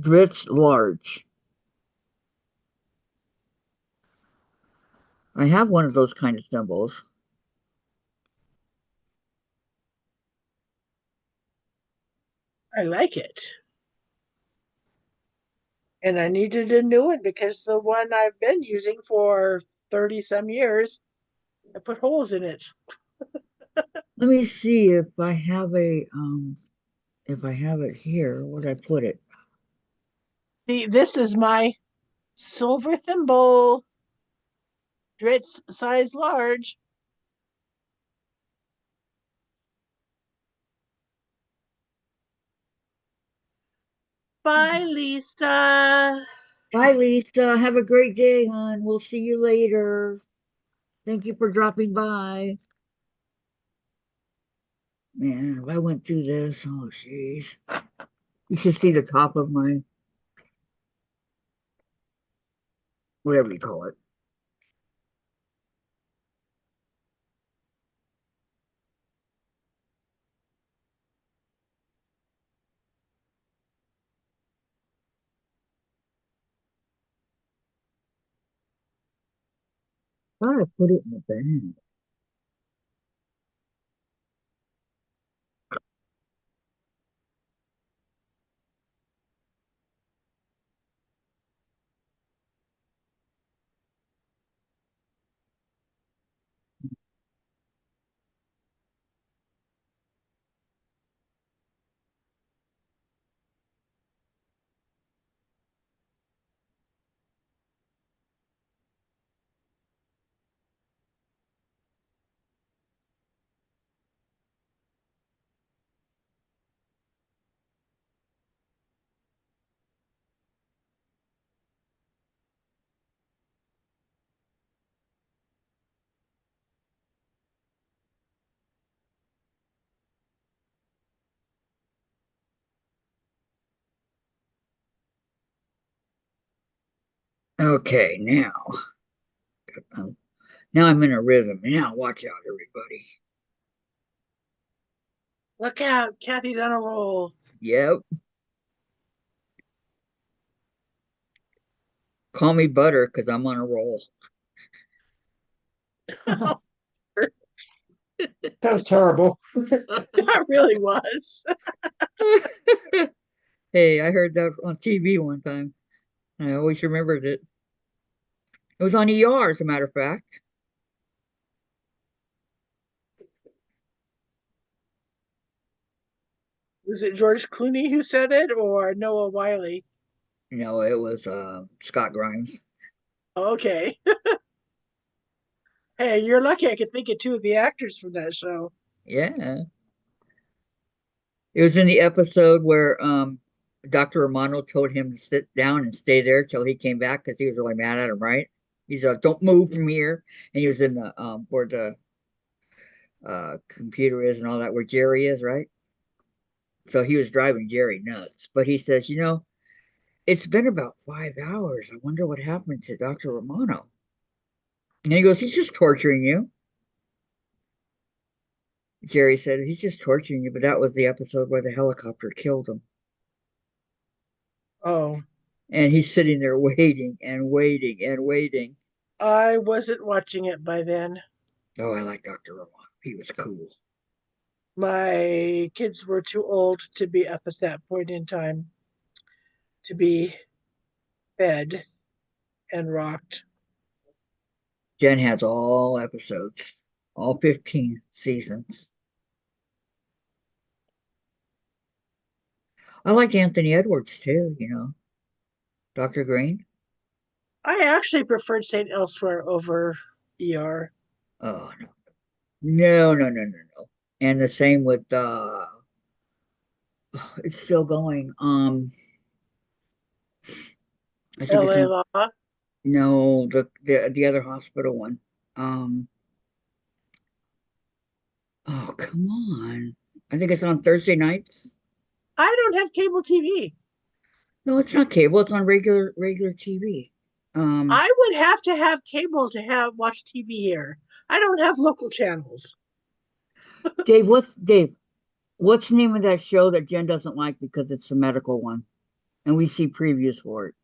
Grits large. I have one of those kind of thimbles. I like it. And I needed a new one because the one I've been using for 30 some years, I put holes in it. Let me see if I have it here. Where'd I put it? See, this is my silver thimble, Dritz size large. Bye, Lisa. Bye, Lisa. Have a great day, hon. We'll see you later. Thank you for dropping by. Man, if I went through this, oh jeez. You should see the top of my whatever you call it. Thought I put it in the bag. Okay, um, now I'm in a rhythm. Now watch out, everybody. Look out, Kathy's on a roll. Yep. Call me butter because I'm on a roll. That was terrible. That really was. Hey, I heard that on TV one time. I always remembered it. It was on ER, as a matter of fact. Was it George Clooney who said it or Noah Wiley? No, it was Scott Grimes. Okay. Hey, you're lucky I could think of two of the actors from that show. Yeah. It was in the episode where Dr. Romano told him to sit down and stay there till he came back because he was really mad at him, right? He's like, don't move from here. And he was in the where the computer is and all that, where Jerry is, right? So he was driving Jerry nuts. But he says, it's been about 5 hours. I wonder what happened to Dr. Romano. And he goes, he's just torturing you. Jerry said, he's just torturing you. But that was the episode where the helicopter killed him. Oh, And he's sitting there waiting and waiting and waiting. I wasn't watching it by then. Oh, I like Dr. Romano. He was cool. My kids were too old to be up at that point in time to be fed and rocked. Jen has all episodes, all 15 seasons. I like Anthony Edwards too, Dr. Green. I actually preferred St. Elsewhere over ER. Oh no. No, no, no, no, no. And the same with it's still going. I think it's LA on Law. no the other hospital one. Um oh come on. I think it's on Thursday nights. I don't have cable TV. No, it's not cable, it's on regular TV. Um I would have to have cable to have watch TV here. I don't have local channels. Dave, what's the name of that show that Jen doesn't like because it's the medical one? And we see previews for it.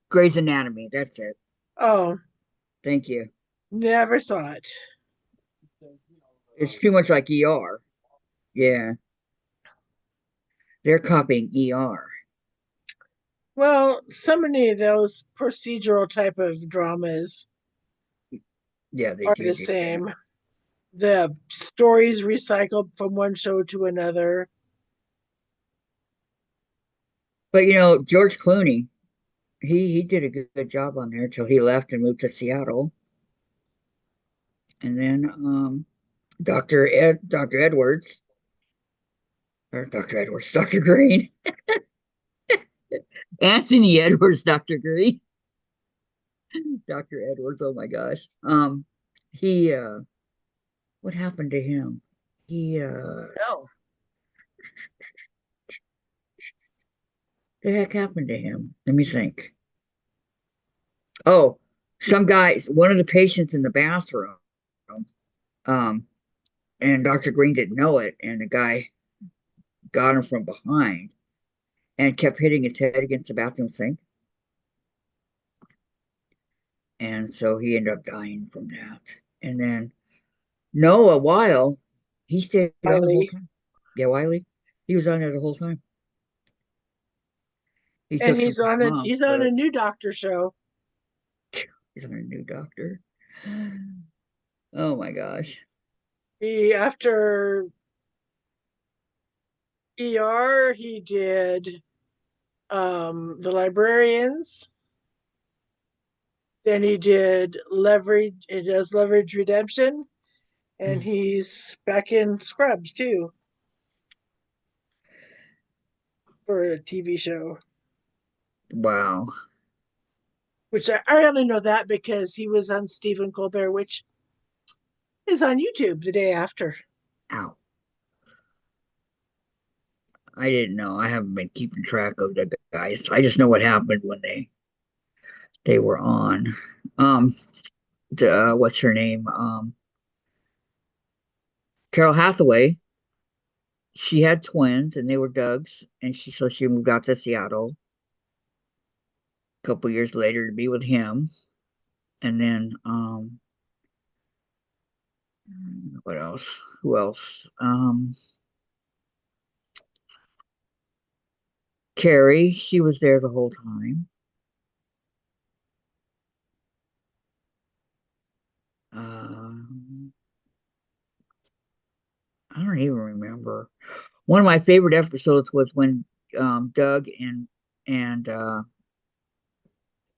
Grey's Anatomy, that's it. Oh, Thank you. never saw it. It's too much like ER. Yeah. They're copying ER. Well, so many of those procedural type of dramas Yeah, they are do the do that. same. The stories recycled from one show to another. But George Clooney, he did a good job on there till he left and moved to Seattle. And then Dr. Edwards, or Dr. Edwards, Dr. Green, Anthony Edwards, Dr. Green, Dr. Edwards. Oh my gosh. He what happened to him? He No. the heck happened to him? Let me think. Oh, some guys, one of the patients in the bathroom, um, and Dr. Green didn't know it, and the guy got him from behind and kept hitting his head against the bathroom sink. And so he ended up dying from that. And then Noah Weil, he stayed on the whole Riley. time. Yeah, Wiley. He was on there the whole time. He And took some time off, he's on a but new doctor show. he's on a new doctor. Oh my gosh. He after ER he did the librarians. Then he did leverage it does leverage redemption. And he's back in Scrubs too for a TV show. Wow. Which I only know that because he was on Stephen Colbert, which is on YouTube the day after. Ow. I didn't know. I haven't been keeping track of the guys. I just know what happened when they were on. Um, what's her name? Carol Hathaway. She had twins, and they were Doug's, and she moved out to Seattle a couple years later to be with him, and then what else? Who else? Carrie. She was there the whole time. Um, I don't even remember. One of my favorite episodes was when Doug and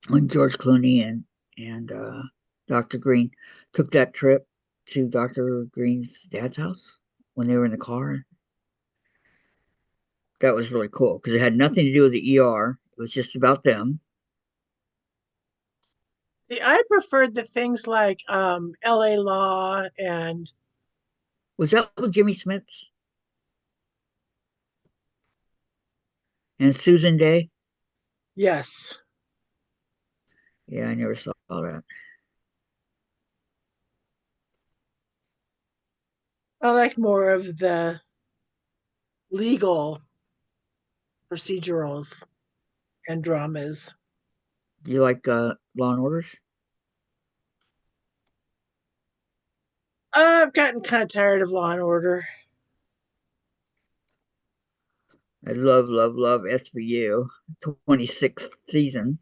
when George Clooney and Dr. Green took that trip to Dr. Green's dad's house when they were in the car. That was really cool because it had nothing to do with the ER. It was just about them. See, I preferred the things like LA Law and Was that with Jimmy Smits and Susan Day? yes. Yeah, I never saw that. I like more of the legal procedurals and dramas. Do you like Law and Orders? I've gotten kind of tired of Law and Order. I love SVU. 26th season.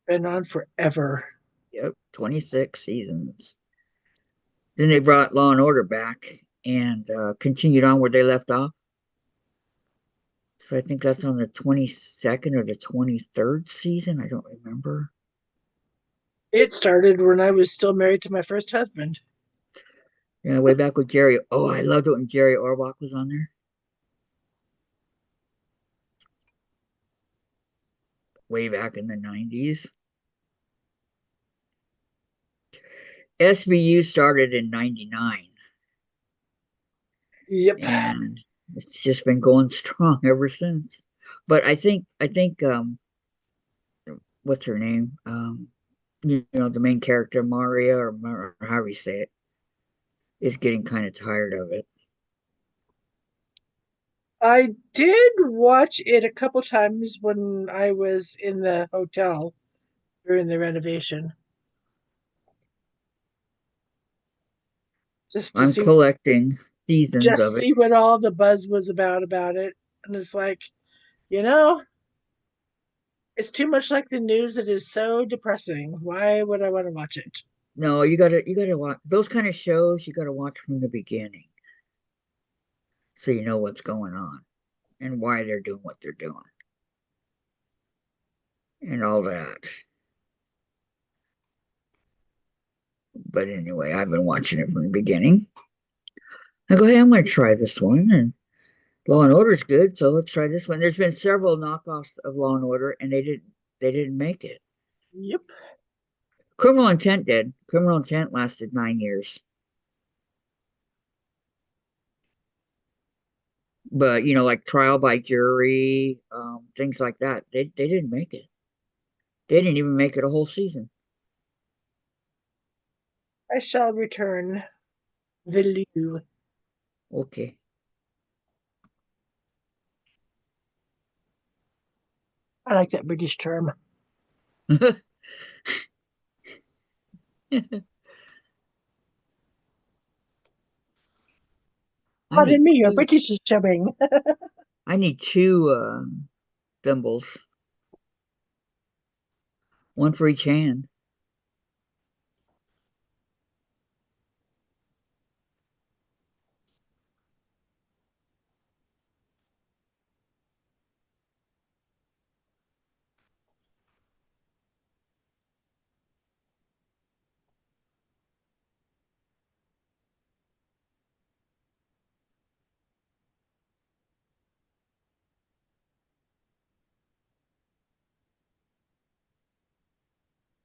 Been on forever. Yep, 26 seasons. Then they brought Law and Order back and continued on where they left off. So I think that's on the 22nd or the 23rd season. I don't remember. It started when I was still married to my first husband. Yeah, way back with Jerry. Oh, I loved it when Jerry Orbach was on there. Way back in the 90s. SVU started in 99 Yep. and it's just been going strong ever since. But I think what's her name? The main character Maria or however you say it is getting kind of tired of it. I did watch it a couple times when I was in the hotel during the renovation, just to I'm see collecting seasons just of it. see what all the buzz was about it. And it's like, you know, it's too much like the news. It is so depressing. Why would I want to watch it? No, you gotta watch those kind of shows. You gotta watch from the beginning so you know what's going on and why they're doing what they're doing and all that. But anyway, I've been watching it from the beginning. I go, hey, I'm going to try this one, and Law and Order is good, so let's try this one. There's been several knockoffs of Law and Order, and they didn't make it. Yep. Criminal Intent did. Criminal Intent lasted 9 years, but like Trial by Jury, things like that, they didn't make it. They didn't even make it a whole season. I shall return the loo. Okay. I like that British term. I need Pardon me, your two. British is showing. I need two thimbles, one for each hand.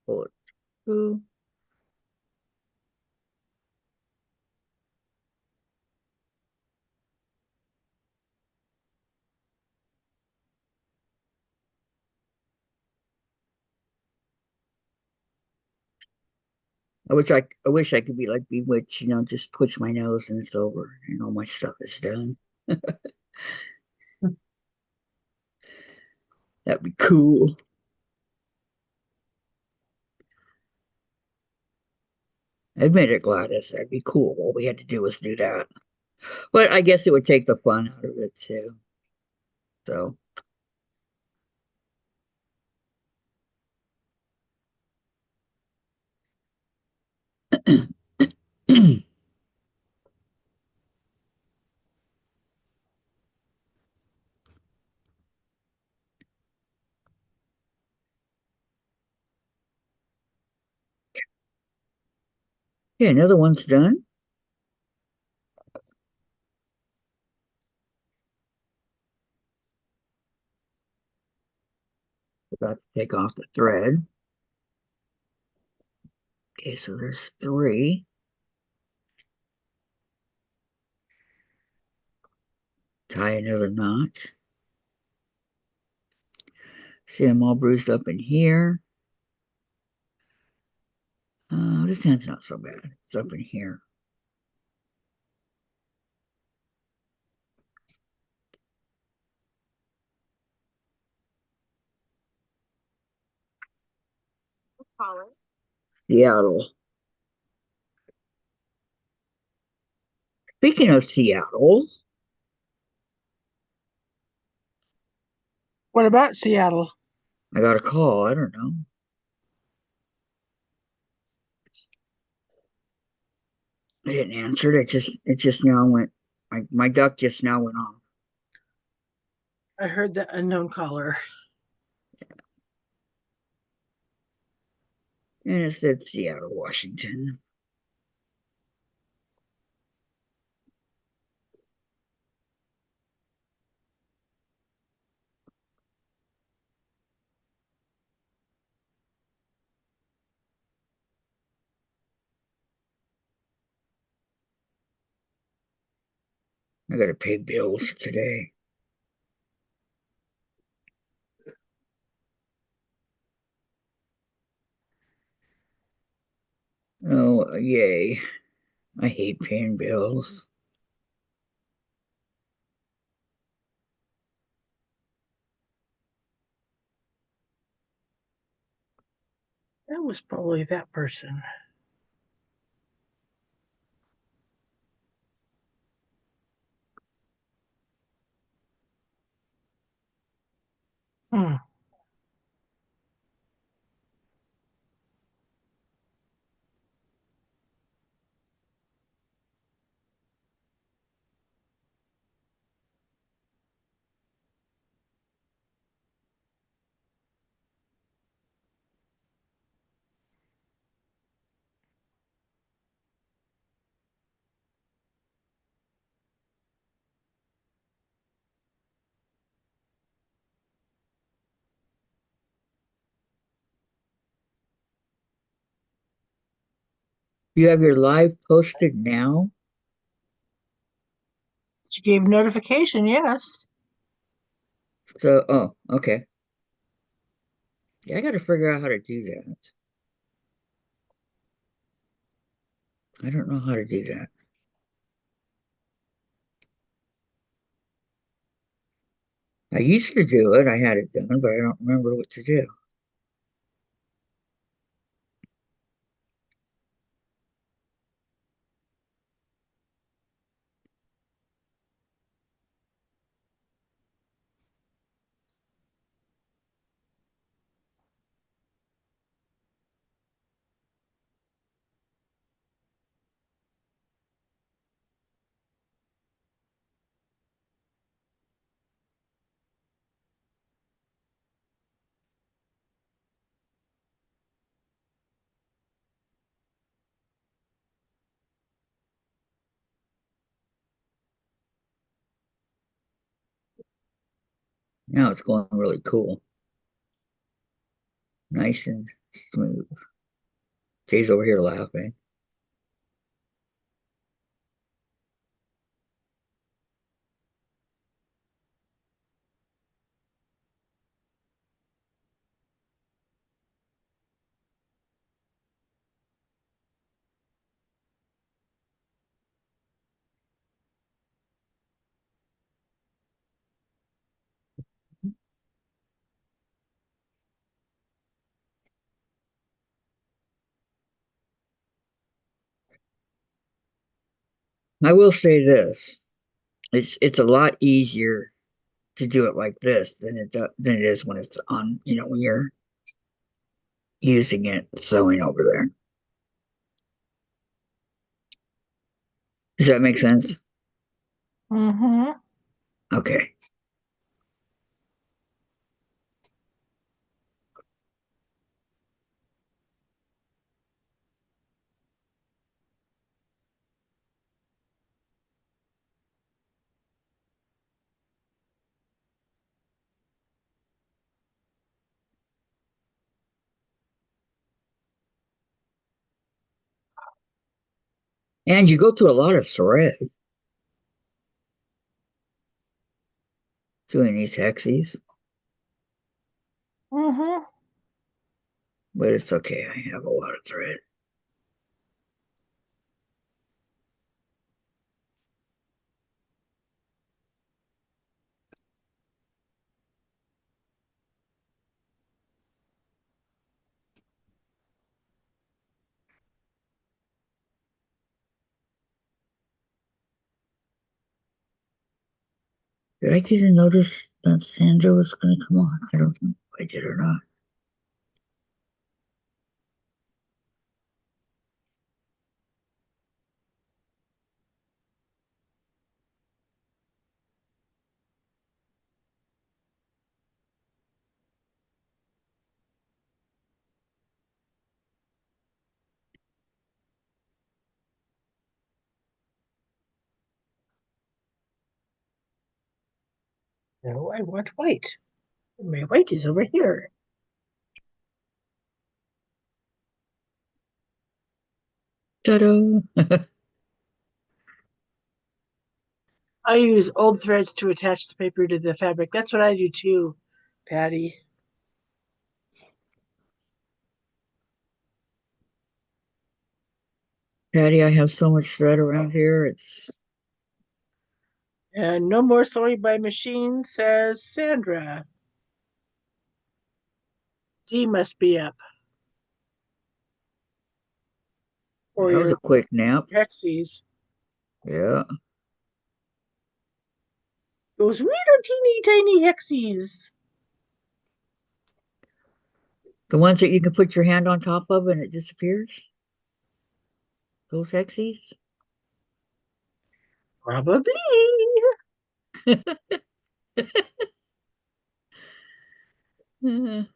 Pull it through. I wish I could be like Bewitched, just push my nose and it's over and all my stuff is done. That'd be cool. Admit it, Gladys. That'd be cool. All we had to do was do that. But I guess it would take the fun out of it too. So yeah, another one's done. About to take off the thread. Okay, so there's three. Tie another knot. See, I'm all bruised up in here. This hand's not so bad. It's up in here. Seattle. Speaking of Seattle, What about Seattle? I got a call. I don't know. I didn't answer it. It just now went. My duck just now went off. I heard the unknown caller. And it said Seattle, Washington. I gotta pay bills today. Oh, yay. I hate paying bills. That was probably that person. Hmm. You have your live posted now? She gave notification, yes. So, oh, okay. Yeah, I gotta figure out how to do that. I don't know how to do that. I used to do it. I had it done, but I don't remember what to do. Now it's going really cool. Nice and smooth. Jay's over here laughing. I will say this. It's a lot easier to do it like this than it is when it's on, when you're using it sewing over there. Does that make sense? Mm-hmm. Okay. And you go through a lot of thread doing these hexies, Mm-hmm. but it's okay. I have a lot of thread. Did I get a notice that Sandra was going to come on? I don't know if I did or not. No, I want white. My white is over here. Ta-da! I use old threads to attach the paper to the fabric. That's what I do too, Patty. Patty, I have so much thread around here. It's And no more sewing by machine, says Sandra. D must be up. Or that was your a quick nap. Hexies. Yeah. Those little teeny tiny Hexies. The ones that you can put your hand on top of and it disappears. Those hexies. Probably. Mhm.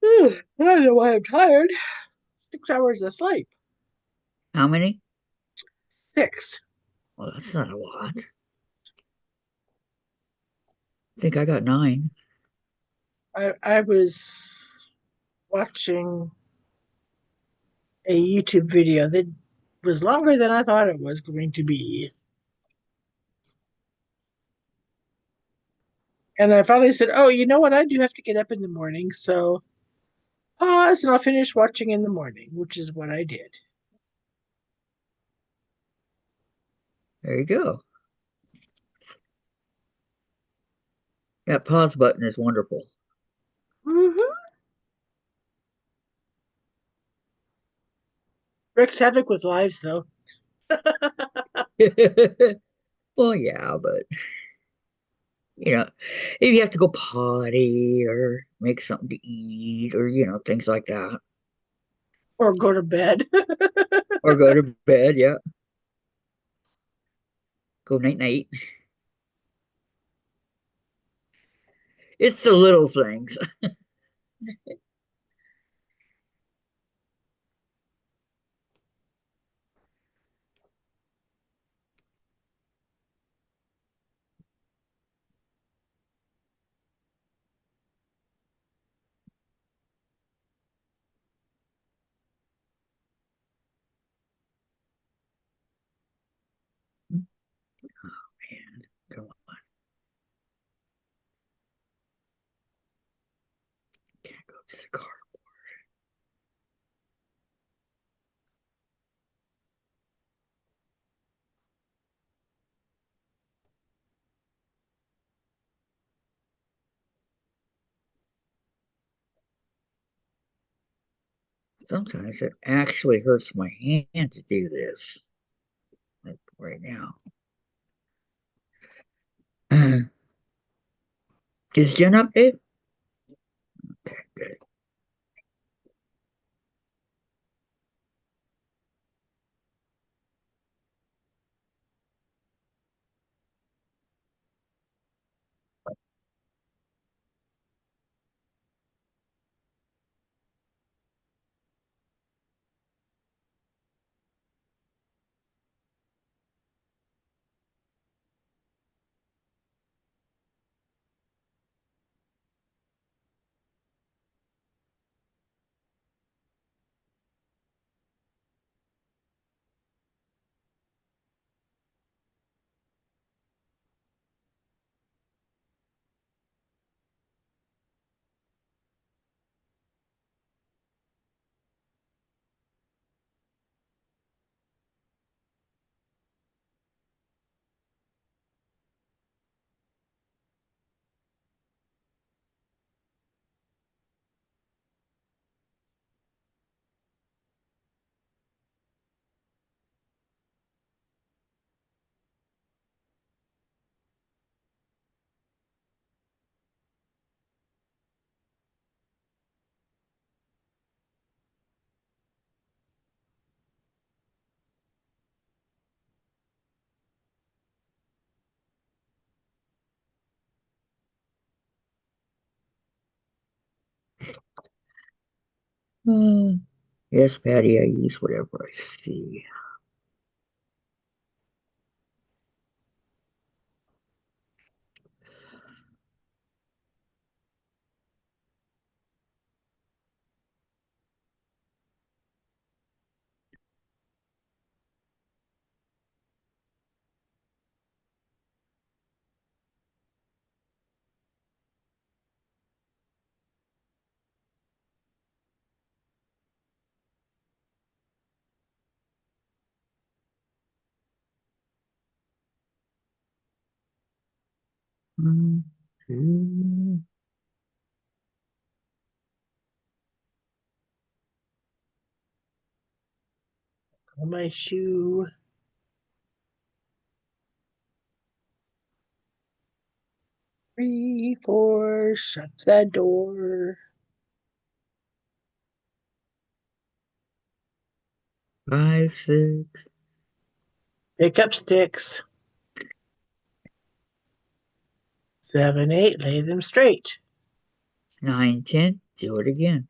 I don't know why I'm tired. 6 hours of sleep. How many? 6. Well, that's not a lot. I think I got 9. I was watching a YouTube video that was longer than I thought it was going to be. And I finally said, oh, you know what? I do have to get up in the morning. So pause and I'll finish watching in the morning, which is what I did. There you go. That pause button is wonderful. Mm-hmm. Wreaks havoc with lives, though. Well, yeah, but if you have to go potty or make something to eat or things like that, Or go to bed. or go to bed, yeah, go night night. It's the little things. Man, come on, can't go to the car. Sometimes it actually hurts my hand to do this, like right now. Is Jen up, Dave? Okay, good. Yes, Patty, I use whatever I see. One, two, On my shoe. 3, 4, shut that door. 5, 6, Pick up sticks. 7, 8, lay them straight. 9, 10. Do it again.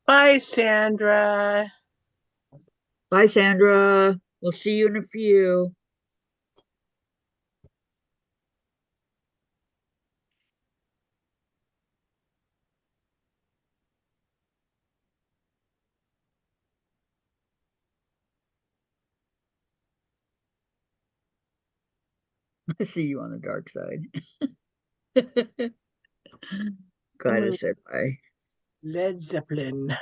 Bye, Sandra. Bye, Sandra. We'll see you in a few. I see you on the dark side. Glad I said bye. Led Zeppelin.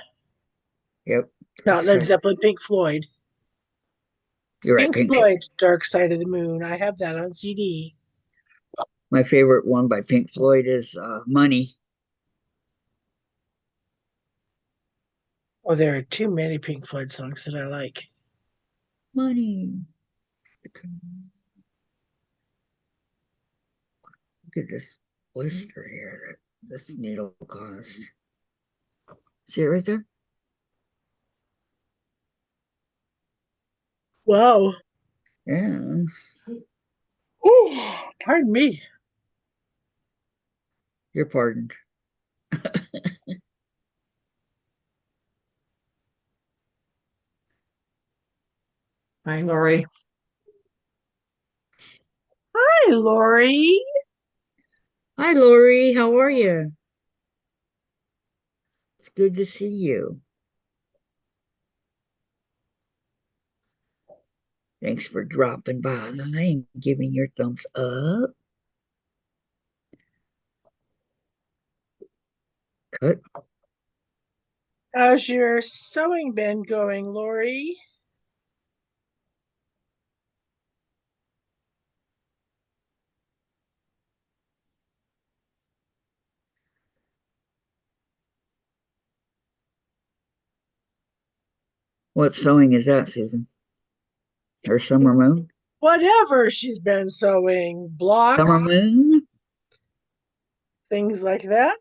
Yep. Not Led Zeppelin, Pink Floyd. You're right, Pink Pink. Floyd, Dark Side of the Moon. I have that on CD. My favorite one by Pink Floyd is Money. Oh, there are too many Pink Floyd songs that I like. Money. Look at this blister here that this needle caused. See it right there? Wow. Yeah. Ooh, pardon me. You're pardoned. Hi, Lori. Hi, Lori. Hi, Lori. How are you? It's good to see you. Thanks for dropping by and giving your thumbs up. Cut. How's your sewing been going, Lori? What sewing is that, Susan? Or Summer Moon? Whatever she's been sewing. Blocks, Summer Moon? things like that.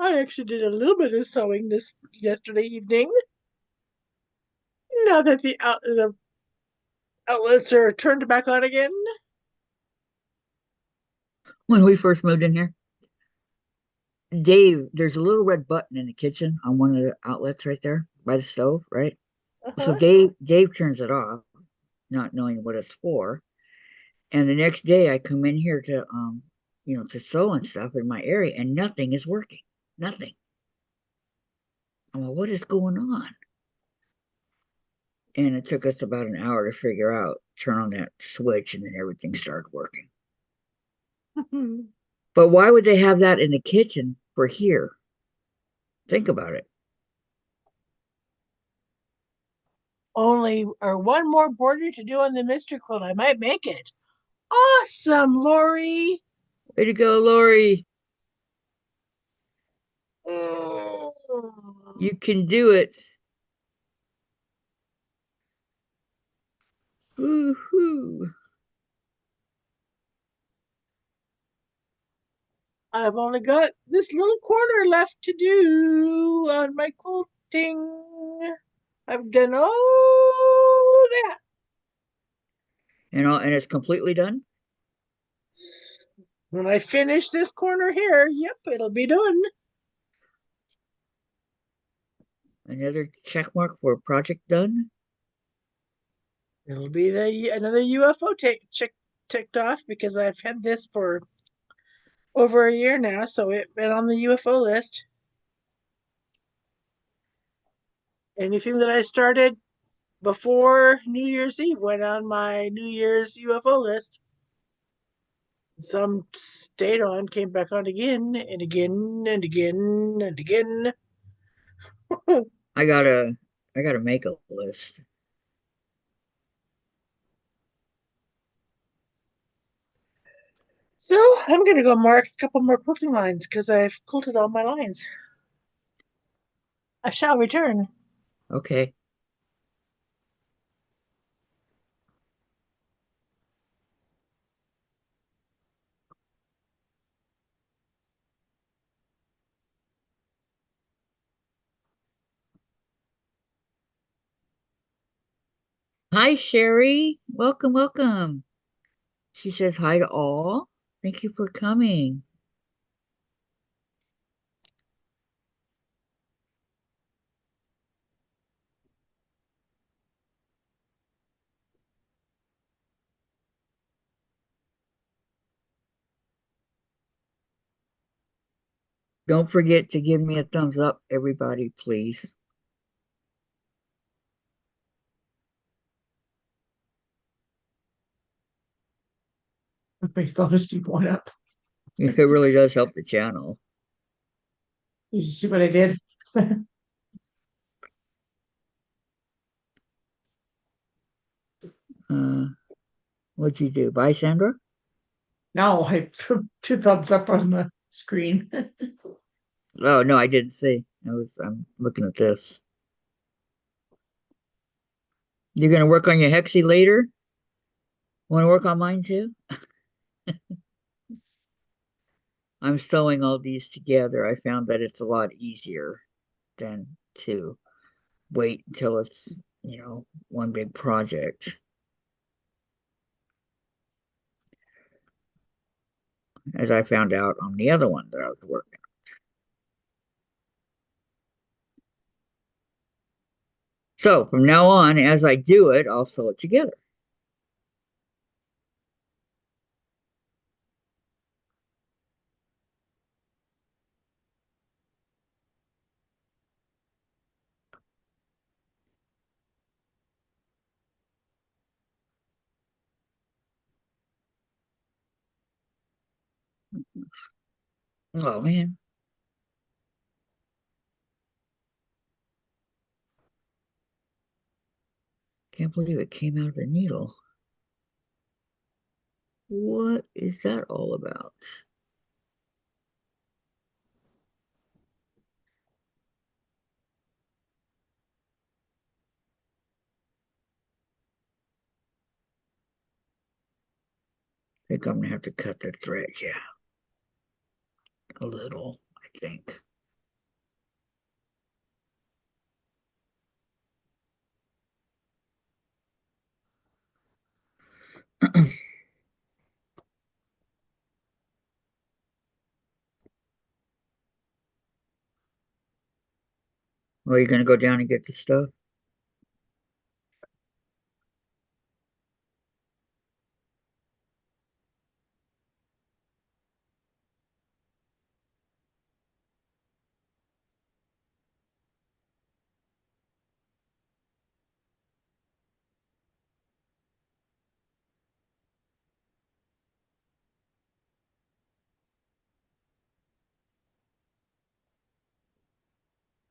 I actually did a little bit of sewing this yesterday evening. Now that the outlets are turned back on again. When we first moved in here, Dave, there's a little red button in the kitchen on one of the outlets right there by the stove, right? So Uh-huh. Dave turns it off, not knowing what it's for. And the next day I come in here to to sew and stuff in my area and nothing is working. Nothing. I'm like, what is going on? And it took us about an hour to figure out, turn on that switch, and then everything started working. But why would they have that in the kitchen for here? Think about it. Only or one more border to do on the Mr. Quilt. I might make it. Awesome, Lori. Way to go, Lori. You can do it. Woo-hoo. I've only got this little corner left to do on my quilting. I've done all that. And it's completely done. When I finish this corner here, yep, it'll be done. Another check mark for project done. It'll be another UFO ticked off because I've had this for over a year now, so it's been on the UFO list. Anything that I started before New Year's Eve went on my New Year's UFO list. Some stayed on, came back on again and again and again and again. I gotta make a list. So I'm gonna go mark a couple more quilting lines because I've quilted all my lines. I shall return. Okay. Hi, Sherry. Welcome, welcome. She says hi to all. Thank you for coming. Don't forget to give me a thumbs up, everybody, please. My thumbs keep going up. It really does help the channel. You see what I did? Uh, what'd you do? Bye, Sandra? No, I put two thumbs up on the screen. Oh, no, I didn't see. I'm looking at this. You're gonna work on your hexie later? Want to work on mine too? I'm sewing all these together. I found that it's a lot easier than to wait until it's, one big project, as I found out on the other one that I was working. So from now on, as I do it, I'll sew it together. Oh man, can't believe it came out of the needle. What is that all about? I think I'm gonna have to cut the thread, yeah, a little, I think. Well, you're gonna go down and get the stuff?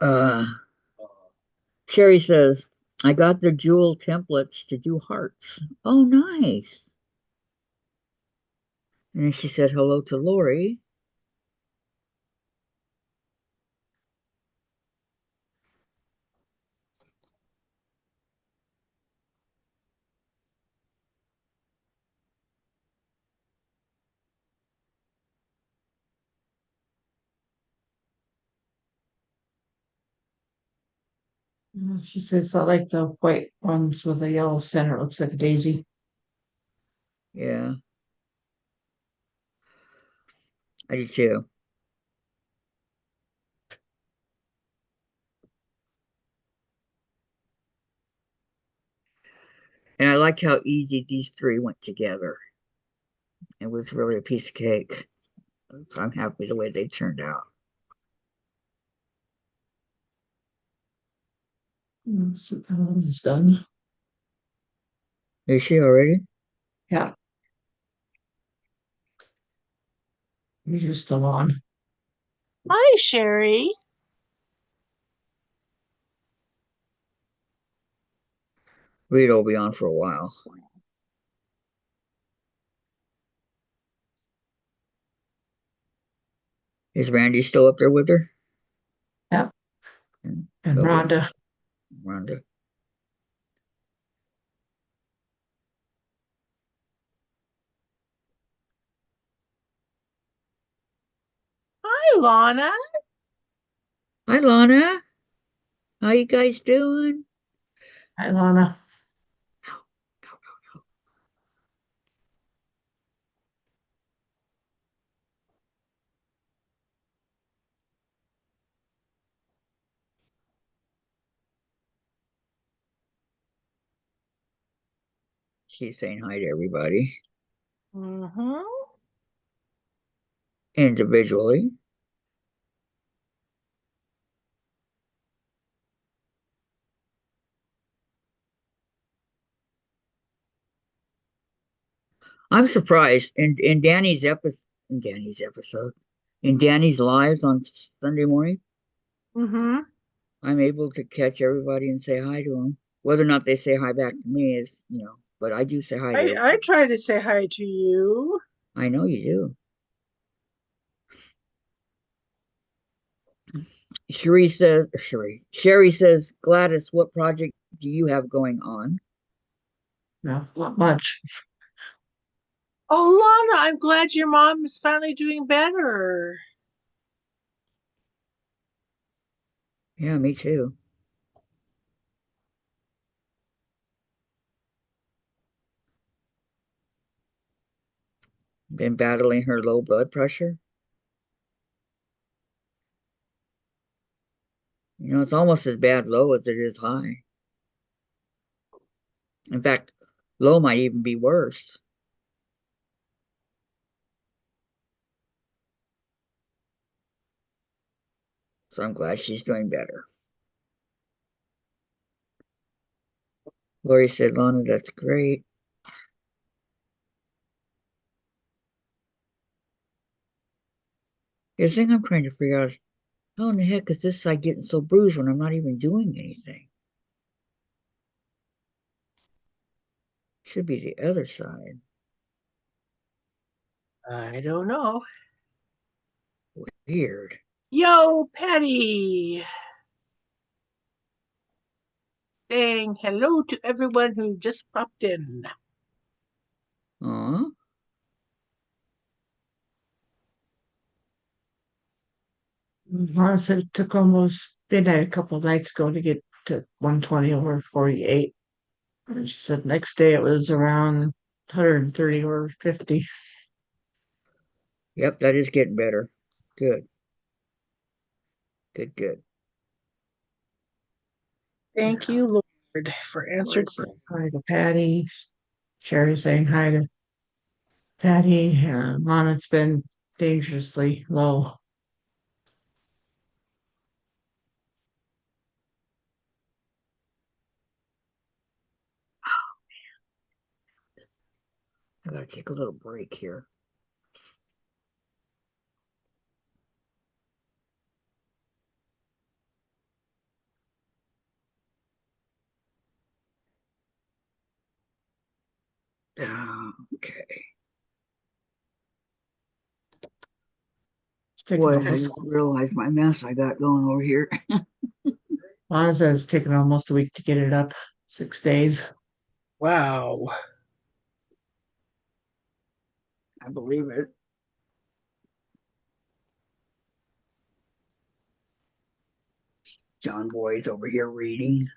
Uh, Sherry says, I got the jewel templates to do hearts. Oh, nice. And then she said hello to Lori. She says, I like the white ones with a yellow center. It looks like a daisy. Yeah, I do too. And I like how easy these three went together. It was really a piece of cake. So I'm happy the way they turned out. So that one is done. Is she already? Yeah, you're just still on. Hi, Sherry. Rita will be on for a while. Is Randy still up there with her? Yeah, And and Bubba, Rhonda. Rhonda. Hi, Lana. Hi, Lana. How you guys doing? Hi, Lana. She's saying hi to everybody Mm-hmm. individually. I'm surprised in Danny's episode, in Danny's lives on Sunday morning, Mm-hmm. I'm able to catch everybody and say hi to them. Whether or not they say hi back to me is, but I do say hi to I everybody. try to say hi to you. I know you do. Sherry says, Gladys, what project do you have going on? No, not much. Oh, Lana, I'm glad your mom is finally doing better. Yeah, me too. Been battling her low blood pressure. It's almost as bad low as it is high. In fact, low might even be worse. So I'm glad she's doing better. Lori said, Lana, that's great. The thing I'm trying to figure out is how in the heck is this side getting so bruised when I'm not even doing anything? Should be the other side. I don't know. Weird. Yo, Patty. Saying hello to everyone who just popped in. Aw. Lana said it took almost midnight a couple nights ago to get to 120 over 48. And she said next day it was around 130 over 50. Yep, that is getting better. Good. Good, good. Thank you, Lord, for answering. Lori saying hi to Patty. Sherry saying hi to Patty. And Lana's been dangerously low. I gotta take a little break here. Okay. Boy, I didn't realize my mess I got going over here. Lana says it's taken almost a week to get it up. 6 days. Wow. I believe it. John Boy's over here reading.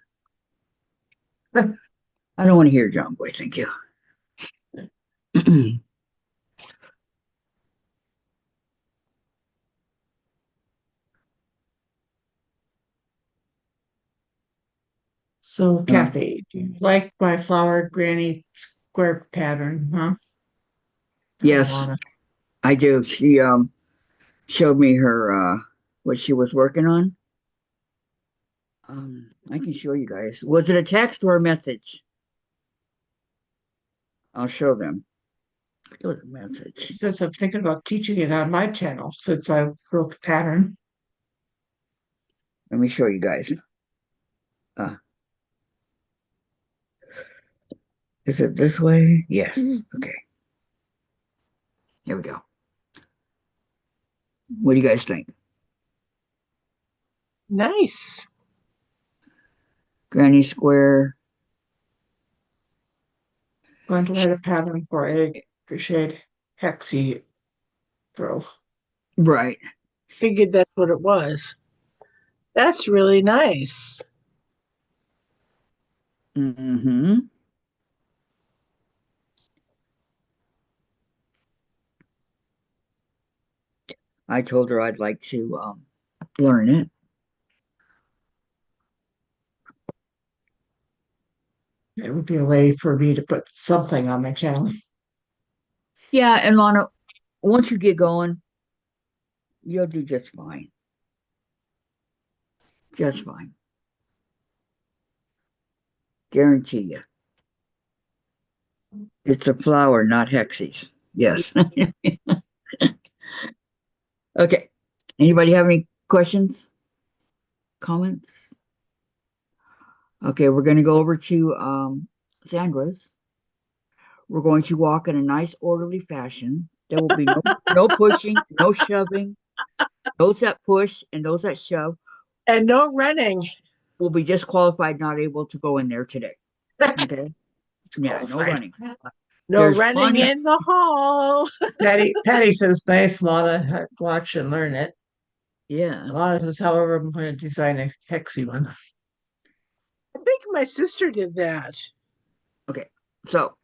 I don't want to hear John Boy, thank you. So Kathy, do you like my flower granny square pattern, huh? Yes, Alana? I do. She showed me her what she was working on. I can show you guys. Was it a text or a message? I'll show them. It was a message. Because I'm thinking about teaching it on my channel since I wrote the pattern. Let me show you guys. Is it this way? Yes. Okay. Here we go. What do you guys think? Nice. Granny square. Going to write a pattern for a crocheted hexie throw. Right. Figured that's what it was. That's really nice. Mm-hmm. I told her I'd like to learn it. It would be a way for me to put something on my channel. Yeah, and Lana, once you get going, you'll do just fine. Just fine. Guarantee you. It's a flower, not hexies. Yes. Okay. Anybody have any questions? Comments? Okay, we're going to go over to Sandra's. We're going to walk in a nice orderly fashion. There will be no pushing, no shoving. Those that push and those that shove And no running. will be disqualified, not able to go in there today. Okay. Yeah, no running. No There's running plenty. in the hall. Patty says, nice, Lana. Watch and learn it. Yeah. Lana says, however, I'm going to design a hexie one. I think my sister did that. Okay. So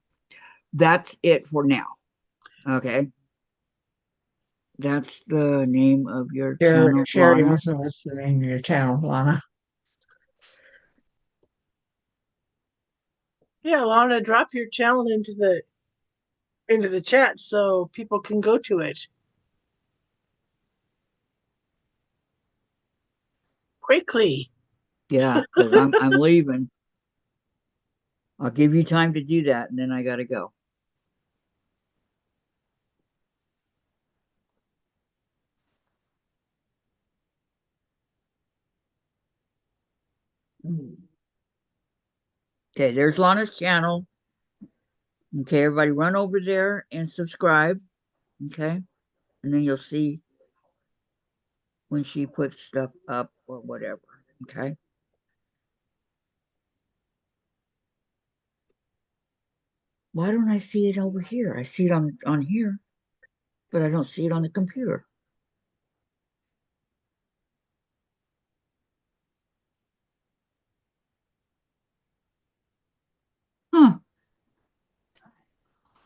that's it for now. Okay. That's the name of your channel, Sherry Lana. wants to know what's the name of your channel, Lana. Yeah, Lana, drop your channel into the chat so people can go to it quickly. Yeah, because I'm leaving. I'll give you time to do that, and then I gotta go. Okay, there's Lana's channel. Okay, everybody run over there and subscribe. Okay, and then you'll see when she puts stuff up or whatever. Okay. Why don't I see it over here? I see it on here, but I don't see it on the computer. Huh.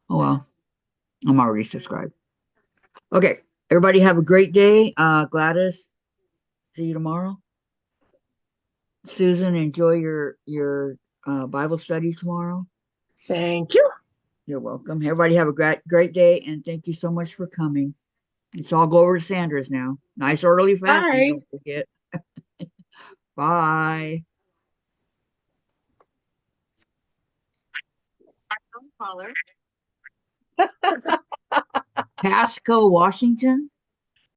Oh well, I'm already subscribed. Okay, everybody have a great day. Gladys, see you tomorrow. Susan, enjoy your Bible study tomorrow. Thank you. You're welcome. Everybody have a great day, and thank you so much for coming. Let's all go over to Sandra's now. Nice orderly fashion. Bye. Don't forget. Bye. Pasco, Washington.